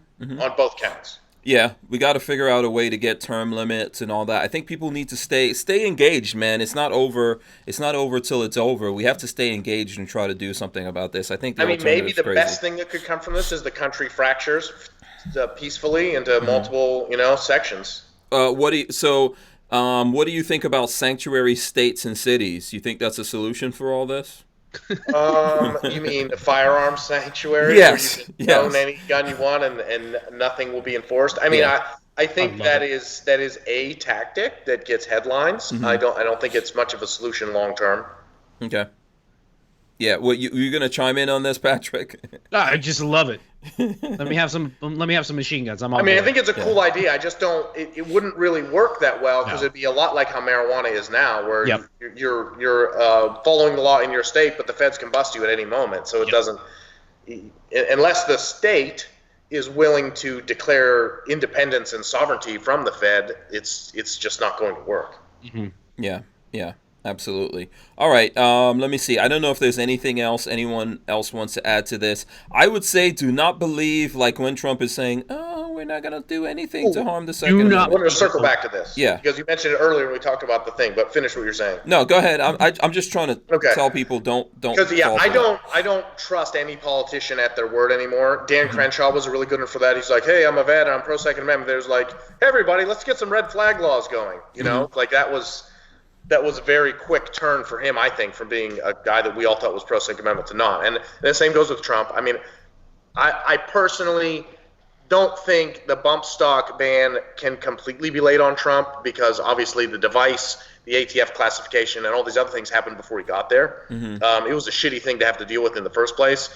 both counts. Yeah, we got to figure out a way to get term limits and all that. I think people need to stay engaged, man. It's not over. It's not over till it's over. We have to stay engaged and try to do something about this. I think. Maybe the best thing that could come from this is the country fractures peacefully into multiple, sections. What do you think about sanctuary states and cities? You think that's a solution for all this? You mean the firearms sanctuary? Yes. Where you can own any gun you want and nothing will be enforced. I mean, I think that is a tactic that gets headlines. I don't think it's much of a solution long term. Okay. Yeah, well, you gonna chime in on this, Patrick? I just love it. Let me have some machine guns. I think it's a cool idea. I just don't. It wouldn't really work that well because it'd be a lot like how marijuana is now, where you're following the law in your state, but the feds can bust you at any moment. So it doesn't, unless the state is willing to declare independence and sovereignty from the Fed. It's just not going to work. Mm-hmm. Yeah. Absolutely. All right. Let me see. I don't know if there's anything else anyone else wants to add to this. I would say do not believe like when Trump is saying, "Oh, we're not going to do anything to harm the Second Amendment." I want to circle back to this. Yeah. Because you mentioned it earlier when we talked about the thing, but finish what you're saying. No, go ahead. I'm just trying to tell people don't. Because I don't trust any politician at their word anymore. Dan Crenshaw was a really good one for that. He's like, "Hey, I'm a vet and I'm pro Second Amendment." There's like, "Hey, everybody, let's get some red flag laws going." You know, like that was a very quick turn for him, I think, from being a guy that we all thought was pro-Second Amendment to not. And the same goes with Trump. I mean, I personally don't think the bump stock ban can completely be laid on Trump because obviously the device, the ATF classification, and all these other things happened before he got there. It was a shitty thing to have to deal with in the first place.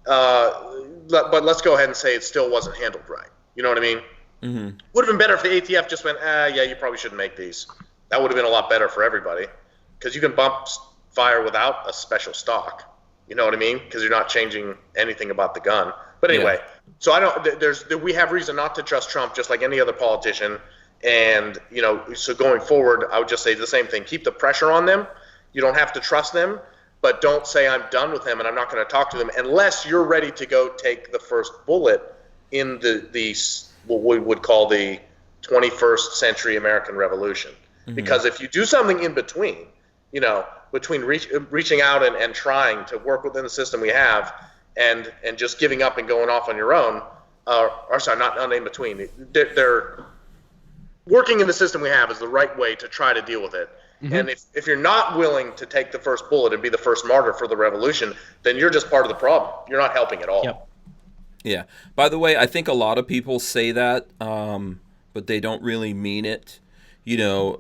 But let's go ahead and say it still wasn't handled right. You know what I mean? Would have been better if the ATF just went, yeah, you probably shouldn't make these. That would have been a lot better for everybody because you can bump fire without a special stock. You know what I mean? Because you're not changing anything about the gun. But anyway, so we have reason not to trust Trump just like any other politician. And, you know, so going forward, I would just say the same thing. Keep the pressure on them. You don't have to trust them, but don't say I'm done with them and I'm not going to talk to them unless you're ready to go take the first bullet in the what we would call the 21st century American Revolution. Because if you do something in between, you know, between reaching out and trying to work within the system we have and just giving up and going off on your own, or sorry, not in between. They're working in the system we have is the right way to try to deal with it. And if you're not willing to take the first bullet and be the first martyr for the revolution, then you're just part of the problem. You're not helping at all. Yep. Yeah. By the way, I think a lot of people say that, but they don't really mean it. You know,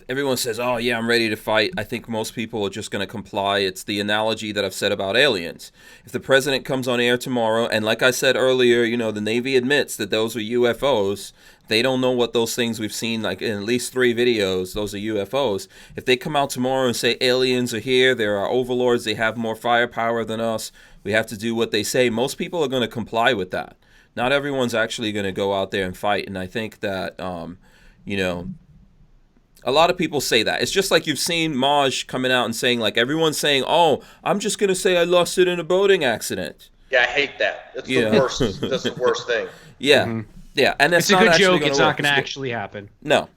everyone says, "Oh, yeah, I'm ready to fight." I think most people are just going to comply. It's the analogy that I've said about aliens. If the president comes on air tomorrow, and like I said earlier, you know, the Navy admits that those are UFOs. They don't know what those things we've seen, like in at least 3 videos, those are UFOs. If they come out tomorrow and say aliens are here, they're our overlords, they have more firepower than us, we have to do what they say, most people are going to comply with that. Not everyone's actually going to go out there and fight, and I think that... you know, a lot of people say that. It's just like you've seen Maj coming out and saying, like, everyone's saying, "Oh, I'm just going to say I lost it in a boating accident." Yeah, I hate that. It's the worst. That's the worst thing. Yeah. Yeah. And it's a good joke. It's not going to actually happen. No.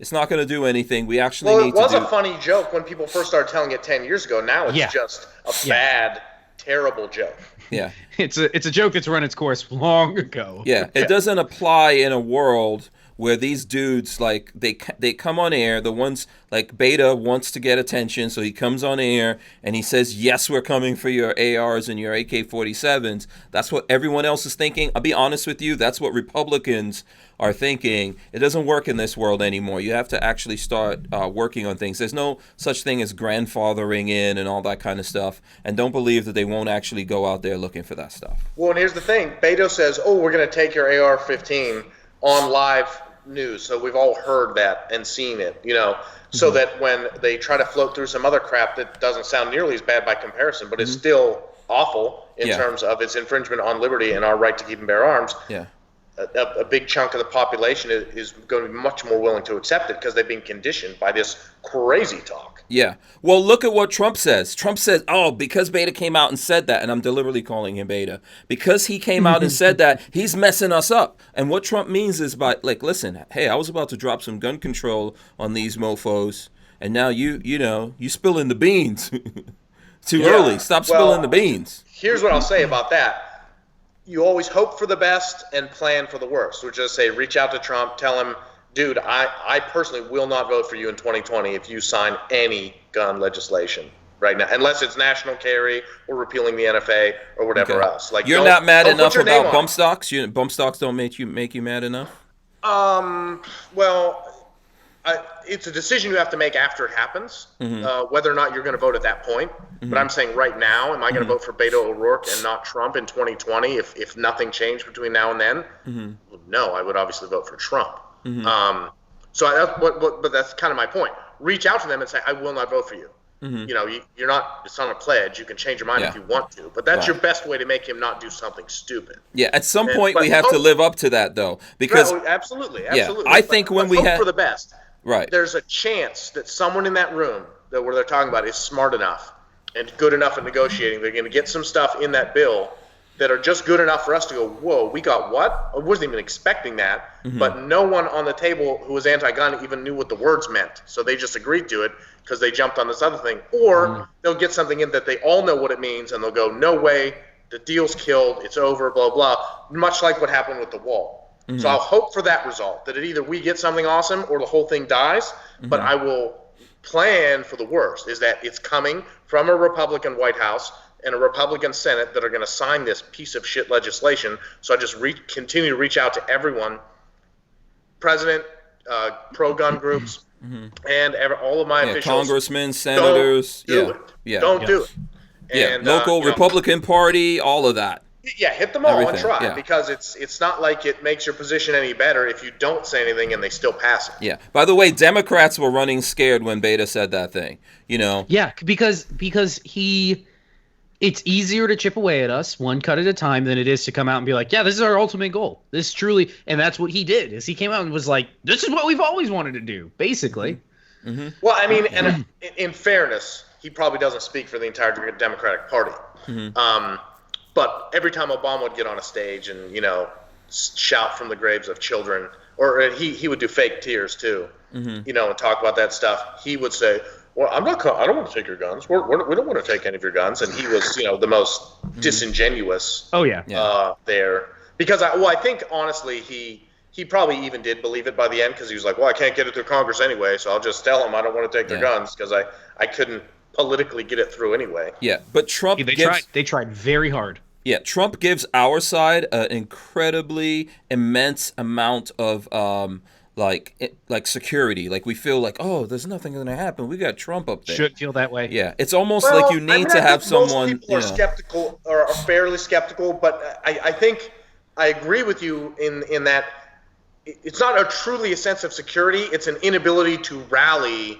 It's not going to do anything. We actually need to do... Well, it was a funny joke when people first started telling it 10 years ago. Now it's just a bad, terrible joke. Yeah. It's a joke that's run its course long ago. Yeah. It doesn't apply in a world where these dudes, like, they come on air, the ones, like, Beta wants to get attention, so he comes on air, and he says, "Yes, we're coming for your ARs and your AK-47s. That's what everyone else is thinking. I'll be honest with you, that's what Republicans are thinking. It doesn't work in this world anymore. You have to actually start working on things. There's no such thing as grandfathering in and all that kind of stuff, and don't believe that they won't actually go out there looking for that stuff. Well, and here's the thing. Beto says, "Oh, we're going to take your AR-15 on live news," so we've all heard that and seen it, you know, so that when they try to float through some other crap that doesn't sound nearly as bad by comparison, but is still awful in terms of its infringement on liberty and our right to keep and bear arms, a big chunk of the population is going to be much more willing to accept it because they've been conditioned by this crazy talk. Yeah. Well, look at what Trump says. Trump says, "Oh, because Beta came out and said that," and I'm deliberately calling him Beta, because he came out and said that, he's messing us up. And what Trump means is by, like, listen, hey, I was about to drop some gun control on these mofos, and now you spilling the beans too early. Stop spilling the beans. Here's what I'll say about that. You always hope for the best and plan for the worst. Which is, say, reach out to Trump, tell him, "Dude, I personally will not vote for you in 2020 if you sign any gun legislation right now, unless it's national carry or repealing the NFA or whatever else." Like, you're not mad enough about bump stocks. Bump stocks don't make you mad enough. Well, it's a decision you have to make after it happens, whether or not you're going to vote at that point. But I'm saying right now, am I going to vote for Beto O'Rourke and not Trump in 2020 if nothing changed between now and then? No, I would obviously vote for Trump. But that's kind of my point. Reach out to them and say, I will not vote for you. You know, you're not. It's not a pledge. You can change your mind if you want to, but that's your best way to make him not do something stupid. Yeah, at some point we have to live up to that, though, because absolutely. I think when we hope for the best, right? There's a chance that someone in that room where they're talking about is smart enough and good enough at negotiating. They're going to get some stuff in that bill that are just good enough for us to go, whoa, we got what? I wasn't even expecting that. But no one on the table who was anti-gun even knew what the words meant. So they just agreed to it because they jumped on this other thing. Or they'll get something in that they all know what it means, and they'll go, no way, the deal's killed, it's over, blah, blah, much like what happened with the wall. So I'll hope for that result, that either we get something awesome or the whole thing dies. But I will plan for the worst, is that it's coming from a Republican White House and a Republican Senate that are going to sign this piece of shit legislation. So I just continue to reach out to everyone, president, pro-gun groups, and all of my officials. Congressmen, senators. Don't do it. And, local Republican Party, all of that. Yeah, hit them all and try, because it's not like it makes your position any better if you don't say anything and they still pass it. Yeah. By the way, Democrats were running scared when Beta said that thing. You know. Yeah, because it's easier to chip away at us one cut at a time than it is to come out and be like, yeah, this is our ultimate goal. This truly, and that's what he did, is he came out and was like, this is what we've always wanted to do, basically. Well, I mean, and in fairness, he probably doesn't speak for the entire Democratic Party. But every time Obama would get on a stage and, you know, shout from the graves of children, or he would do fake tears too, you know, and talk about that stuff, he would say, well, I don't want to take your guns. We don't want to take any of your guns. And he was, you know, the most disingenuous. There, because I think honestly he probably even did believe it by the end, because he was like, well, I can't get it through Congress anyway, so I'll just tell them I don't want to take their guns because I couldn't politically get it through anyway. Yeah, but Trump they tried very hard. Yeah, Trump gives our side an incredibly immense amount of like security. Like we feel like, oh, there's nothing going to happen. We got Trump up there. Should feel that way. Yeah, it's almost like you need to have someone. Most people are skeptical, or are fairly skeptical, but I think I agree with you in that it's not truly a sense of security. It's an inability to rally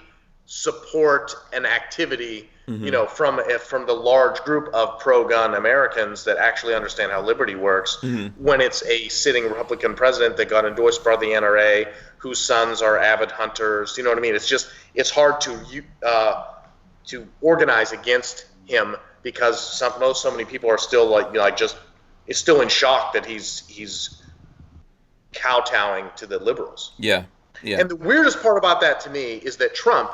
support and activity, you know, from the large group of pro-gun Americans that actually understand how liberty works, when it's a sitting Republican president that got endorsed by the NRA, whose sons are avid hunters. You know what I mean? It's hard to organize against him, because so many people are still it's still in shock that he's kowtowing to the liberals. Yeah. And the weirdest part about that to me is that Trump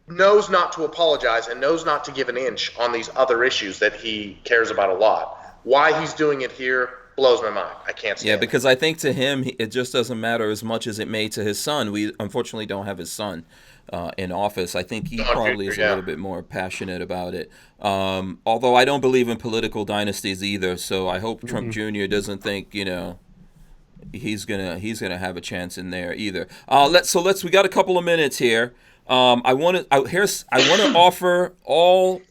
knows not to apologize and knows not to give an inch on these other issues that he cares about a lot. Why he's doing it here blows my mind. I can't stand it. Because I think to him, it just doesn't matter as much as it may to his son. We unfortunately don't have his son in office. I think he probably is a little bit more passionate about it. Although I don't believe in political dynasties either, so I hope Trump Jr. doesn't think, you know, he's gonna have a chance in there either. We got a couple of minutes here. I want to offer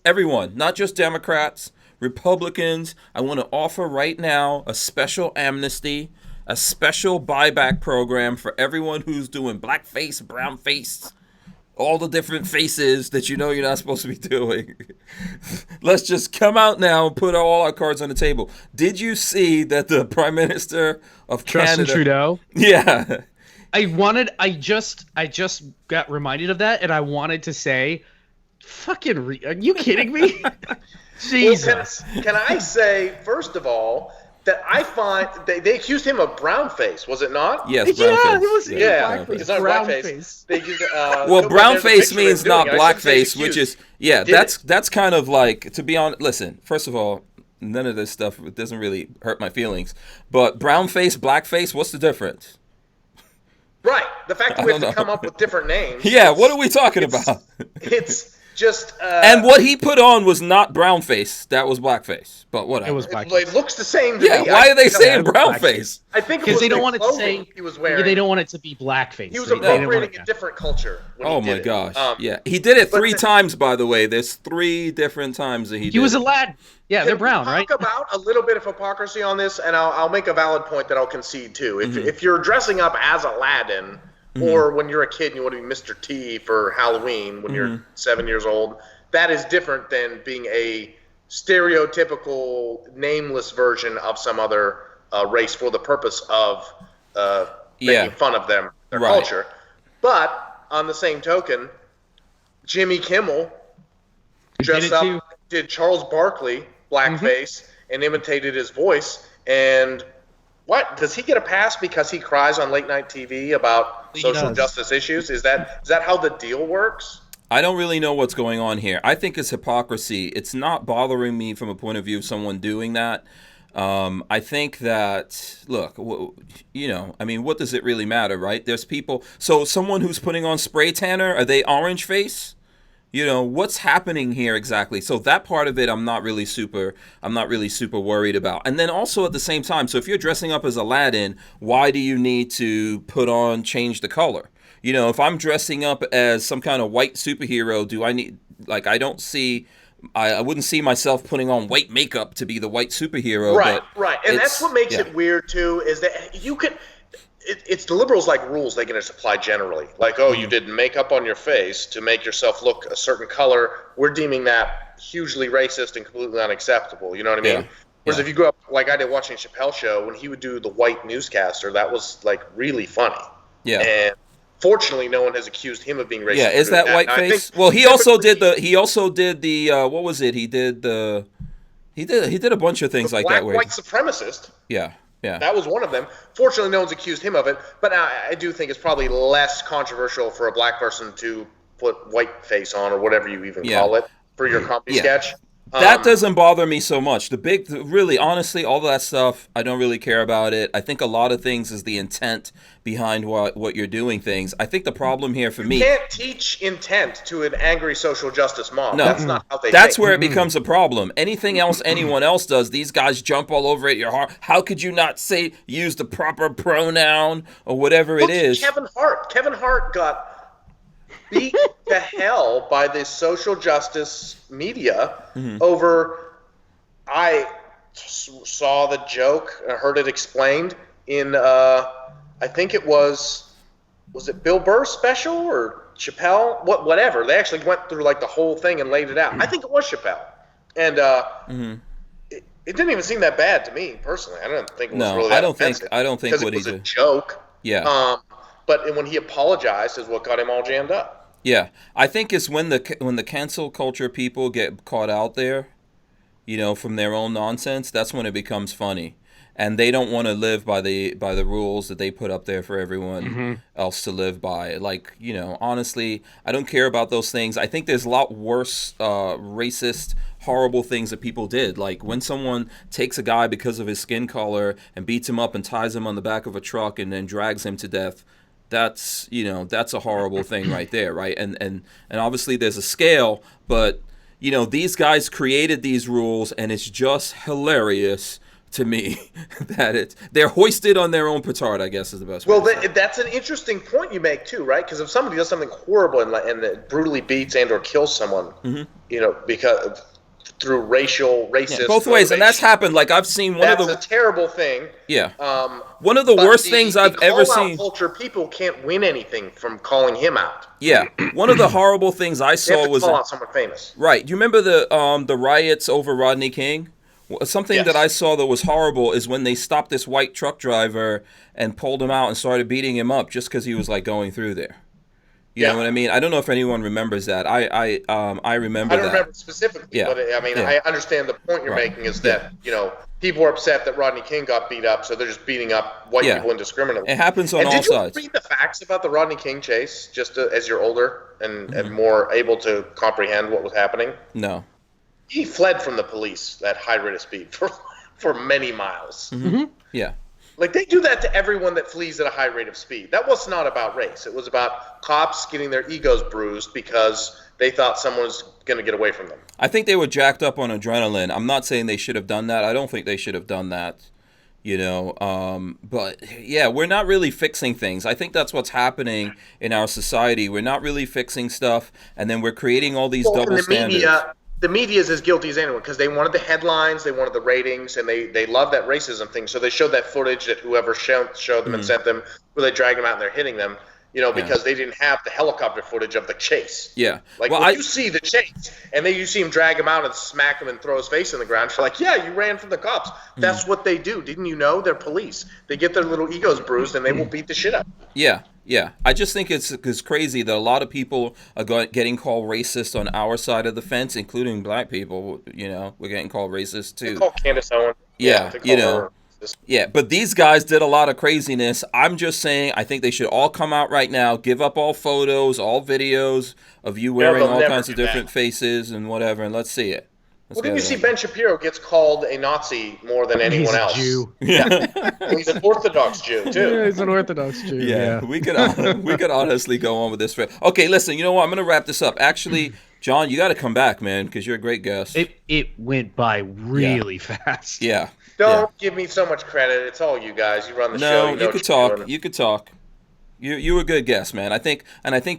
everyone, not just Democrats, Republicans. I want to offer right now a special amnesty, a special buyback program for everyone who's doing blackface, brownface, all the different faces that you know you're not supposed to be doing. Let's just come out now and put all our cards on the table. Did you see that the Prime Minister of Canada, Justin Trudeau? Yeah. I just got reminded of that, and I wanted to say, are you kidding me? Jesus. Well, can I say, first of all, that I find they accused him of brownface, was it not? Yes, brownface. It's not blackface. Brownface means not blackface, which is that's kind of like, to be honest. Listen, first of all, none of this stuff doesn't really hurt my feelings, but brownface, blackface, what's the difference? Right. The fact that we have to come up with different names. Yeah, what are we talking about? and what he put on was not brown face. That was blackface. But whatever. It was blackface. It looks the same to me. Why are they saying brown face? I think because they don't want it to say he was wearing. They don't want it to be blackface. He was appropriating a different culture. Oh my gosh! He did it 3 times. By the way, there's 3 different times that he did. He was a lad. Yeah, they're brown, right? Talk about a little bit of hypocrisy on this, and I'll make a valid point that I'll concede too. If you're dressing up as Aladdin, or when you're a kid and you want to be Mr. T for Halloween when you're 7 years old, that is different than being a stereotypical nameless version of some other race for the purpose of making fun of their culture. But on the same token, Jimmy Kimmel dressed up, did Charles Barkley blackface and imitated his voice. And what does he get a pass because he cries on late night TV about social justice issues? Is that how the deal works? I don't really know what's going on here. I think it's hypocrisy. It's not bothering me from a point of view of someone doing that. I think that, look, I mean, what does it really matter, right? There's people. So someone who's putting on spray tanner, are they orange face? What's happening here exactly? So that part of it, I'm not really super worried about. And then also at the same time, so if you're dressing up as Aladdin, why do you need to change the color? If I'm dressing up as some kind of white superhero, do I need, I wouldn't see myself putting on white makeup to be the white superhero. Right. And that's what makes it weird too, is that you could, it's the liberals like rules they can just apply generally. Like, you did makeup on your face to make yourself look a certain color. We're deeming that hugely racist and completely unacceptable. You know what I mean? Whereas if you go up, like I did watching Chappelle's show, when he would do the white newscaster, that was like really funny. Yeah. And fortunately, no one has accused him of being racist. Yeah, is that white face? Well, he also did the what was it? He did a bunch of things like that. White supremacist. Yeah. Yeah. That was one of them. Fortunately, no one's accused him of it, but I do think it's probably less controversial for a black person to put white face on, or whatever you even call it, for your comedy sketch. That doesn't bother me so much. Really, honestly, all that stuff, I don't really care about it. I think a lot of things is the intent behind what you're doing things. I think the problem here for me... You can't teach intent to an angry social justice mob. No, that's not how they That's where it becomes a problem. Anything else anyone else does, these guys jump all over it. How could you not use the proper pronoun or whatever it is? Kevin Hart got beat to hell by this social justice media over, I saw the joke, heard it explained in, I think it was it Bill Burr's special or Chappelle? Whatever. They actually went through like the whole thing and laid it out. I think it was Chappelle. And it didn't even seem that bad to me, personally. I don't think it was really that offensive. I don't think because it was a joke. Yeah. But when he apologized is what got him all jammed up. Yeah, I think it's when the cancel culture people get caught out there, from their own nonsense. That's when it becomes funny, and they don't want to live by the rules that they put up there for everyone else to live by. Like, honestly, I don't care about those things. I think there's a lot worse racist, horrible things that people did. Like when someone takes a guy because of his skin color and beats him up and ties him on the back of a truck and then drags him to death. That's a horrible thing right there, right? And obviously there's a scale, but these guys created these rules, and it's just hilarious to me that they're hoisted on their own petard, I guess is the best way to say it. That's an interesting point you make too, right? Because if somebody does something horrible and brutally beats and or kills someone, because through racist both ways, and that's happened. Like I've seen that's a terrible thing. Yeah. One of the worst things I've ever seen. Culture people can't win anything from calling him out. Yeah. One of the horrible things I saw was call out someone famous. Right. Do you remember the riots over Rodney King? Something that I saw that was horrible is when they stopped this white truck driver and pulled him out and started beating him up just because he was like going through there. You know what I mean? I don't know if anyone remembers that. I remember that. I don't remember specifically, but I mean, I understand the point you're making is that, people are upset that Rodney King got beat up, so they're just beating up white people indiscriminately. It happens on all sides. Did you read the facts about the Rodney King chase, just as you're older and more able to comprehend what was happening? No. He fled from the police at high rate of speed for many miles. Yeah. Like, they do that to everyone that flees at a high rate of speed. That was not about race. It was about cops getting their egos bruised because they thought someone was going to get away from them. I think they were jacked up on adrenaline. I'm not saying they should have done that. I don't think they should have done that. But yeah, we're not really fixing things. I think that's what's happening in our society. We're not really fixing stuff, and then we're creating all these double standards. The media is as guilty as anyone because they wanted the headlines, they wanted the ratings, and they love that racism thing. So they showed that footage that whoever showed them and sent them, where they dragged them out and they're hitting them. Because they didn't have the helicopter footage of the chase. Yeah. Like, when you see the chase, and then you see him drag him out and smack him and throw his face in the ground, you're like, yeah, you ran from the cops. That's what they do. Didn't you know? They're police. They get their little egos bruised, and they will beat the shit out. Yeah. I just think it's crazy that a lot of people are getting called racist on our side of the fence, including black people. We're getting called racist, too. They call Candace Owens. Yeah, Yeah, but these guys did a lot of craziness. I'm just saying, I think they should all come out right now, give up all photos, all videos of you wearing all kinds of different faces and whatever, and let's see it. Didn't you see Ben Shapiro gets called a Nazi more than anyone else? He's a Jew. Yeah. He's an Orthodox Jew, too. Yeah, he's an Orthodox Jew. Yeah. we could honestly go on with this. Okay, listen, you know what? I'm going to wrap this up. Actually, John, you got to come back, man, because you're a great guest. It went by really fast. Yeah. Don't give me so much credit. It's all you guys. You run the show. No, you could talk. You could talk. You were a good guest, man. I think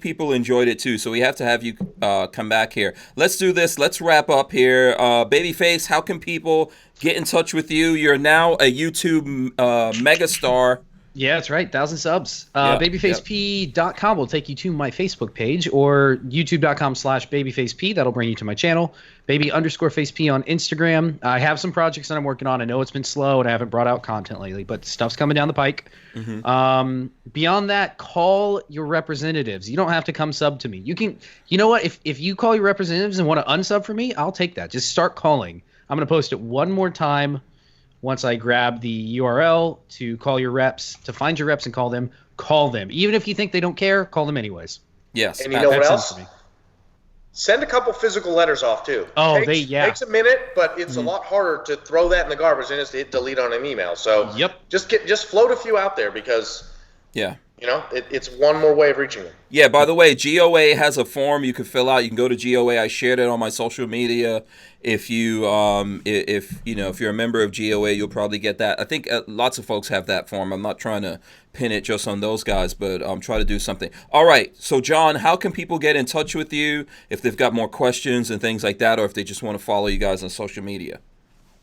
people enjoyed it too. So we have to have you come back here. Let's do this. Let's wrap up here. Babyface, how can people get in touch with you? You're now a YouTube megastar. Yeah, that's right. 1,000 subs. BabyfaceP.com will take you to my Facebook page, or youtube.com/babyfaceP. That'll bring you to my channel. Baby_faceP on Instagram. I have some projects that I'm working on. I know it's been slow and I haven't brought out content lately, but stuff's coming down the pike. Beyond that, call your representatives. You don't have to come sub to me. You know what? If you call your representatives and want to unsub for me, I'll take that. Just start calling. I'm going to post it one more time. Once I grab the URL to call your reps, to find your reps and call them. Even if you think they don't care, call them anyways. Yes. And you know what else? Send a couple physical letters off, too. Takes a minute, but it's a lot harder to throw that in the garbage than it is to hit delete on an email. So just float a few out there because it's one more way of reaching them. Yeah, by the way, GOA has a form you can fill out. You can go to GOA. I shared it on my social media. If you're a member of GOA, you'll probably get that. I think lots of folks have that form. I'm not trying to pin it just on those guys, but try to do something. All right, so John, how can people get in touch with you if they've got more questions and things like that, or if they just want to follow you guys on social media?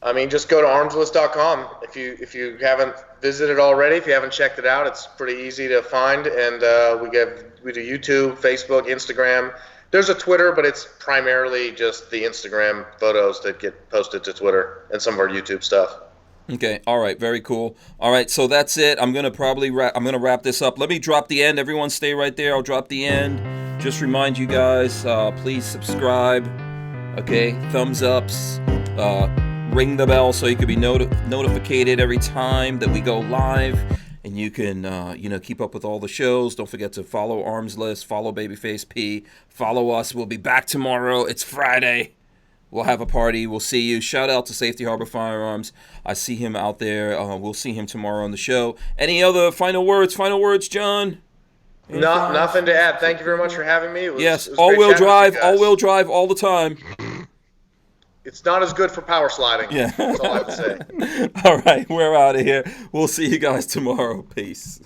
I mean, just go to armslist.com. If you haven't visited already, if you haven't checked it out, it's pretty easy to find. And we do YouTube, Facebook, Instagram. There's a Twitter, but it's primarily just the Instagram photos that get posted to Twitter and some of our YouTube stuff. Okay. All right. Very cool. All right. So that's it. I'm gonna wrap this up. Let me drop the end. Everyone, stay right there. I'll drop the end. Just remind you guys, please subscribe. Okay. Thumbs ups. Ring the bell so you can be notified every time that we go live, and you can keep up with all the shows. Don't forget to follow Armslist, follow Babyface P, follow us. We'll be back tomorrow. It's Friday. We'll have a party. We'll see you. Shout out to Safety Harbor Firearms. I see him out there. We'll see him tomorrow on the show. Any other final words, John? Nothing to add. Thank you very much for having me. It was all-wheel drive all the time. It's not as good for power sliding. Yeah. That's all I would say. All right, we're out of here. We'll see you guys tomorrow. Peace.